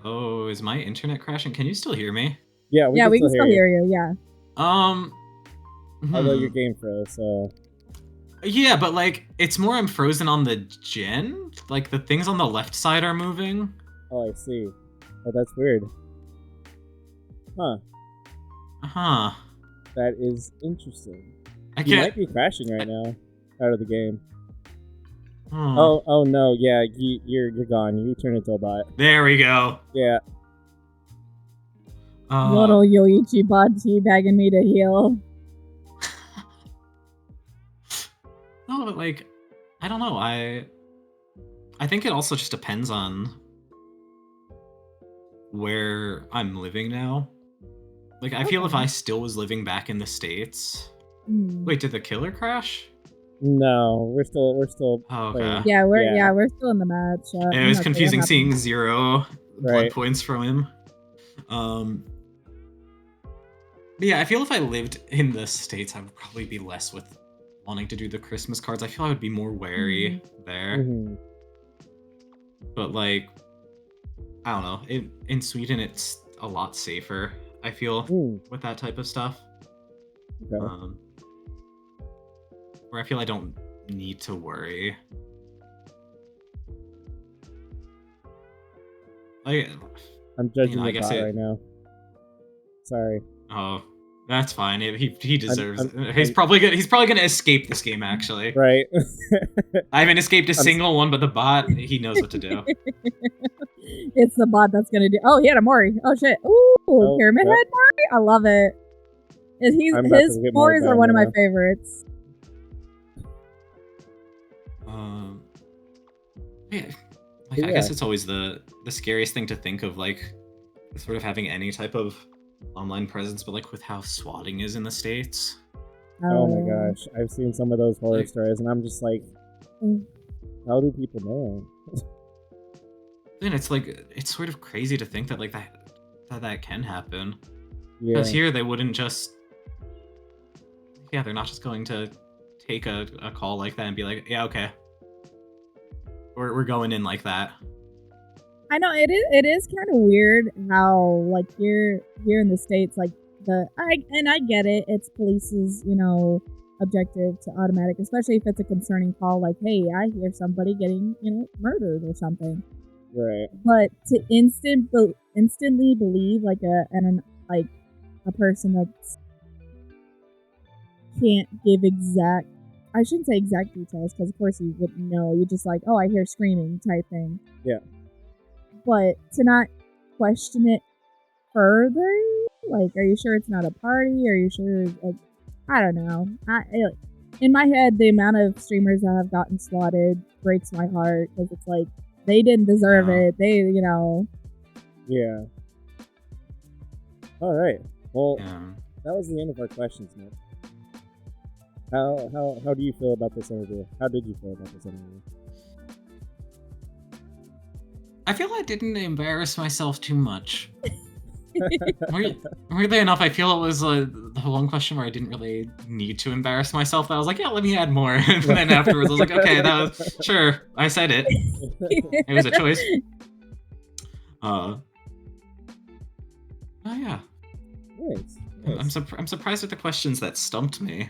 Oh, is my internet crashing? Can you still hear me? Yeah, we can still hear you. Yeah. Although your game froze, so. Yeah, but like it's more I'm frozen on the gen. Like the things on the left side are moving. Oh, I see. Oh, that's weird. Huh. That is interesting. You might be crashing right now, out of the game. Oh no, yeah, you're gone. You turn into a bot. There we go. Yeah. Little Yoichi bot teabagging me to heal. No, but like, I don't know. I think it also just depends on where I'm living now. Like, I feel if I still was living back in the States. Wait, did the killer crash? No, we're still. Oh, okay. Playing. Yeah, we're still in the match. It was confusing seeing 0 blood points from him. Yeah, I feel if I lived in the States, I would probably be less with wanting to do the Christmas cards. I feel I would be more wary there. Mm-hmm. But like, I don't know. In Sweden, it's a lot safer, I feel, with that type of stuff. Okay. Where I feel I don't need to worry. Like, I'm judging I the guess bot right now. Sorry. Oh, that's fine. He deserves I'm- it. He's probably gonna escape this game. Actually, Right. I haven't escaped a single one, but the bot, he knows what to do. It's the bot that's gonna do. Oh, he had a Mori. Oh shit. Ooh, Pyramid Head Mori. I love it. His Moris are one of my favorites. Yeah. Like, I guess it's always the scariest thing to think of, like, sort of having any type of online presence, but like with how swatting is in the States. Oh my gosh, I've seen some of those horror stories, and I'm just like, how do people know? And it's like, it's sort of crazy to think that like that can happen. Because here they wouldn't just, they're not just going to take a call like that and be like, yeah, okay, we're going in like that. I know it is kind of weird how like here in the States, like I get it, it's police's objective to automatic, especially if it's a concerning call, like, hey, I hear somebody getting murdered or something, right? But to instantly believe like a person that can't give exact, I shouldn't say exact details because of course you wouldn't know, you're just like, oh, I hear screaming type thing. Yeah. But to not question it further, like, are you sure it's not a party? Are you sure, like, I don't know. In my head, the amount of streamers that have gotten swatted breaks my heart because it's like, they didn't deserve it. They, Yeah. All right. Well, that was the end of our questions, Nick. How do you feel about this interview? How did you feel about this interview? I feel I didn't embarrass myself too much. Weirdly enough, I feel it was the one question where I didn't really need to embarrass myself. That I was like, yeah, let me add more. And then afterwards, I was like, okay, that was sure. I said it. It was a choice. Oh yeah. Nice. I'm surprised at the questions that stumped me.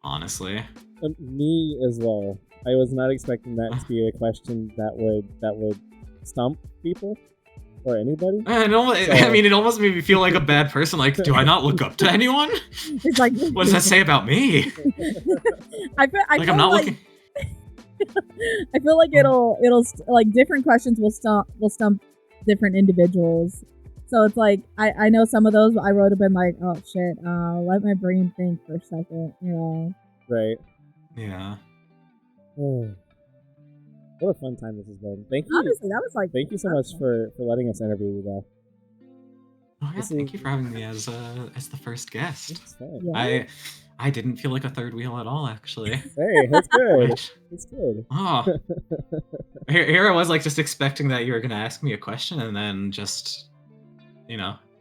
Honestly. Me as well. I was not expecting that to be a question that would stump people or anybody. It almost made me feel like a bad person. Like, do I not look up to anyone? It's like, what does that say about me? I feel like it'll like different questions will stump different individuals. So it's like I know some of those I wrote have been like, oh shit, let my brain think for a second, Right. Yeah. What a fun time this has been. Thank you. Honestly, that was like. Thank you so much for letting us interview you, though. Oh yeah, thank you for having me as the first guest. Yeah. I didn't feel like a third wheel at all, actually. Hey, that's good. That's good. Oh. Here I was like just expecting that you were gonna ask me a question and then just,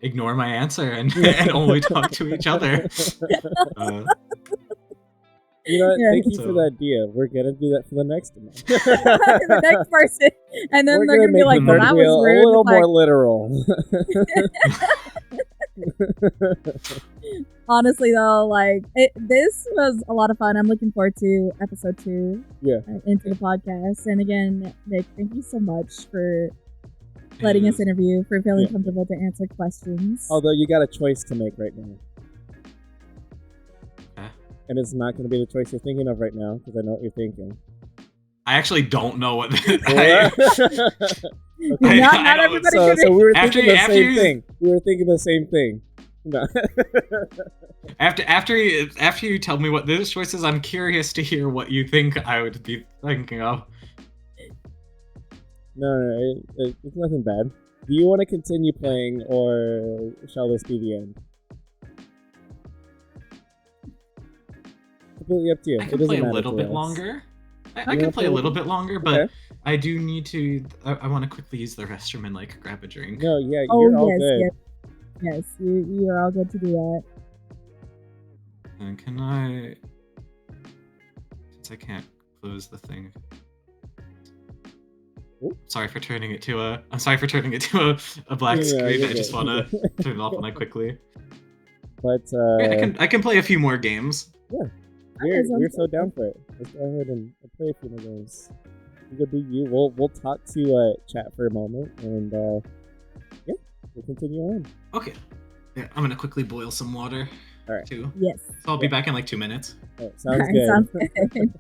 ignore my answer and only talk to each other. Thank you for the idea. We're gonna do that for the next one. The next person, and then they're gonna be like, "Well, that was rude." A little more literal. Honestly, though, like this was a lot of fun. I'm looking forward to episode 2. Yeah. Into the podcast, and again, Nick, thank you so much for letting us interview, for feeling comfortable to answer questions. Although you got a choice to make right now. And it's not going to be the choice you're thinking of right now, because I know what you're thinking. I actually don't know what... Okay. Not everybody so we were thinking the same thing. We were thinking the same thing. No. After you tell me what this choice is, I'm curious to hear what you think I would be thinking of. No, it's nothing bad. Do you want to continue playing, or shall this be the end? Completely up to you. I can play a little bit longer. I can play a little bit longer, but I do need to. I want to quickly use the restroom and like grab a drink. No, yeah, you're all good. Yes. Yes, you are all good to do that. And can I... Since I can't close the thing... Sorry for turning it to a... I'm sorry for turning it to a black screen. I just want to turn it off on that quickly. But I can play a few more games. Yeah, we're so down for it. Let's go ahead and play a few more games. You go do you. We'll talk to chat for a moment, and yeah, we'll continue on. Okay. Yeah, I'm gonna quickly boil some water. All right. Too. Yes. So I'll be back in like 2 minutes. All right, sounds good. Sounds good.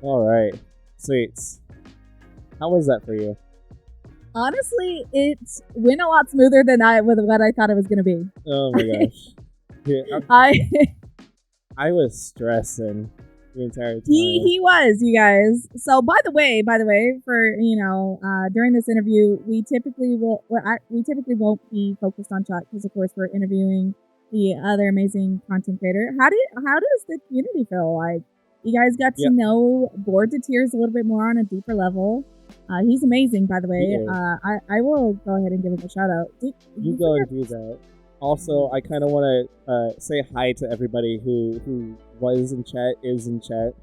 All right, sweet. How was that for you? Honestly, it went a lot smoother than what I thought it was gonna be. Oh my gosh. Yeah, I was stressing the entire time. He was, you guys. So by the way, for during this interview, we typically won't be focused on chat because of course we're interviewing the other amazing content creator. How does the community feel like? You guys got to know Bored to Tears a little bit more on a deeper level. He's amazing, by the way. I will go ahead and give him a shout out. You go and do that. Also, I kind of want to say hi to everybody who was in chat, is in chat.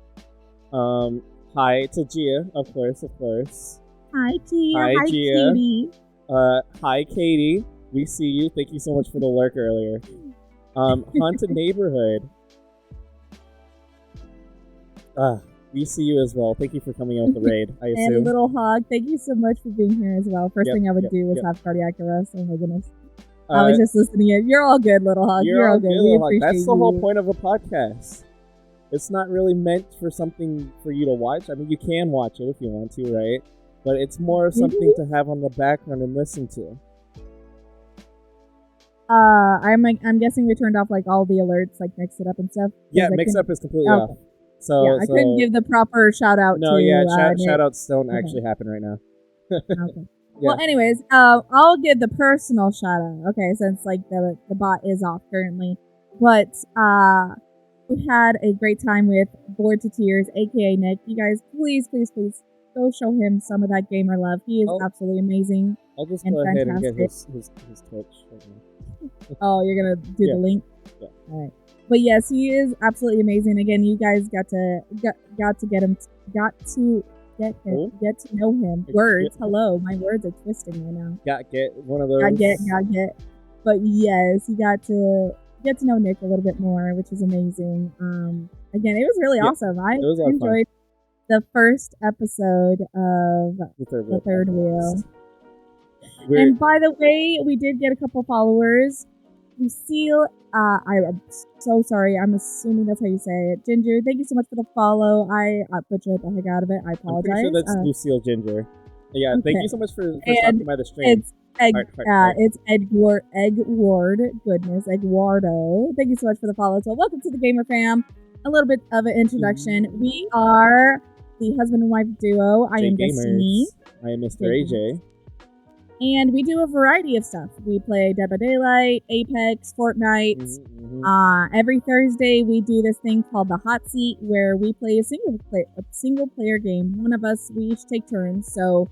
Hi to Gia, of course. Hi, Gia. Hi, Gia. Katie. Hi, Katie. We see you. Thank you so much for the lurk earlier. Haunted Neighborhood. We see you as well. Thank you for coming out with the raid, I assume. And Little Hog, thank you so much for being here as well. First thing I would do was have cardiac arrest. Oh my goodness. I was just listening in. You're all good, Little Hog. You're all good. We appreciate That's the you. whole point of a podcast. It's not really meant for something for you to watch. I mean, you can watch it if you want to, right? But it's more of something to have on the background and listen to. I'm guessing we turned off like all the alerts, like mix it up and stuff. Yeah, mix up is completely off. So I couldn't give the proper shout out. Shout outs don't actually happen right now. Okay. Yeah. Well, anyways, I'll give the personal shout out. Okay, since like the bot is off currently, but we had a great time with Bored to Tears, aka Nick. You guys, please go show him some of that gamer love. He is absolutely amazing. I'll just go ahead and get his Twitch right now. Oh, you're gonna do the link? Yeah. All right. But yes, he is absolutely amazing. Again, you guys got to get to know him. Words. Hello, my words are twisting right now. Get one of those. Got get. But yes, you got to get to know Nick a little bit more, which is amazing. Again, it was really awesome. I enjoyed the first episode of the third wheel. And by the way, we did get a couple followers. Lucille, I'm so sorry. I'm assuming that's how you say it. Ginger, thank you so much for the follow. I butchered the heck out of it. I apologize. I'm pretty sure that's Lucille Ginger. Yeah, thank you so much for stopping by the stream. It's Eggward. Goodness, Eggwardo. Thank you so much for the follow. So welcome to the Gamer Fam. A little bit of an introduction. We are the husband and wife duo. I am Destiny. I am Mr. AJ. And we do a variety of stuff. We play Dead by Daylight, Apex, Fortnite. Every Thursday, we do this thing called the Hot Seat, where we play a single player game. One of us, we each take turns. So,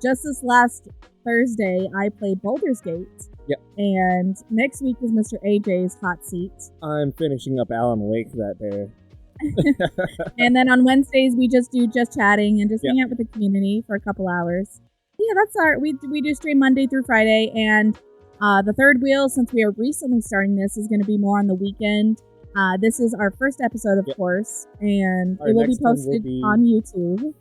just this last Thursday, I played Baldur's Gate. Yep. And next week is Mr. AJ's Hot Seat. I'm finishing up Alan Wake that day. And then on Wednesdays, we just do chatting and just hang out with the community for a couple hours. Yeah, that's we do stream Monday through Friday, and the third wheel, since we are recently starting this, is going to be more on the weekend. This is our first episode, of course, and it will be posted on YouTube.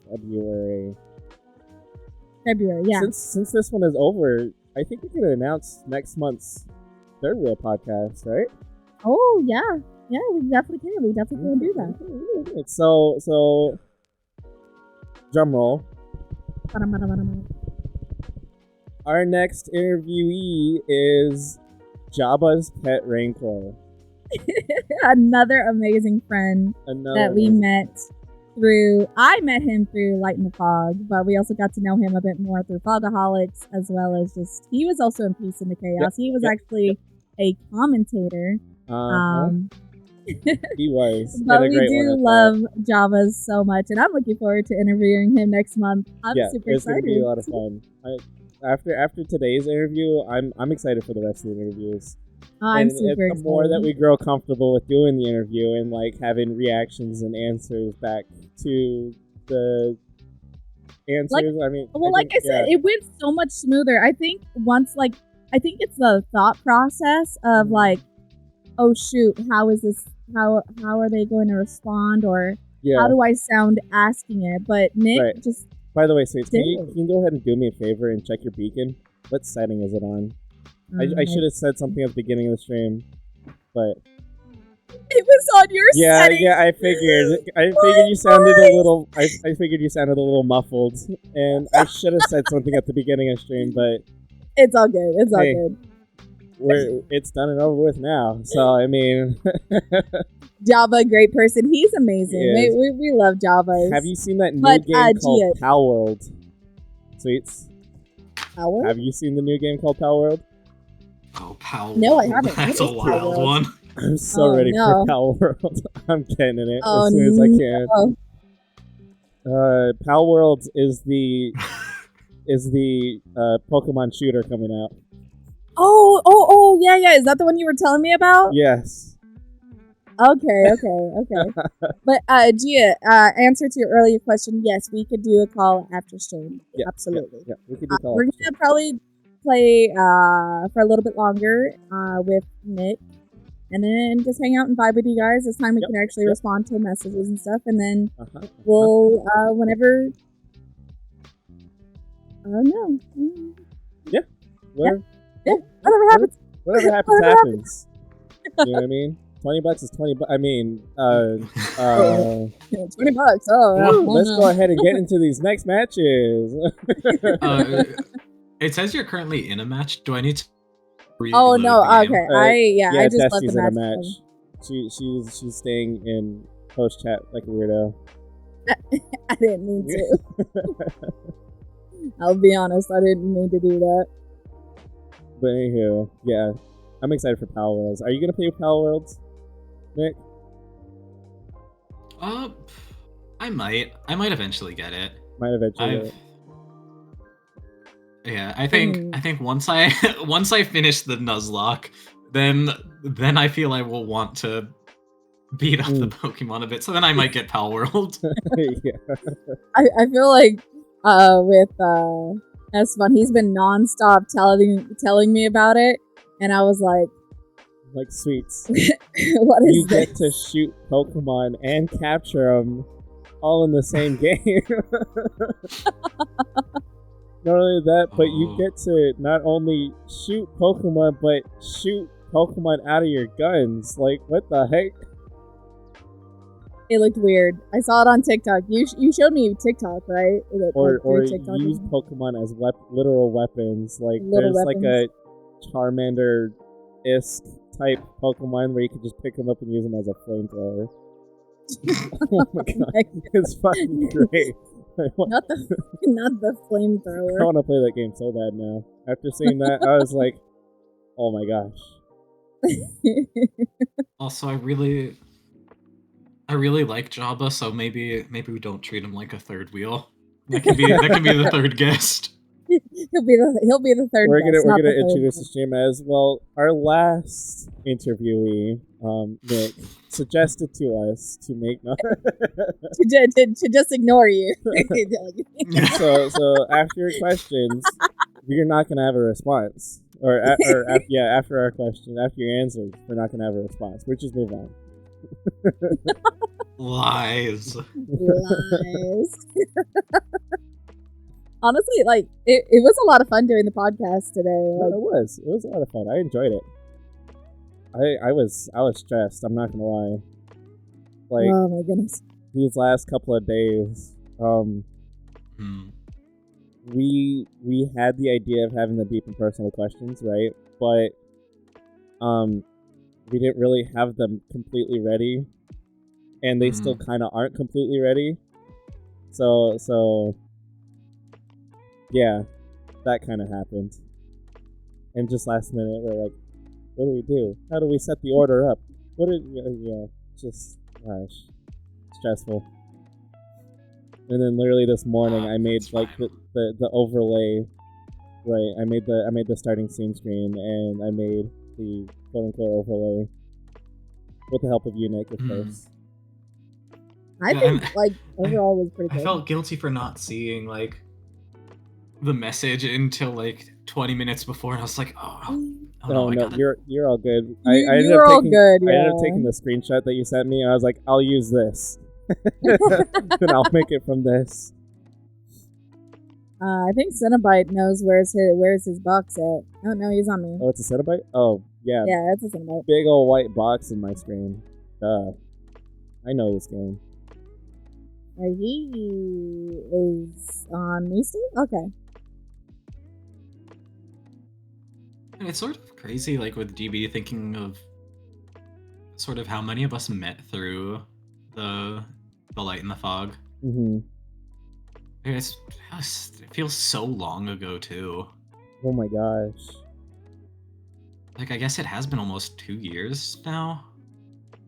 February, yeah. Since this one is over, I think we can announce next month's third wheel podcast, right? Oh yeah, we definitely can. We definitely can do that. So, drum roll. Our next interviewee is Jabba's Pet Rancor. Another amazing friend that we met through. I met him through Light in the Fog, but we also got to know him a bit more through Fogaholics, as well as just he was also in Peace in the Chaos. He was actually a commentator. He was. But we do love Jabba so much, and I'm looking forward to interviewing him next month. I'm super excited. It's going to be a lot of fun. after today's interview, I'm excited for the rest of the interviews. I'm and super the more that excited. we grow comfortable with doing the interview and like having reactions and answers back to the answers, I mean, Well, like I said, yeah. it went so much smoother. I think I think it's the thought process of like, oh shoot, how is this? How are they going to respond? Or how do I sound asking it? But Nick just. By the way, Sweets, can you go ahead and do me a favor and check your beacon? What setting is it on? I should have said something at the beginning of the stream, but it was on your setting. Yeah, I figured. I figured you sounded a little. I figured you sounded a little muffled, and I should have said something at the beginning of stream, but it's all good. It's all good. It's done and over with now. So I mean, Java, great person. He's amazing. We love Java. Have you seen that new game called Pal World? Sweets. Pal World? Have you seen the new game called Pal World? Oh, Pal World. No, I haven't. That's a wild one. I'm so ready for Pal World. I'm getting in it as soon as I can. Pal World is the Pokemon shooter coming out. Oh, yeah. Is that the one you were telling me about? Yes. Okay. But Gia, answer to your earlier question, yes, we could do a call after stream. Yeah, absolutely. Yeah, we could do call. We're gonna probably play for a little bit longer with Nick, and then just hang out and vibe with you guys. This time we can actually respond to messages and stuff, and then we'll whenever. No. Yeah. Whatever happens. Whatever happens. You know what I mean? $20 is $20. I mean, $20. Let's go ahead and get into these next matches. It says you're currently in a match. Do I need to? Oh no! Okay, I just left the match. She's staying in post chat like a weirdo. I didn't mean to. I'll be honest, I didn't mean to do that. But anywho, yeah, I'm excited for Pal Worlds. Are you gonna play Pal Worlds, Nick? I might eventually get it. Yeah, I think once I finish the Nuzlocke, then I feel I will want to beat up the Pokemon a bit. So then I might get Pal World. Yeah. I feel like with S1, he's been nonstop telling me about it, and I was like Sweets. What is you this? Get to shoot Pokemon and capture them all in the same game. Not only that, but you get to not only shoot Pokemon, but shoot Pokemon out of your guns. Like, what the heck? It looked weird. I saw it on TikTok. You showed me TikTok, right? Or TikTok use Pokemon as literal weapons. Like, there's like a Charmander-esque type Pokemon where you can just pick them up and use them as a flamethrower. Oh my god, it's fucking great. Not the flamethrower. I want to play that game so bad now. After seeing that, I was like, oh my gosh. Also, I really like Jabba, so maybe we don't treat him like a third wheel. That can be the third guest. He'll be the third. We're gonna introduce the stream as well. Our last interviewee, Nick, suggested to us to make to just ignore you. so after your questions, we're not gonna have a response. After our question, after your answers, we're not gonna have a response. We'll just move on. Lies. Honestly, like it was a lot of fun doing the podcast today. It was a lot of fun. I enjoyed it. I was stressed. I'm not gonna lie. Like, oh my goodness, these last couple of days, we had the idea of having the deep and personal questions, right? But we didn't really have them completely ready, and they still kind of aren't completely ready. So yeah, that kind of happened. And just last minute, we're like, what do we do? How do we set the order up? Just, gosh, stressful. And then literally this morning, I made like the overlay Right. I made the starting screen, and I made the quote unquote overlay with the help of you, Nick, of course. I think overall was pretty good. I felt guilty for not seeing the message until 20 minutes before, and I was like, no, you're all good. I ended up taking the screenshot that you sent me, and I was like, I'll use this. Then I'll make it from this. I think Cenobite knows where's his box at. Oh no, he's on me. Oh, it's a Cenobite? Oh, yeah. Yeah, it's a Cenobite. Big old white box in my screen. Duh. I know this game. He is on me still? Okay. And it's sort of crazy, with GB, thinking of sort of how many of us met through the Light in the Fog. Mm-hmm. It feels so long ago, too. Oh my gosh. I guess it has been almost 2 years now.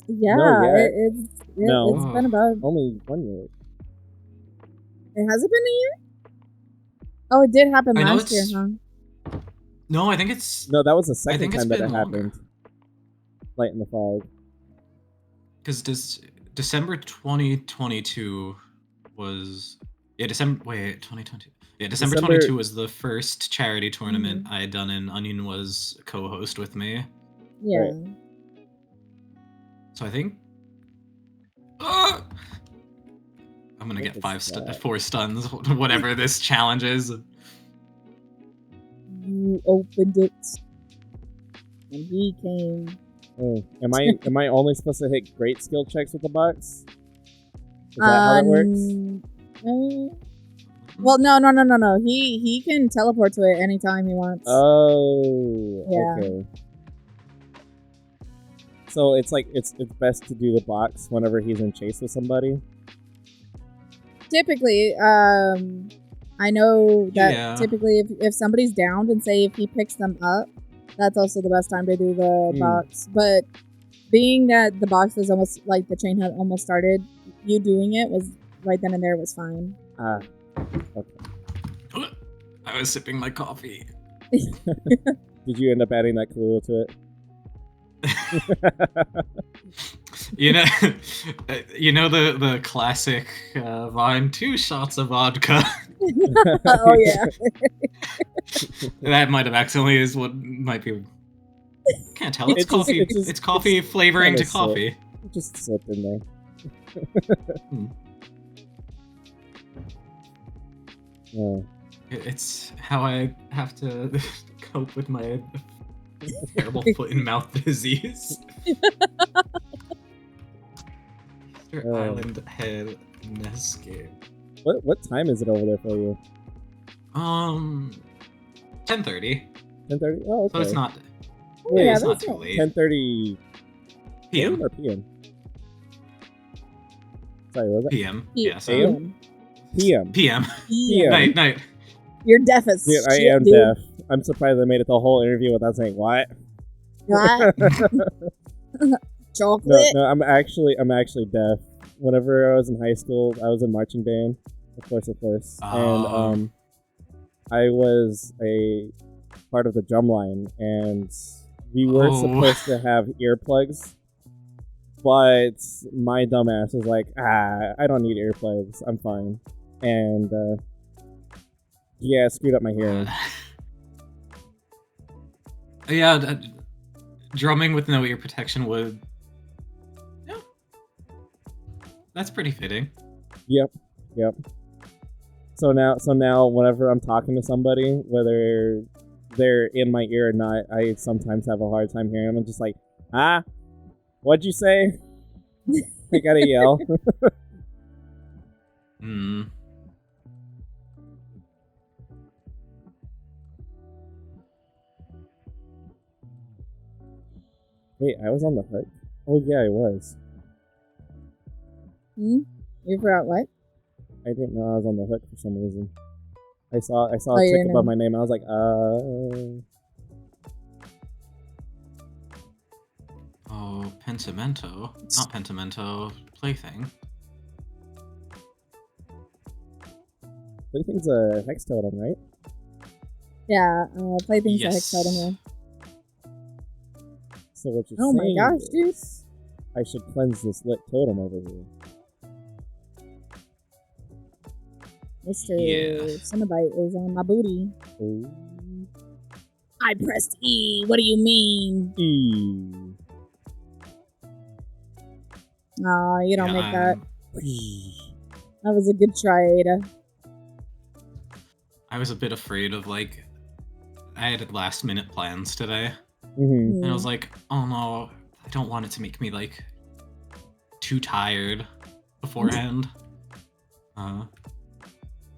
Yeah, it's been about... Only 1 year. It hasn't been a year? Oh, it did happen last year, huh? No, I think it's... No, that was the second time that it happened. Light in the Fog. Because December 2022 was... Yeah, December 2022. Yeah, December 22 was the first charity tournament I had done, and Onion was co-host with me. Yeah. Right. So I think... I'm gonna get 4 stuns, whatever this challenge is. You opened it, and he came. Oh, am I only supposed to hit great skill checks with the box? Is that how it works? Well, no. He can teleport to it anytime he wants. Oh, yeah. Okay. So it's best to do the box whenever he's in chase with somebody. Typically, I know that typically if somebody's downed and say if he picks them up, that's also the best time to do the box. But being that the box was almost the chain had almost started, you doing it was right then and there was fine. Okay. I was sipping my coffee. Did you end up adding that Kahlua to it? you know the classic line, 2 shots of vodka. Oh yeah. That might have accidentally is what might be. Can't tell. It's coffee. It's coffee flavoring to coffee. Just slip in there. It's how I have to cope with my terrible foot and mouth disease. Easter Island head Nescape. What time is it over there for you? 10:30. 10:30. Oh, okay. So it's not. Yeah, it's not too late. 10:30 p.m. or p.m. Sorry, what was that? p.m. Yeah. So a.m. p.m. p.m. Night. You're deaf as shit. I am deaf. I'm surprised I made it the whole interview without saying what. What? Chocolate? No, I'm actually deaf. Whenever I was in high school, I was in marching band, of course, and I was a part of the drum line, and we were supposed to have earplugs, but my dumbass was like, I don't need earplugs, I'm fine, and yeah, screwed up my hearing. Yeah, drumming with no ear protection would. Yeah, that's pretty fitting. Yep. So now, whenever I'm talking to somebody, whether they're in my ear or not, I sometimes have a hard time hearing them. I'm just like, what'd you say? I gotta yell. Wait, I was on the hook? Oh yeah, I was. You forgot what? I didn't know I was on the hook for some reason. I saw a tick above my name. I was like, Oh, Pentimento. Not Pentimento. Plaything. Plaything's a hex totem, right? Yeah, playthings that Yes. excite me. So what you're Oh my saying gosh, dude. is I should cleanse this lit totem over here. Mr. Yeah. Cinnabite is on my booty. Ooh. I pressed E. What do you mean? E. Aw, you don't Yeah, make that. That was a good try, Ada. I was a bit afraid of, like, I had last minute plans today. Mm-hmm. And I was like, oh no, I don't want it to make me, like, too tired beforehand.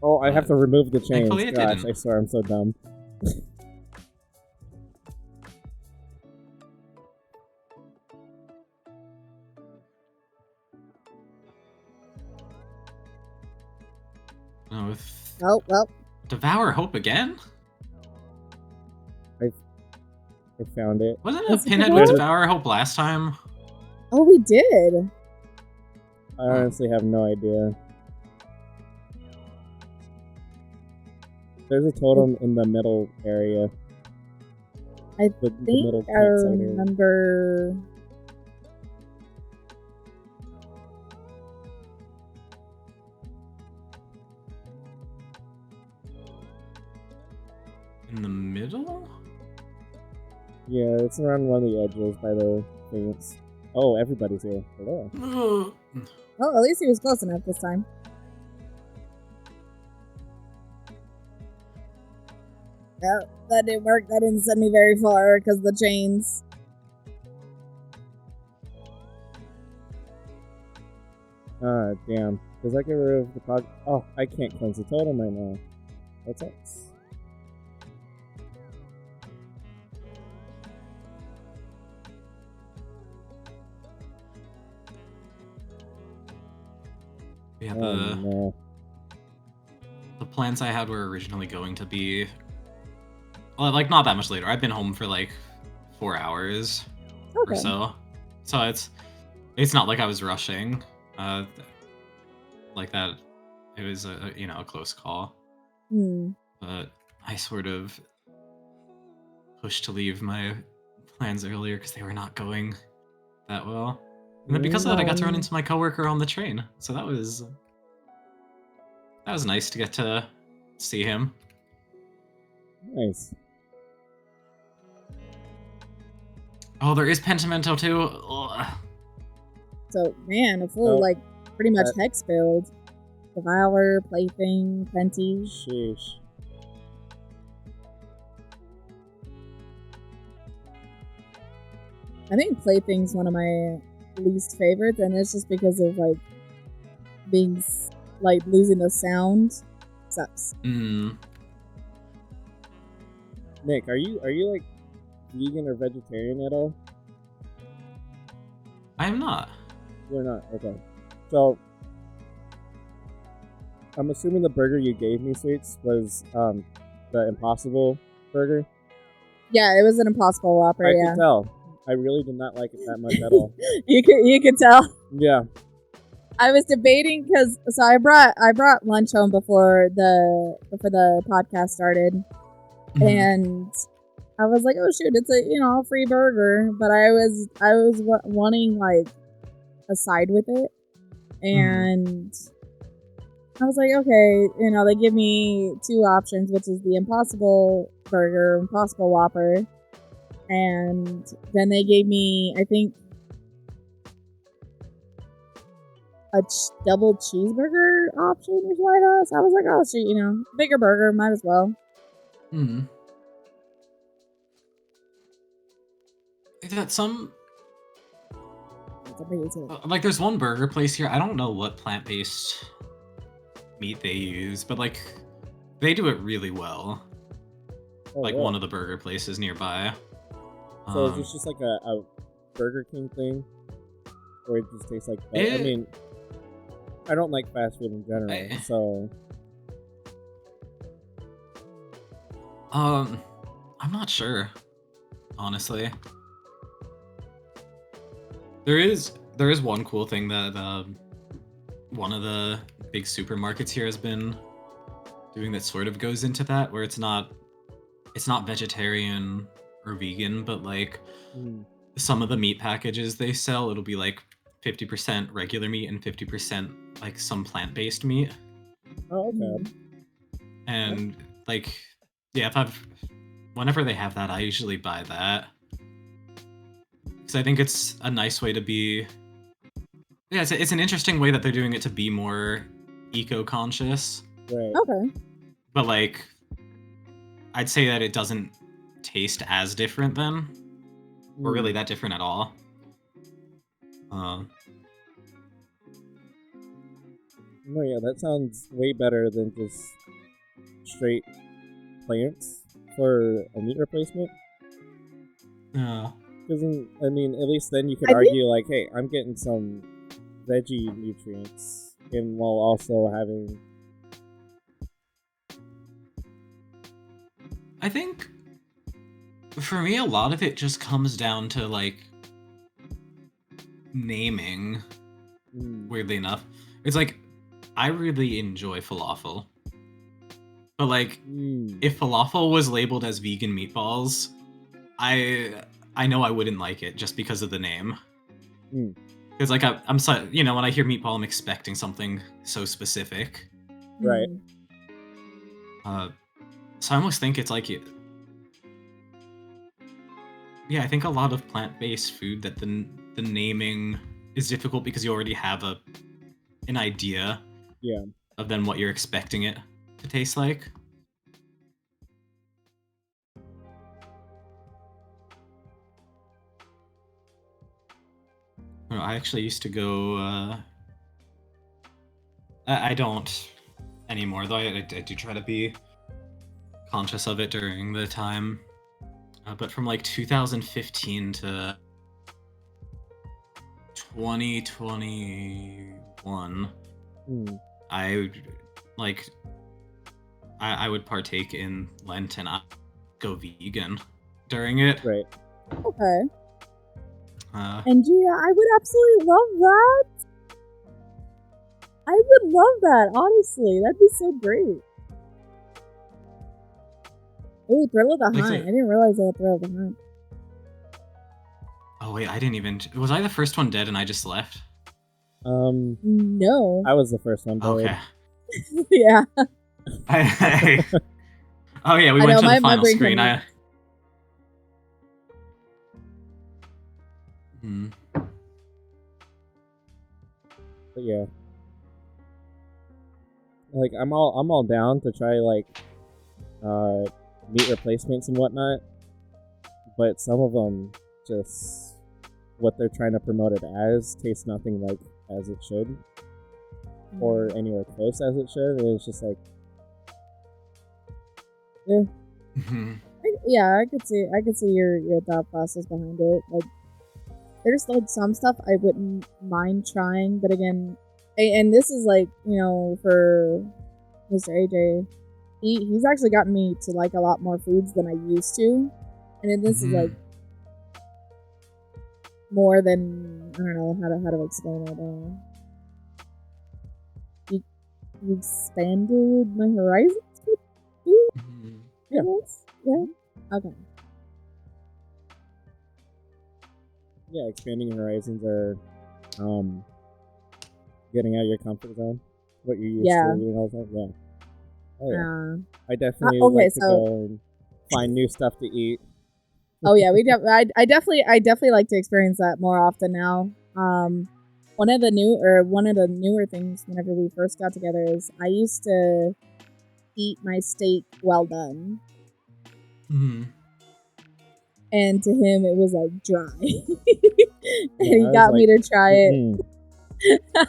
Oh, I have to remove the chains. Thankfully it Gosh, didn't. I swear I'm so dumb. No, with Oh, well. Devour Hope again? I found it. Wasn't it That's a pinhead good. with Devour Hope last time? Oh, we did. I honestly have no idea. There's a totem in the middle area. I the middle think I campsite area. remember. In the middle? Yeah, it's around one of the edges by the fence. Oh, everybody's here. Hello. Well, at least he was close enough this time. No, that didn't work. That didn't send me very far because of the chains. Ah, damn. Does that get rid of the prog? Oh, I can't cleanse the totem right now. That sucks. Yeah, Oh, no. the plans I had were originally going to be, well, like, not that much later. I've been home for like 4 hours or Okay. so, so it's not like I was rushing. Like that, it was a close call. But I sort of pushed to leave my plans earlier because they were not going that well. And then because of that, I got to run into my coworker on the train. So that was nice to get to see him. Nice. Hmm. Oh, there is Pentimento too. Ugh. So, man, a full, like, pretty much hex build. Devour, Plaything, Plenty. Sheesh. I think Plaything's one of my least favorites, and it's just because of, like, being, like, losing the sound. Sucks. Nick, are you like vegan or vegetarian at all? I am not. You're not. Okay. So I'm assuming the burger you gave me, Sweets, was the Impossible burger. Yeah, it was an Impossible Whopper. I yeah. could tell. I really did not like it that much at all. You could tell. Yeah. I was debating because I brought lunch home before the podcast started, and I was like, oh shoot, it's a free burger, but I was wanting like a side with it, and I was like, okay, they give me two options, which is the Impossible Burger, Impossible Whopper, and then they gave me, I think, a double cheeseburger option or something. So I was like, oh shoot, bigger burger, might as well. That like, there's one burger place here. I don't know what plant-based meat they use, but like they do it really well. Oh, like yeah. one of the burger places nearby. So is this just like a Burger King thing, or it just tastes like? I mean, I don't like fast food in general, so. I'm not sure, honestly. There is one cool thing that one of the big supermarkets here has been doing that sort of goes into that, where it's not it's not vegetarian or vegan, but like Mm. some of the meat packages they sell, it'll be like 50% regular meat and 50% like some plant-based meat. Oh, okay. And like, yeah, whenever they have that, I usually buy that because I think it's a nice way to be. Yeah, it's an interesting way that they're doing it to be more eco-conscious. Right. Okay. But like, I'd say that it doesn't taste as different then, or really that different at all. No, yeah, that sounds way better than just straight plants for a meat replacement. Yeah. Because, I mean, at least then you could I argue, like, hey, I'm getting some veggie nutrients, and while also having... I think, for me, a lot of it just comes down to, like, naming, weirdly enough. It's like, I really enjoy falafel. But, like, if falafel was labeled as vegan meatballs, I know I wouldn't like it just because of the name. Because, like, I'm so, you know, when I hear meatball, I'm expecting something so specific. Right. So I almost think it's like it. Yeah, I think a lot of plant-based food that the naming is difficult because you already have an idea. Yeah. Of then what you're expecting it to taste like. I actually used to go. I don't anymore, though. I do try to be conscious of it during the time. But from like 2015 to 2021, I would partake in Lent and I'd go vegan during it. Right. Okay. And yeah, I would absolutely love that. I would love that, honestly. That'd be so great. Oh, Thrill of the Hunt. I didn't realize I had Thrill of the Hunt. Oh, wait, I didn't even... Was I the first one dead and I just left? No. I was the first one dead. Okay. Yeah. Oh, yeah, we went to the final screen. But yeah. Like, I'm all down to try, like, meat replacements and whatnot, but some of them just what they're trying to promote it as tastes nothing like as it should, or anywhere close as it should. And it's just like, yeah, I could see your thought process behind it. Like, there's like some stuff I wouldn't mind trying, but again, and this is like, you know, for Mr. AJ. He's actually gotten me to like a lot more foods than I used to. And then this is like more than, I don't know how to explain it. You expanded my horizons with food? Yeah. Yeah? Okay. Yeah, expanding your horizons are getting out of your comfort zone. What you're used to eating all the time. Yeah. Oh, yeah. I definitely like to go and find new stuff to eat. Oh yeah, I definitely like to experience that more often now. One of the newer things whenever we first got together is I used to eat my steak well done. And to him it was like dry. And he got me to try it.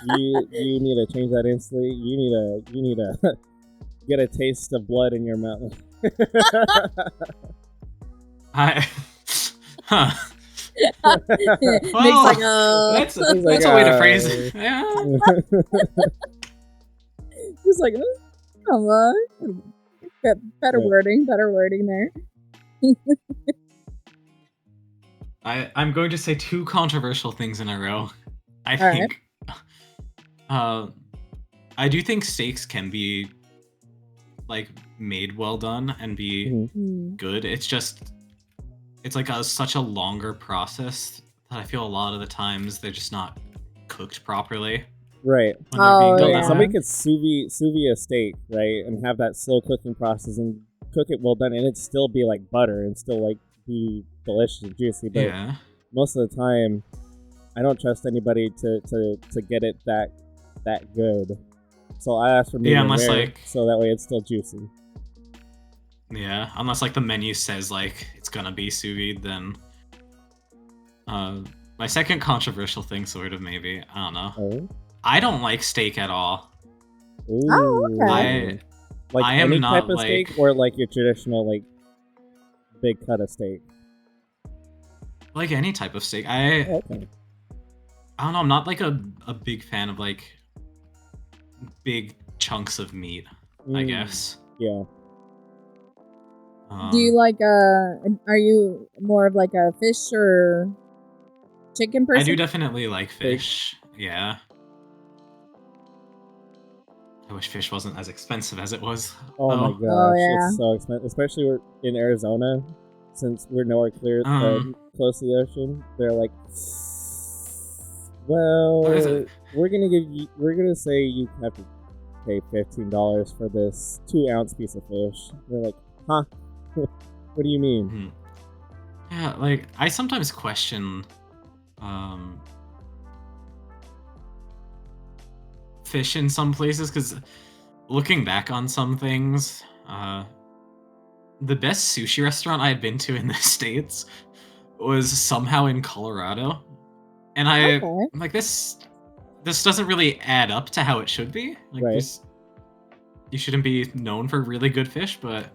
You need to change that instantly. You need to get a taste of blood in your mouth. Well, like, that's a way to phrase it. Yeah. Just like, come on. Better wording there. I'm going to say two controversial things in a row. I think I do think steaks can be like made well done and be good. It's like such a longer process that I feel a lot of the times they're just not cooked properly. Right. When they're being delivered. Somebody could sous vide a steak, right, and have that slow cooking process and cook it well done, and it'd still be like butter and still like be delicious and juicy. But most of the time, I don't trust anybody to get it that good. So I ask for medium rare, so that way it's still juicy. Yeah, unless like the menu says like it's gonna be sous vide, then. My second controversial thing, sort of, maybe, I don't know. Oh? I don't like steak at all. Ooh. Oh, okay. I am any not type of steak, or like your traditional like big cut of steak. Like any type of steak. I don't know. I'm not like a big fan of like big chunks of meat. I guess. Yeah. Do you like are you more of like a fish or chicken person? I do definitely like fish. Yeah. I wish fish wasn't as expensive as it was. Oh my gosh, it's so expensive, especially in Arizona, since we're nowhere close to the ocean. They're like, well, we're gonna say you have to pay $15 for this 2-ounce piece of fish. They're like, huh? What do you mean? Yeah, like I sometimes question fish in some places, because looking back on some things, the best sushi restaurant I had been to in the States was somehow in Colorado, and I'm like, this doesn't really add up to how it should be. Like this, you shouldn't be known for really good fish, but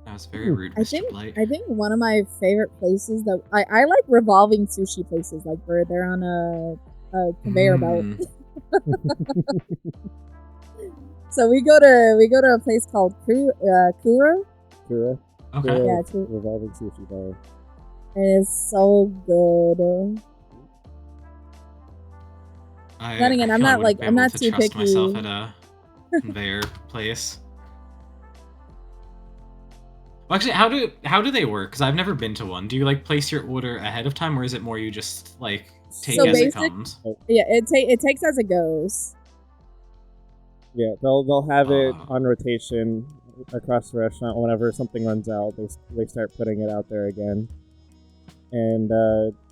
that was very rude, Mr. Blight. I think one of my favorite places that I like revolving sushi places, like where they're on a conveyor belt. So we go to a place called Kura. Kura? Okay. Yeah, revolving sushi bar. It is so good. Then again, I'm not too picky. Myself at a conveyor place. Well, actually, how do they work? Because I've never been to one. Do you like place your order ahead of time, or is it more you just like take as it comes? Yeah, it takes as it goes. Yeah, they'll have it on rotation across the restaurant. Whenever something runs out, they start putting it out there again. And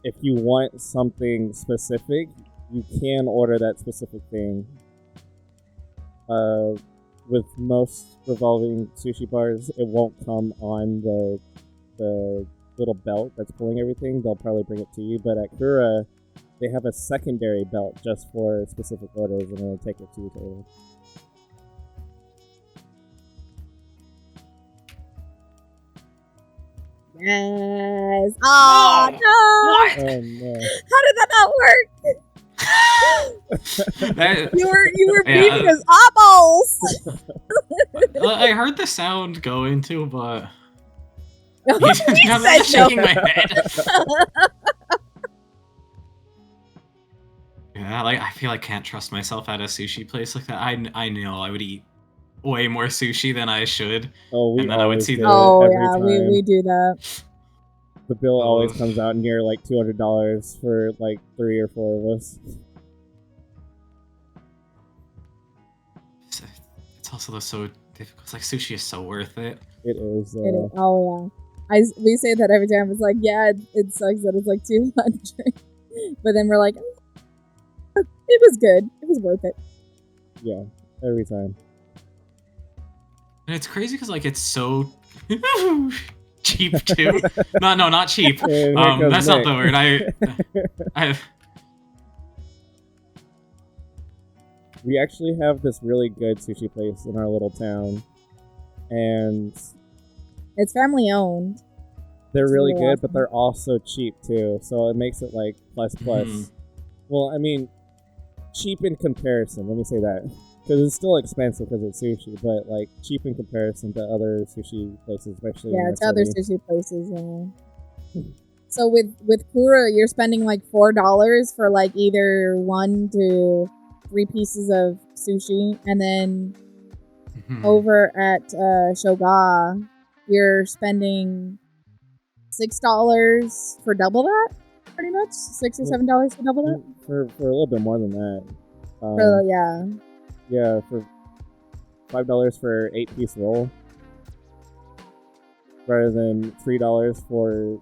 if you want something specific, you can order that specific thing. With most revolving sushi bars, it won't come on the little belt that's pulling everything. They'll probably bring it to you. But at Kura, they have a secondary belt just for specific orders, and they'll take it to your table. Yes. Oh no! What? Oh no! How did that not work? You were beating his eyeballs. I heard the sound going too, but I'm not shaking my head. Yeah, like I feel I can't trust myself at a sushi place like that. I know I would eat way more sushi than I should, and then I would see we do that. The bill always comes out near like $200 for like 3 or 4 of us. It's also so difficult. It's like sushi is so worth it. It is. It is. Oh yeah. We say that every time. It's like, yeah, it sucks that it's like 200, but then we're like, it was good. It was worth it. Yeah, every time. And it's crazy because like it's so cheap too. No, not cheap. That's not the word. We actually have this really good sushi place in our little town, and it's family owned. They're really good, but they're also cheap too. So it makes it like plus. Well, I mean, cheap in comparison. Let me say that. Because it's still expensive because it's sushi, but like cheap in comparison to other sushi places, especially. Yeah, to other sushi places. Yeah. So with Kura, you're spending like $4 for like either 1 to 3 pieces of sushi, and then Mhm. over at Shoga, you're spending $6 for double that, pretty much $6 or $7 for double that. For a little bit more than that. Yeah. Yeah, for $5 for 8-piece roll, rather than $3 for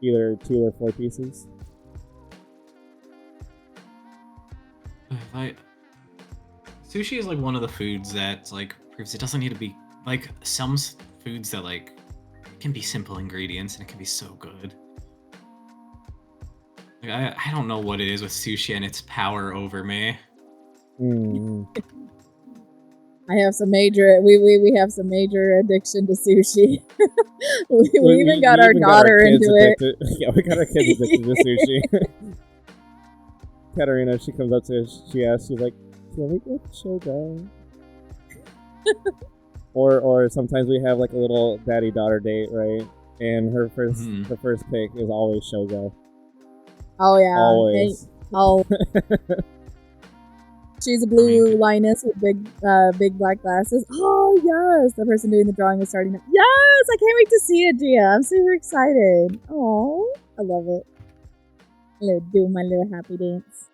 either 2 or 4 pieces. Sushi is like one of the foods that like proves it doesn't need to be like some foods that like can be simple ingredients and it can be so good. Like, I don't know what it is with sushi and its power over me. I have some major we have some major addiction to sushi. we even got our daughter into it. Yeah, we got our kids addicted to sushi. Katarina, she comes up to us, she asks, she's like, "Can we get Shoga?" or sometimes we have like a little daddy-daughter date, right? And her first pick is always Shoga. Oh yeah, always. She's a blue lioness with big black glasses. Oh yes, the person doing the drawing is starting. Yes, I can't wait to see it, Gia. I'm super excited. Oh, I love it. I'm gonna do my little happy dance.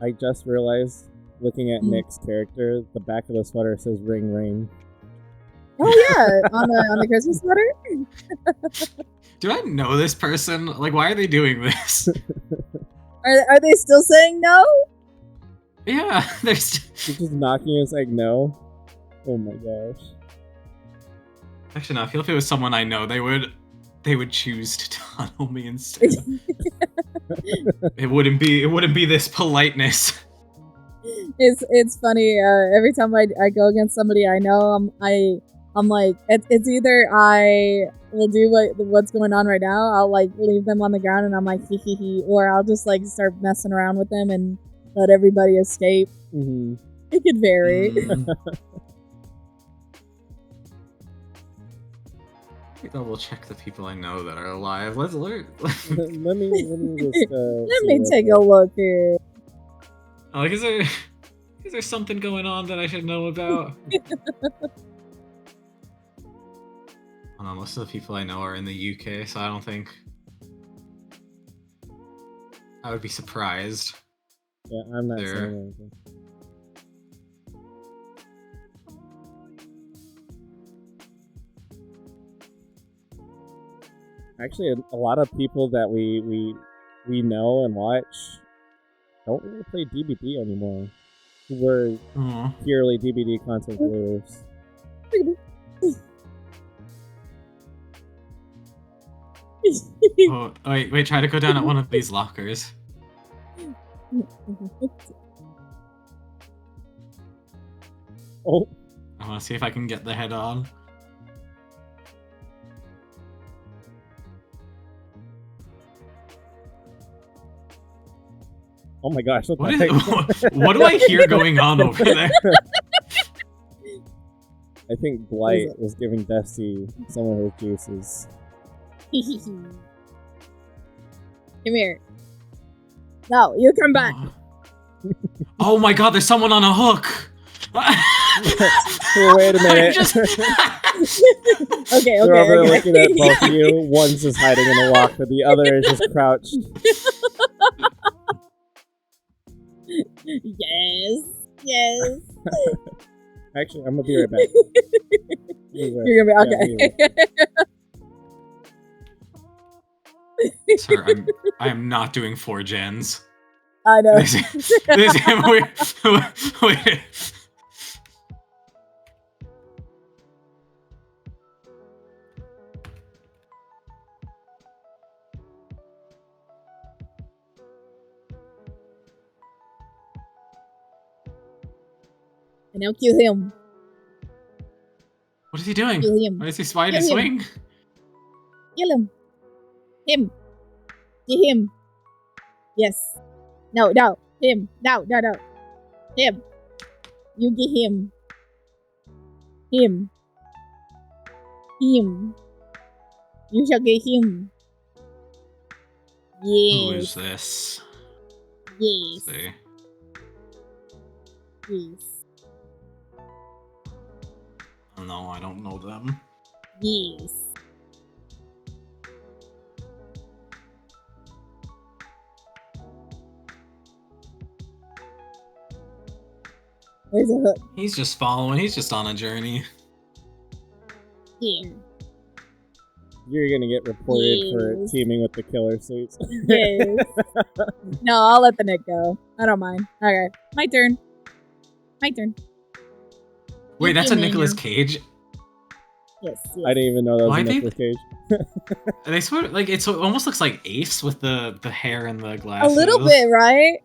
I just realized, looking at Nick's character, the back of the sweater says "Ring Ring." Oh yeah, on the Christmas sweater. Do I know this person? Like, why are they doing this? Are they still saying no? Yeah, they're just knocking us like no. Oh my gosh. Actually, no. I feel if it was someone I know, they would choose to tunnel me instead. It wouldn't be this politeness. It's funny. Every time I go against somebody I know, I'm like, it's either I will do what's going on right now. I'll like leave them on the ground and I'm like hee hee hee, or I'll just like start messing around with them and let everybody escape. Mm-hmm. It could vary. Double check the people I know that are alive. Let's learn. let me just let me take a look here. Oh, like, is there something going on that I should know about? Most of the people I know are in the UK, so I don't think I would be surprised. Yeah, I'm not saying anything. Actually, a lot of people that we know and watch don't really play DBD anymore. We're purely DBD content creators. Oh, wait, try to go down at one of these lockers. Oh. I want to see if I can get the head on. Oh my gosh, what do I hear going on over there? I think Blight was giving Dusty some of his juices. Come here. No, you come back. Oh my god, there's someone on a hook! Wait a minute. Okay. They're looking at both of you. One's just hiding in the locker, the other is just crouched. Yes. Actually, I'm gonna be right back. You're gonna be okay. Sir, I am not doing 4 gens. I know. Wait. And now kill him. What is he doing? Kill him. Why is he sliding swing? Kill him. Him. Get him. Yes. No. Him. No. Him. You get him. Him. You shall get him. Who is Yes. this? Yes. Let's see. Yes. No, I don't know them. Yes. There's a hook. He's just following. He's just on a journey. Yeah. You're gonna get reported for Yes. teaming with the killer suits. Yes. No, I'll let the Nick go. I don't mind. Okay. My turn. My turn. Wait, that's a Yuki Nicolas Mania. Cage. I Yes. didn't even know that was Why a they- Nicolas Cage. They sort of like it almost looks like Ace with the hair and the A glasses. little bit, right?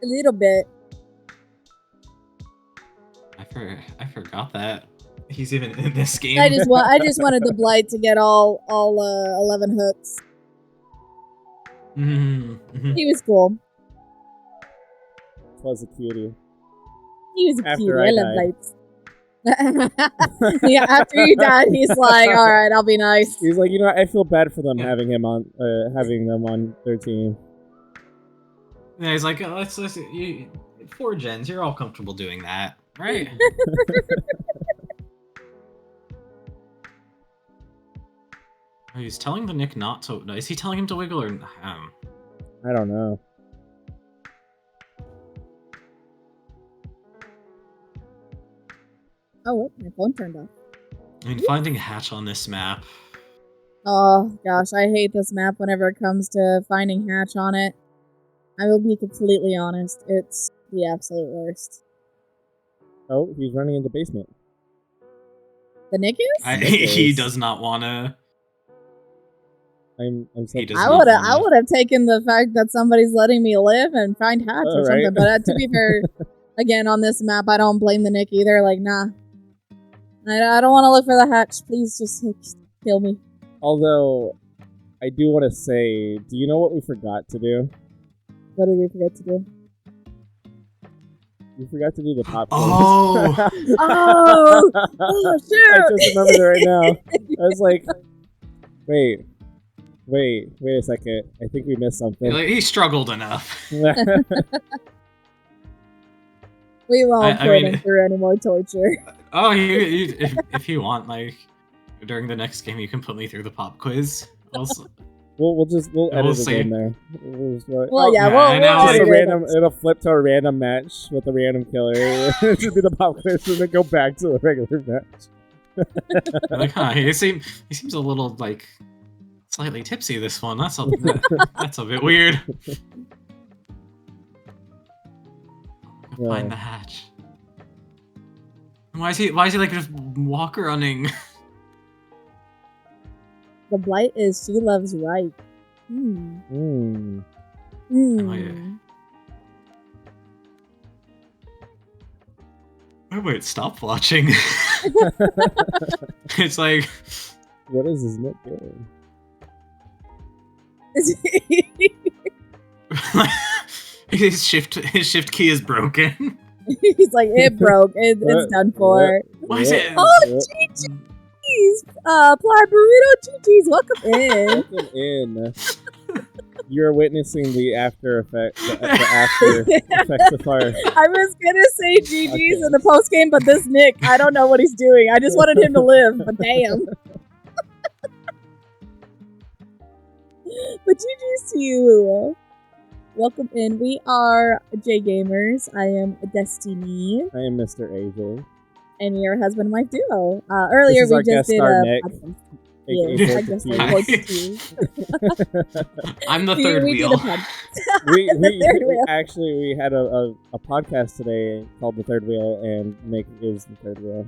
A little bit. I forgot that he's even in this game. I just wanted the Blight to get all 11 hooks. Mhm. He was cool. Was a cutie. He was a After cutie. I I love died. Blights. Yeah, after you died, he's like, all right, I'll be nice. He's like, you know, I feel bad for them Yeah. having them on their team. Yeah, he's like, oh, let's you, 4 gens. You're all comfortable doing that, right? Oh, he's telling the Nick not to. Is he telling him to wiggle or? I don't know. Oh, whoop, my phone turned off. I mean, finding Hatch on this map. Oh, gosh, I hate this map whenever it comes to finding Hatch on it. I will be completely honest. It's the absolute worst. Oh, he's running in the basement. The Nick is? He does not want to. I'm so He does I not would have taken the fact that somebody's letting me live and find Hatch or right. something. But to be fair, again, on this map, I don't blame the Nick either. Like, nah. I don't want to look for the Hatch. Please just kill me. Although, I do want to say, do you know what we forgot to do? What did we forget to do? We forgot to do the pop quiz. Oh! Oh, shoot! I just remembered it right now. I was like, wait a second. I think we missed something. Like, he struggled enough. We won't I put mean- him through any more torture. Oh, if you want, like, during the next game, you can put me through the pop quiz. Also, We'll We'll edit it see. in there. Well, yeah, yeah, we'll and now, Just edit a like- it. random, it'll flip to a random match with a random killer. To do the pop quiz and then go back to the regular match. like, huh? He seems a little like slightly tipsy. This one. That's a bit weird. Find the Hatch. Why is he like just walk running? The Blight is she loves right. Mm. Oh wait, stop watching. It's like What is his nick doing? his shift key is broken. He's like, it broke. It's done for. Why is it? Oh, GG's! Fly Burrito GG's, welcome in. Welcome in. You're witnessing the after effect, the after effects of our. I was gonna say GG's in the post game, but this Nick, I don't know what he's doing. I just wanted him to live, but damn. But GG's to you. Welcome in. We are J Gamers. I am Destiny, I am Mr. AJ. and we are husband and wife duo. Earlier This is we our just guest did star, a Nick. podcast. AKA Yes, I Fortitude. guess Hi. I Fortitude. I'm the third we wheel. did a podcast. we The third wheel. actually we had a podcast today called The Third Wheel, and Nick is the third wheel.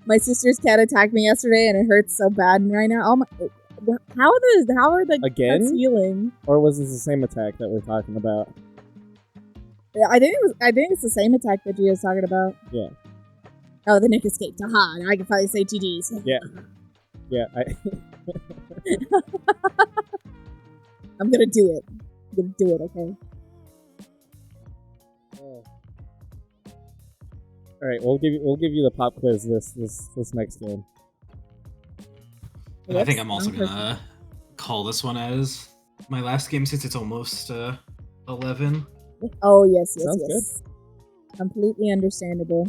My sister's cat attacked me yesterday, and it hurts so bad right now. Oh my! How are the Again? cats healing? Or was this the same attack that we're talking about? Yeah, I think it's the same attack that Gia was talking about. Yeah. Oh, the Nick escaped. Aha! Now I can finally say GG's. Yeah. Yeah, I'm gonna do it. I'm gonna do it. Okay. All right, we'll give you the pop quiz this next game. I think I'm also gonna call this one as my last game since it's almost 11. Oh yes, Sounds yes. Completely understandable.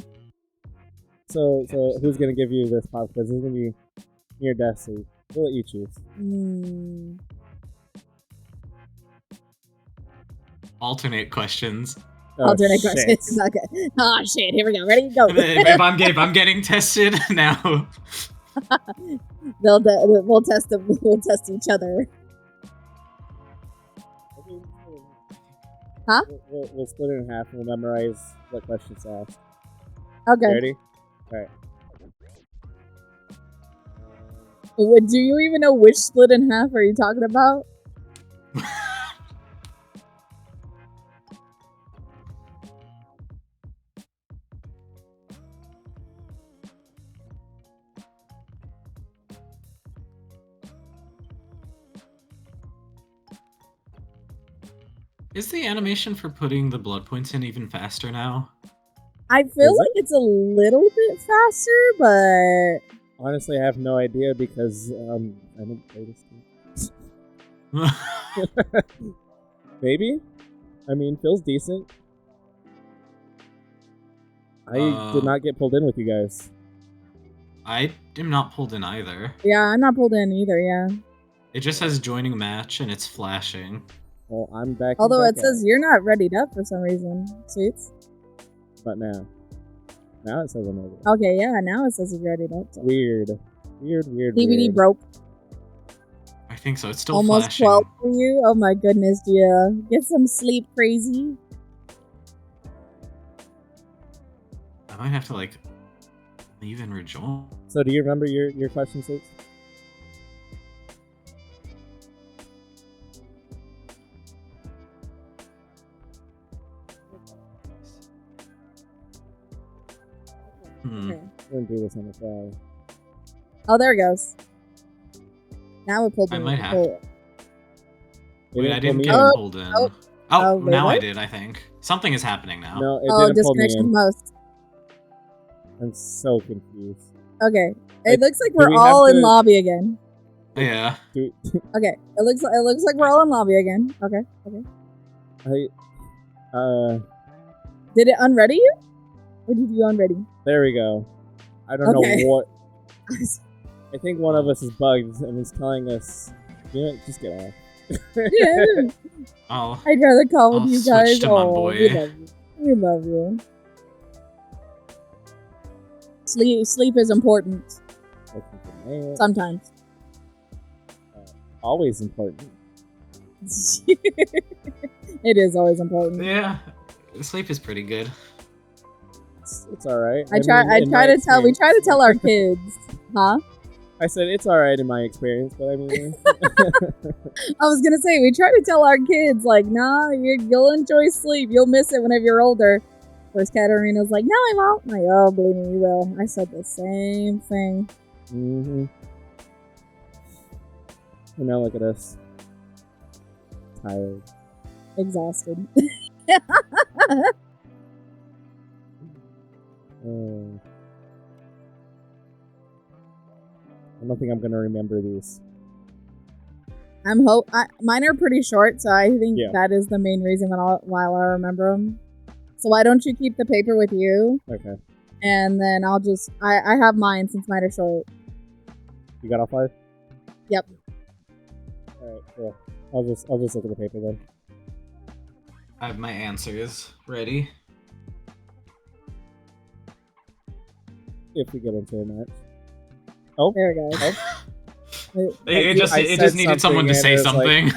So who's gonna give you this pop quiz? This is gonna be your destiny. We'll let you choose. Alternate questions. Alternate questions. Okay. Oh shit! Here we go. Ready? Go. if I'm getting tested now. We'll test them. We'll test each other. Huh? We'll split it in half and we'll memorize what questions to ask. Okay. Ready? All right. Do you even know which split in half are you talking about? Is the animation for putting the blood points in even faster now? I feel like it's a little bit faster, but honestly, I have no idea because I don't play this game. Maybe. I mean, feels decent. I did not get pulled in with you guys. I am not pulled in either. Yeah, I'm not pulled in either. Yeah. It just says joining a match and it's flashing. Well, I'm back. Although it says you're not readied up for some reason, Sweets. But now it says I'm ready. Okay, yeah, now it says it's readied up. So. Weird. DVD broke. I think so. It's still almost flashing. 12 for you. Oh my goodness, yeah. Get some sleep, crazy. I might have to like leave and rejoin. So, do you remember your question, Sweets? Okay. We're gonna do this on the fly. Oh, there it goes. Now it pulled I in. might have. Wait, I didn't get pulled in. Oh, now I did, I think. Something is happening now. No, it didn't pull me in. Most. I'm so confused. Okay. It looks like we're all in lobby again. Yeah. Okay. It looks like we're all in lobby again. Okay. Did it unready you? Or did you unready? There we go. I don't know what. I think one of us is bugged and is telling us, just get off. Yeah. I'd rather call with you guys. Oh, we love you. Sleep is important. Sometimes. Always important. It is always important. Yeah, sleep is pretty good. It's all right. We try to tell our kids, huh? I said it's all right in my experience, but I mean, I was gonna say we try to tell our kids like, nah, you'll enjoy sleep. You'll miss it whenever you're older. Whereas Katarina's like, no, I won't. I'm like, oh, believe me, you will. I said the same thing. Mm-hmm. And now look at us, tired, exhausted. I don't think I'm gonna remember these. Mine are pretty short, so I think that is the main reason why I remember them. So why don't you keep the paper with you? Okay. And then I'll just I have mine since mine are short. You got all 5? Yep. All right, cool. I'll just look at the paper then. I have my answers ready. If we get into a match. Oh, there we go. Oh. It just needed someone to say something.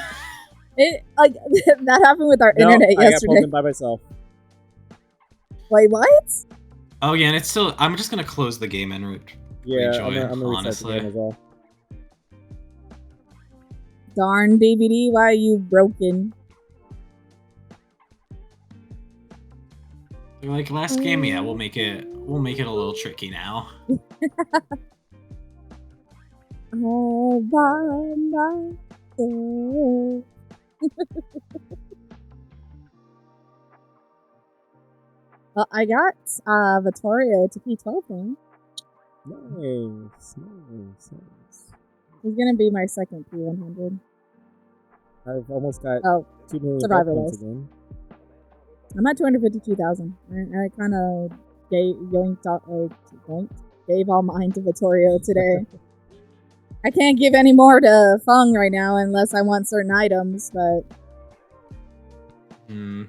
Like that happened with our internet yesterday. I got pulled in by myself. Wait, what? Oh yeah, and it's still. I'm just gonna close the game and rejoin. I'm gonna restart the game as well. Darn DVD, why are you broken? They're like last game, yeah. We'll make it a little tricky now. All by myself. Well, I got Vittorio to P12 then. Nice. He's gonna be my second P100. I've almost got 2 million Survivor points list. again. I'm at 252,000. I kind of gave all mine to Vittorio today. I can't give any more to Fung right now unless I want certain items, but I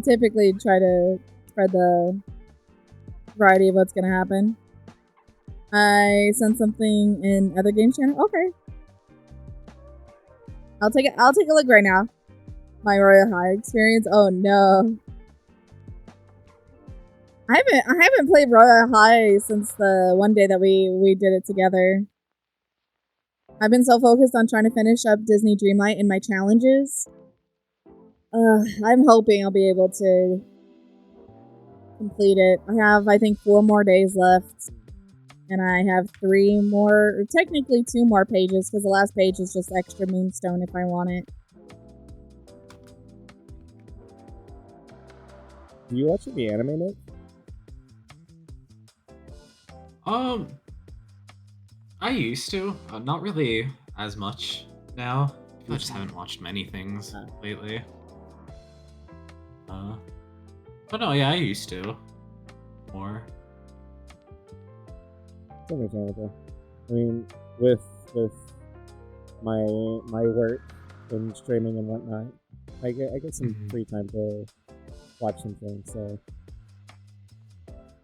typically try to spread the variety of what's gonna happen. I sent something in other game channel. Okay, I'll take a look right now. My Royal High experience. Oh no, I haven't played Royal High since the one day that we did it together. I've been so focused on trying to finish up Disney Dreamlight in my challenges. I'm hoping I'll be able to complete it. I have, I think, 4 more days left. And I have 3 more, or technically 2 more pages, because the last page is just extra moonstone if I want it. Do you watch the anime, Nick? I used to. Not really as much now. I just haven't watched many things lately. But no, yeah, I used to. More. It's understandable. I mean, with my work and streaming and whatnot, I get some free time to watch some things. So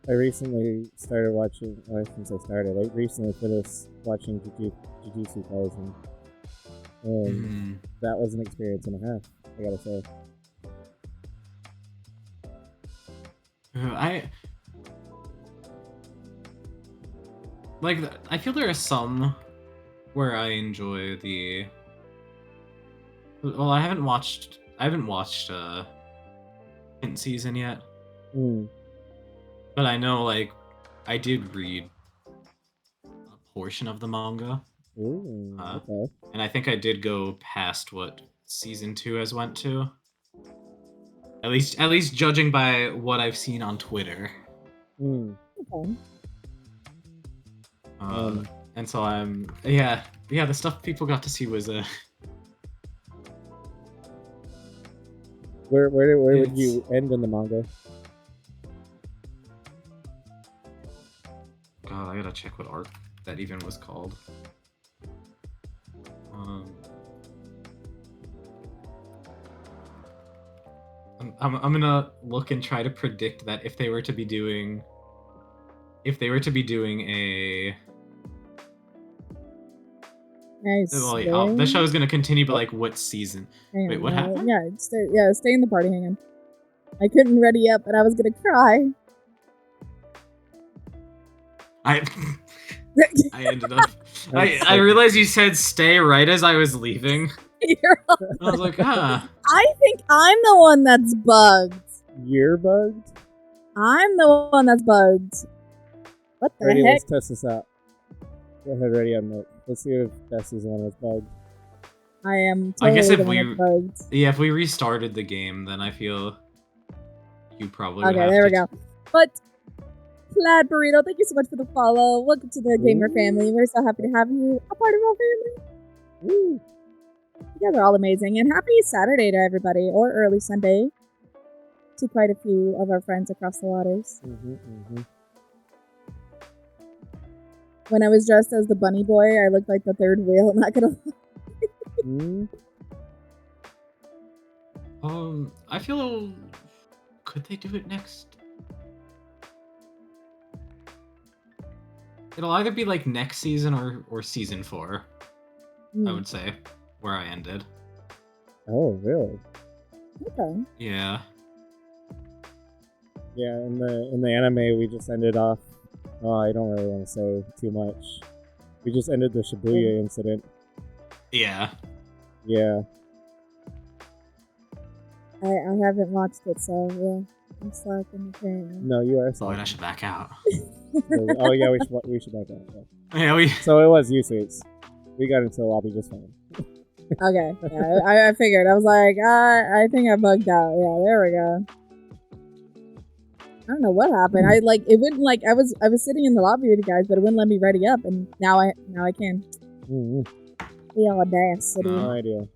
I recently started watching. Well, since I recently finished watching Jujutsu Kaisen, and that was an experience and a half. I gotta say. I feel there are some where I enjoy the. Well, I haven't watched Hint season yet. But I know, like, I did read a portion of the manga. Okay. And I think I did go past what season 2 has went to. At least judging by what I've seen on Twitter. Okay. And so the stuff people got to see was Where would you end in the manga? God, I gotta check what arc that even was called. I'm gonna look and try to predict that if they were to be doing a the show is gonna continue, but like what season? Wait, what happened? Yeah, stay in the party. Hang on. I couldn't ready up, but I was gonna cry. I ended up. I realized you said stay right as I was leaving. I was like, I think I'm the one that's bugged. You're bugged? I'm the one that's bugged. What the heck? Let's test this out. Go ahead, ready on Nick. Let's see if Bessie's the one that's bugged. I am totally bugged. Yeah, if we restarted the game, then I feel you probably would have there we go. But Plaid Burrito, thank you so much for the follow. Welcome to the gamer family. We're so happy to have you a part of our family. You guys are all amazing. And happy Saturday to everybody, or early Sunday to quite a few of our friends across the waters. When I was dressed as the bunny boy, I looked like the third wheel, not gonna lie. I feel... Could they do it next? It'll either be like next season or season 4. I would say, where I ended. Oh, really? Okay. Yeah. Yeah, in the anime we just ended off. Oh, I don't really want to say too much. We just ended the Shibuya incident. Yeah. Yeah. I haven't watched it, so yeah, I'm slacking apparently. No, you are slacking. Oh, I should back out. Oh yeah, we should back out. Yeah, So it was U-Suits. We got into the lobby just fine. Okay, yeah, I figured. I was like, I think I bugged out. Yeah, there we go. I don't know what happened. It wouldn't I was sitting in the lobby with you guys, but it wouldn't let me ready up, and now I can. Mm-hmm. The audacity. No idea.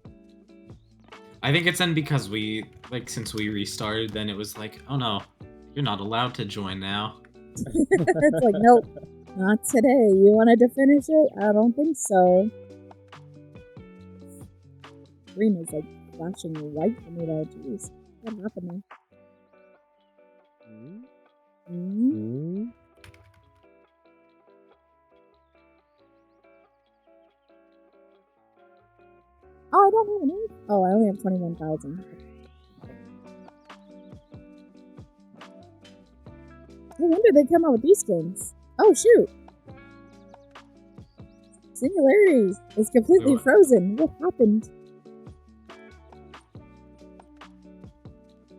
I think it's then because since we restarted, then it was like, oh no, you're not allowed to join now. It's like, nope, not today. You wanted to finish it? I don't think so. Green is like flashing white for me though. Jeez, what happened there? Mm-hmm. Oh, I don't even need. Oh, I only have 21,000. When did they come out with these skins? Oh shoot! Singularity is completely What? frozen. What happened?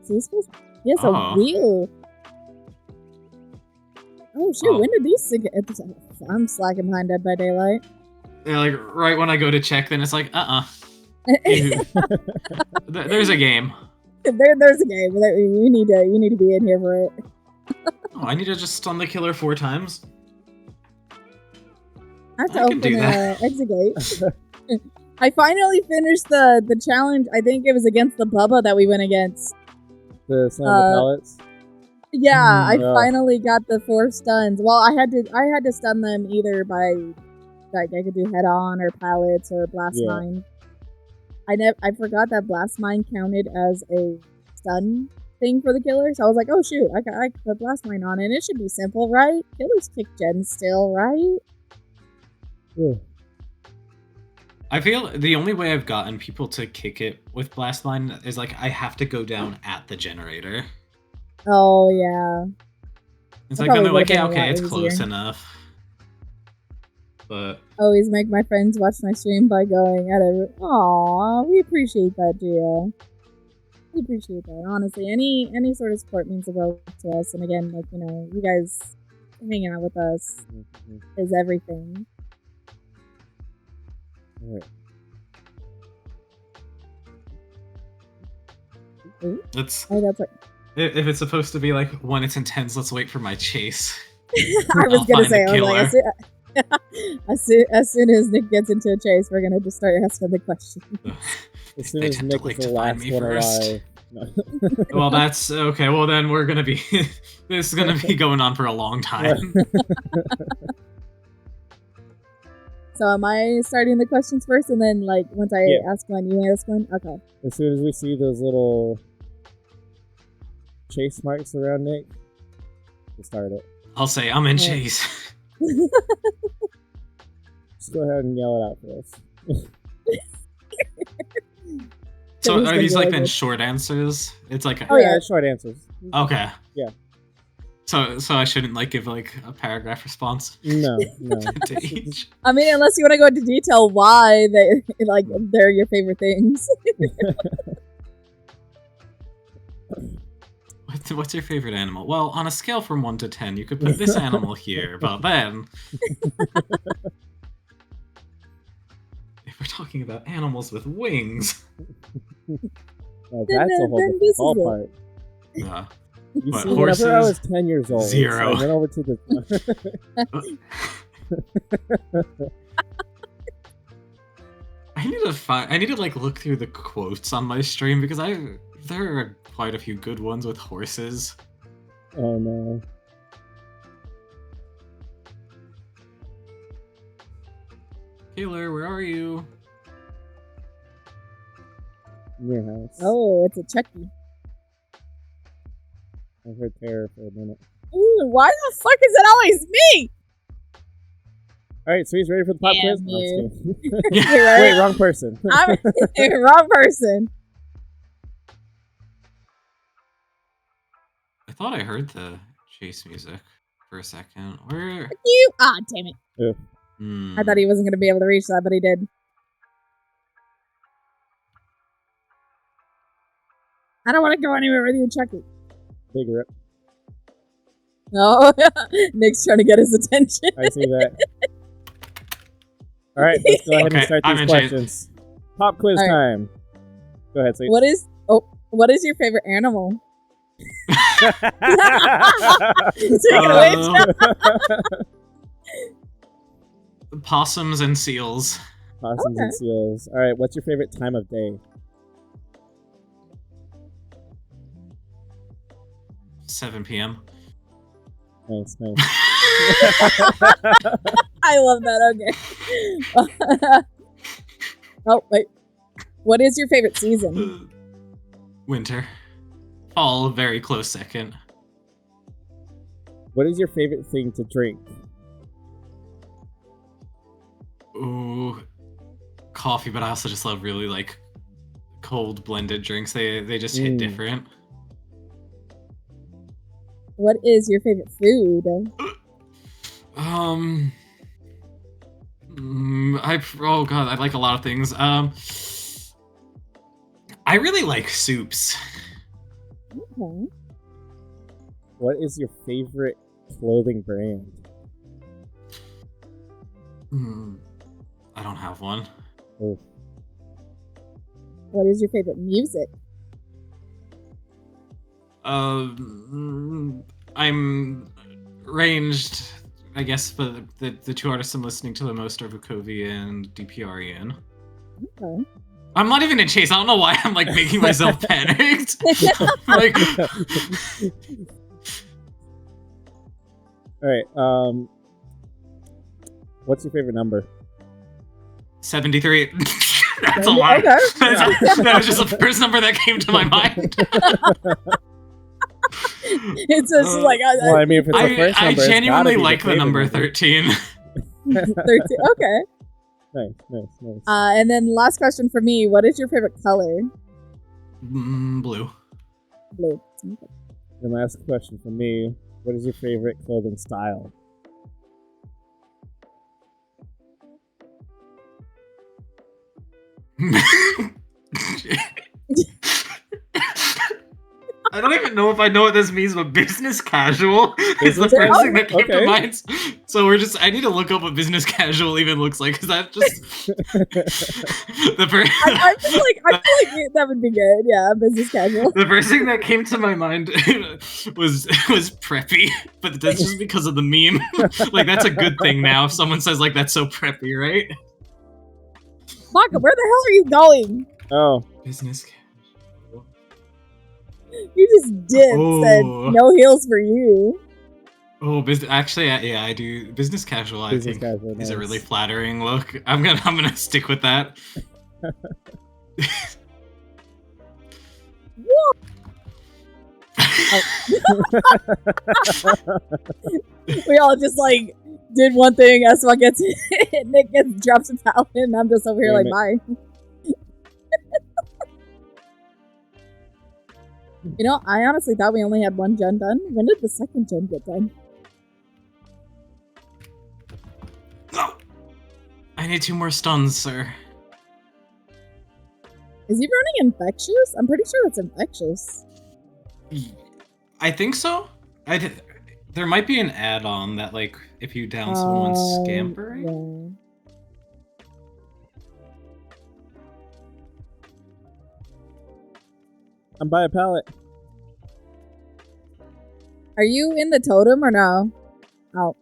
See, he has a Oh. wheel. Oh shoot! Oh. When did these? I'm slacking behind Dead by Daylight. Yeah, like right when I go to check, then it's like, there's a game. There's a game. You need to be in here for it. Oh, I need to just stun the killer 4 times. I have to I can do open that. exit gate. I finally finished the challenge. I think it was against the Bubba that we went against. The slam the pallets. Yeah, I yeah. finally got the 4 stuns. Well, I had to stun them either by like I could do head on or pallets or blast mine. I forgot that blast mine counted as a stun thing for the killer, so I was like, oh shoot, I can put blast mine on and it should be simple, right? Killers kick gens still, right? Yeah. I feel the only way I've gotten people to kick it with blast mine is like I have to go down at the generator. Oh yeah. It's like then they're like, yeah, okay, it's close enough. But always make my friends watch my stream by going at it. Aw, we appreciate that, Gio. We appreciate that. Honestly, any sort of support means the world to us. And again, like, you know, you guys hanging out with us is everything. All right. that's right. If it's supposed to be like when it's intense, let's wait for my chase. I was gonna say, I was like, as soon as Nick gets into a chase, we're gonna just start asking the question. As soon as Nick is the last one alive. No. Well, that's okay. Well, then we're gonna be. This is gonna be going on for a long time. So am I starting the questions first, and then like once I ask one, you ask one? Okay. As soon as we see those little chase marks around Nick, we'll start it. I'll say I'm in chase. Just go ahead and yell it out for us. So are these like then short answers? It's like short answers. Okay. Yeah. So I shouldn't like give like a paragraph response. No. To each. I mean, unless you want to go into detail why they're your favorite things. What's your favorite animal? Well, on a scale from 1 to 10, you could put this animal here, but then if we're talking about animals with wings, well, that's a whole different ballpark. Yeah. You but see, horses, whenever I was 10 years old, 0. So I went over to the. I need to like look through the quotes on my stream because there are quite a few good ones with horses. Oh no. Taylor, where are you? In your house. Oh, it's a Chucky. I heard terror for a minute. Ooh, why the fuck is it always me? Alright, so he's ready for the pop quiz? You. No, Right? Wait, wrong person. I'm wrong person. I thought I heard the chase music for a second. Where? You? Ah, damn it. Yeah. I thought he wasn't going to be able to reach that, but he did. I don't want to go anywhere with you, Chucky. Big rip. Oh, Nick's trying to get his attention. I see that. Alright, let's go ahead and start these questions. Pop quiz time. Go ahead, Sweet. What is your favorite animal? Possums and seals. Possums and seals. All right, what's your favorite time of day? 7 p.m. Nice. I love that. Okay. Oh, wait. What is your favorite season? Winter. Fall, very close second. What is your favorite thing to drink? Ooh, coffee, but I also just love really like cold blended drinks. They just hit different. What is your favorite food? Oh god, I like a lot of things. I really like soups. Okay. What is your favorite clothing brand? I don't have one. Oh. What is your favorite music? I'm ranged, I guess, but the two artists I'm listening to the most are Vukovi and DPREN. Okay. I'm not even in Chase. I don't know why I'm like making myself panicked. Like, all right. What's your favorite number? 73. That's a lot. Okay. That was just the first number that came to my mind. It's just like well, I mean, if it's the first number, I genuinely it's like the number 13. 13. Okay. Nice. And then last question for me: what is your favorite color? Blue. Blue. And last question for me: what is your favorite clothing style? I don't even know if I know what this means, but business casual is the Business first thing that came Okay. to mind. So I need to look up what business casual even looks like, because that just I feel like that would be good. Yeah, business casual. The first thing that came to my mind was preppy, but that's just because of the meme. Like, that's a good thing now if someone says like that's so preppy, right? Maka, where the hell are you going? Oh, Business casual. You just did said no heels for you. Oh, actually, yeah, I do. Business casual, I think, casual, is nice. a really flattering look. I'm gonna stick with that. We all just like did one thing. Esma gets Nick drops a towel, and I'm just over here like, bye. You know, I honestly thought we only had one gen done. When did the second gen get done? No, I need 2 more stuns, sir. Is he running infectious? I'm pretty sure it's infectious. I think so. There might be an add-on that, like, if you down someone's scampering. Yeah. I'm by a pallet. Are you in the totem or no? Oh.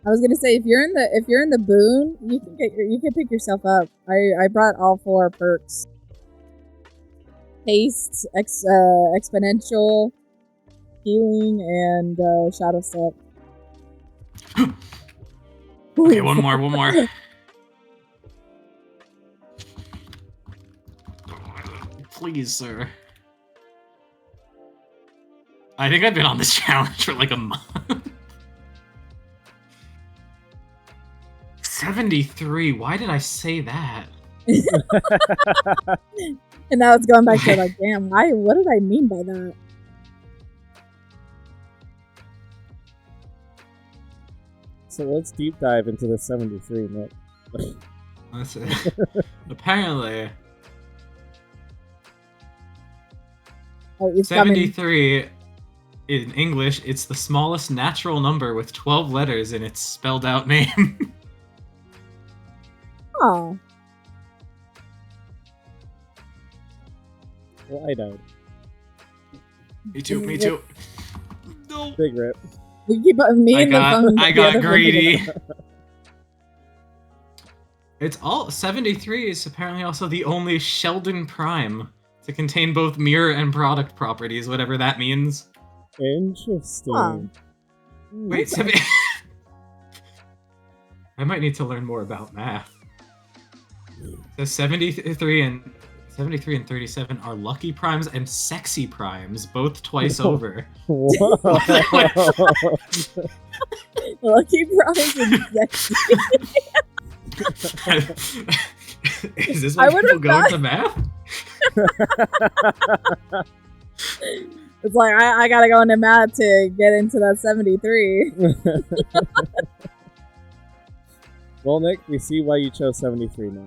I was gonna say if you're in the boon, you can pick yourself up. I brought all 4 perks. Haste, exponential, healing, and shadow step. Okay, one more. Please, sir. I think I've been on this challenge for like a month. 73. Why did I say that? And now it's going back to like, damn, what did I mean by that? So let's deep dive into the 73, Nick. Let's see. Apparently, It's 73 in English, it's the smallest natural number with 12 letters in its spelled out name. Oh. Well, I died. Me too. No. Big rip. We keep me and the phone. I got greedy. It's all 73 is apparently also the only Sheldon prime to contain both mirror and product properties, whatever that means. Interesting. Huh. Wait, I might need to learn more about math. So 73 and 37 are lucky primes and sexy primes, both twice over. Whoa. Lucky prize and sexy. Is this why people go into math? It's like I gotta go into math to get into that 73. Well, Nick, we see why you chose 73 now.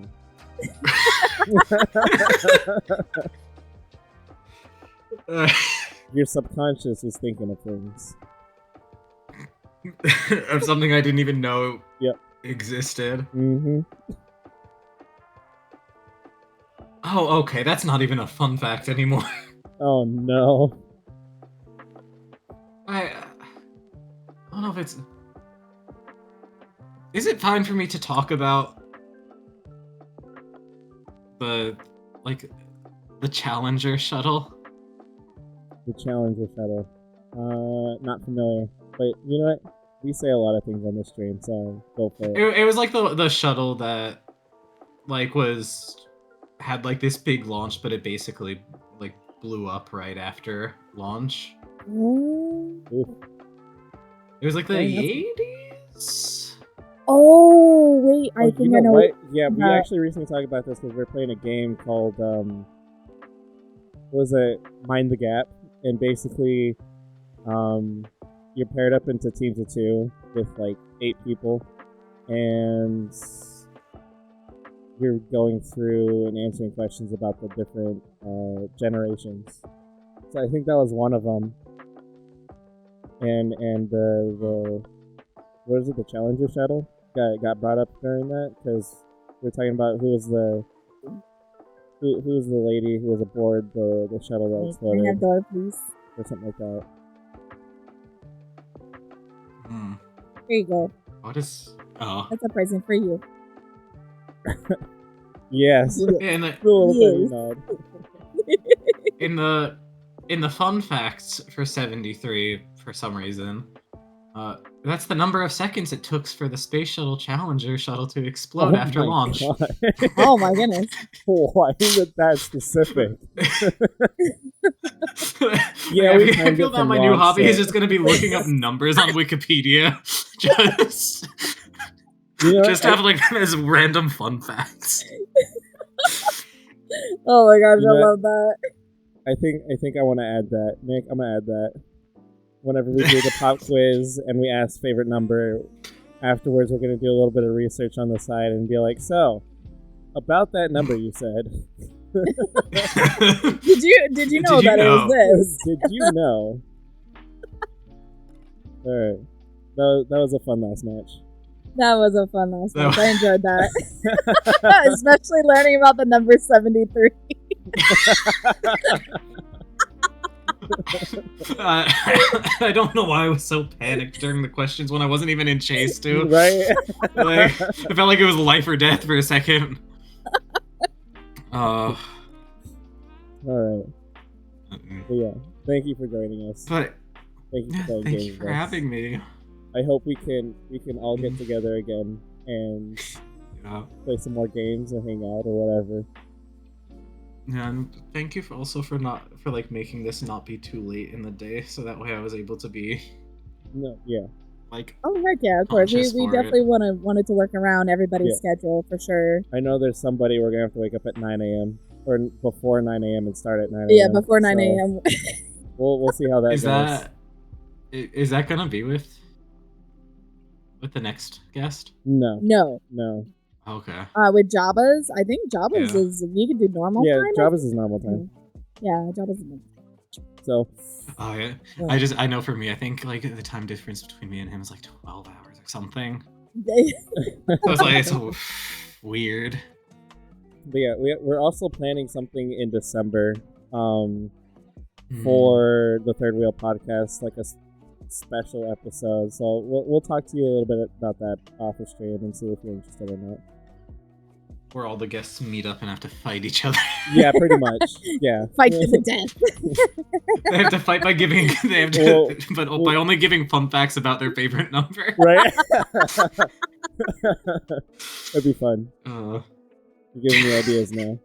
Your subconscious is thinking of things. Of something I didn't even know Yep. existed. Mm-hmm. Oh, okay, that's not even a fun fact anymore. Oh, no. I don't know if it's... Is it fine for me to talk about the Challenger shuttle? The Challenger shuttle. Not familiar. But you know what? We say a lot of things on this stream, so go for it. It was like the shuttle that had like this big launch, but it basically like blew up right after launch. Oof. It was like the 80s. Oh wait, I think I know. What? Yeah, we actually recently talked about this because we're playing a game called what was it? Mind the Gap, and basically, you're paired up into teams of 2 with like 8 people, and you're going through and answering questions about the different generations. So I think that was one of them. And the what is it? The Challenger shuttle got brought up during that because we're talking about who was the lady who was aboard the shuttle that exploded. Can I have door, please? Or something like that. Here you go. What is? Oh. That's a present for you. Yes. In the fun facts for 73, for some reason, that's the number of seconds it took for the Space Shuttle Challenger shuttle to explode after launch. Oh my goodness. Why is it that specific? Yeah, I feel that my new hobby is just going to be looking up numbers on Wikipedia. Just have like them as random fun facts. Oh my gosh, I love that. I think I want to add that. Nick, I'm gonna add that. Whenever we do the pop quiz and we ask favorite number, afterwards we're gonna do a little bit of research on the side and be like, so, about that number you said. Did you know that it was this? Did you know? Alright. That was a fun last match. That was a fun last match. I enjoyed that. Especially learning about the number 73. I don't know why I was so panicked during the questions when I wasn't even in chase too. Right? Like, I felt like it was life or death for a second. Alright. But yeah, thank you for joining us. But thank you for playing games for having me. I hope we can all get together again and play some more games or hang out or whatever. Yeah, and thank you for like making this not be too late in the day, so that way I was able to be. No, yeah. Like. Oh heck yeah, of course. We definitely wanted to work around everybody's schedule for sure. I know there's somebody we're gonna have to wake up at 9 a.m. or before 9 a.m. and start at 9 a.m. Yeah, before 9 a.m. We'll see how that goes. Is that gonna be with the next guest? No. Okay. With Jabba's, I think Jabba's is you can do normal time. Yeah, Jabba's is normal time. Yeah, Jabba's is normal. So. Oh yeah. I know for me, I think like the time difference between me and him is like 12 hours or something. I was like, it's so weird. But yeah, we're also planning something in December, for the Third Wheel podcast, like a special episode. So we'll talk to you a little bit about that off the stream and see if you're interested in that. where all the guests meet up and have to fight each other. Yeah, pretty much. Yeah. Fight to the death. They have to fight by giving. They have to, by only giving fun facts about their favorite number. Right. That'd be fun. You're giving me ideas now.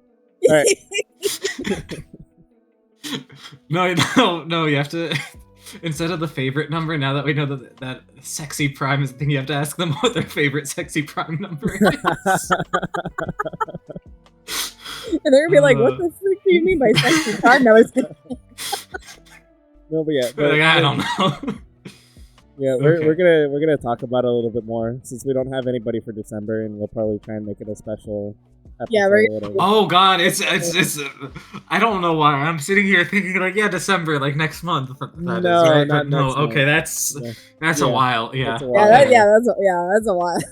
All right. No. You have to. Instead of the favorite number, now that we know that sexy prime is the thing, you have to ask them what their favorite sexy prime number is. And they're gonna be like, "What the frick do you mean by sexy prime?" No, it's No, but yeah. Like, I don't know. Yeah, we're gonna talk about it a little bit more since we don't have anybody for December, and we'll probably try and make it a special episode. Yeah, or whatever. Oh God, it's. I don't know why I'm sitting here thinking like, yeah, December, like next month. That No, is, right? not But no. next Okay, month. that's a while. Yeah. That's a while. that's a lot.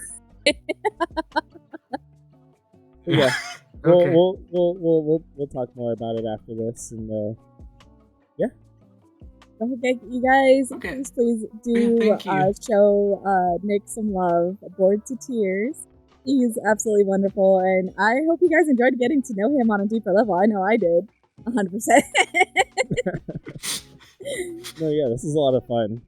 Yeah. Okay. We'll talk more about it after this, and Okay, you guys, Okay. please do Thank you. show Nick some love. Bored to tears. He's absolutely wonderful, and I hope you guys enjoyed getting to know him on a deeper level. I know I did, 100%. no, yeah, this is a lot of fun.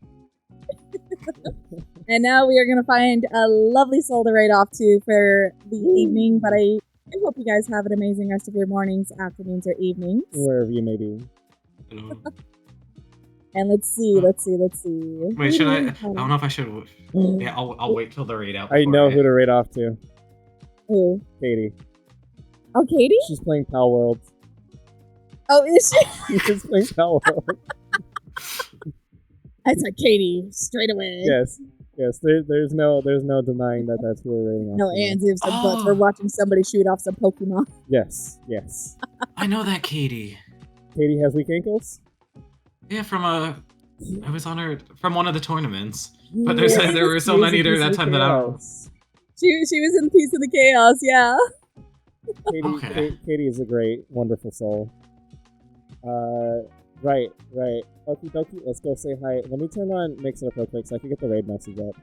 And now we are going to find a lovely soul to raid off to for the evening, but I hope you guys have an amazing rest of your mornings, afternoons, or evenings. Wherever you may be. And let's see. Wait, should I? I don't know if I should. Yeah, I'll wait till the raid out. I know who to raid off to. Who? Katie. Oh, Katie? She's playing Pal World. Oh, is she? She's playing Pal World. I said Katie straight away. Yes. There's no denying that that's who we're raiding off. No ands, ifs, and buts. We're watching somebody shoot off some Pokemon. Yes. I know that Katie. Katie has weak ankles? Yeah, I was on her from one of the tournaments, but there were so many there that time that I don't. She was in Piece of the Chaos, yeah. Katie is a great, wonderful soul. Right. Okie dokie, let's go say hi. Let me turn on Mix It Up real quick so I can get the raid message up.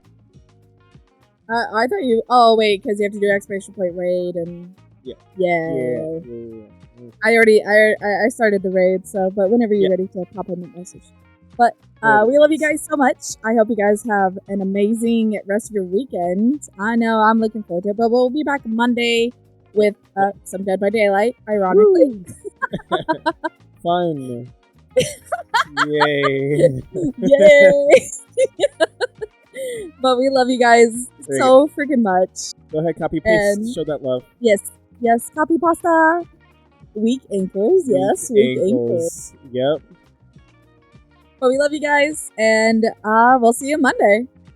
I thought you. Oh wait, because you have to do expiration point raid and. Yeah. I started the raid, so but whenever you're ready to pop in the message. But we love you guys so much. I hope you guys have an amazing rest of your weekend. I know I'm looking forward to it, but we'll be back Monday with some Dead by Daylight, ironically. Fun. Yay. But we love you guys so freaking much. Go ahead, copy paste. Show that love. Yes, copy pasta. Weak ankles, yes, weak ankles. Yep. But we love you guys, and we'll see you Monday.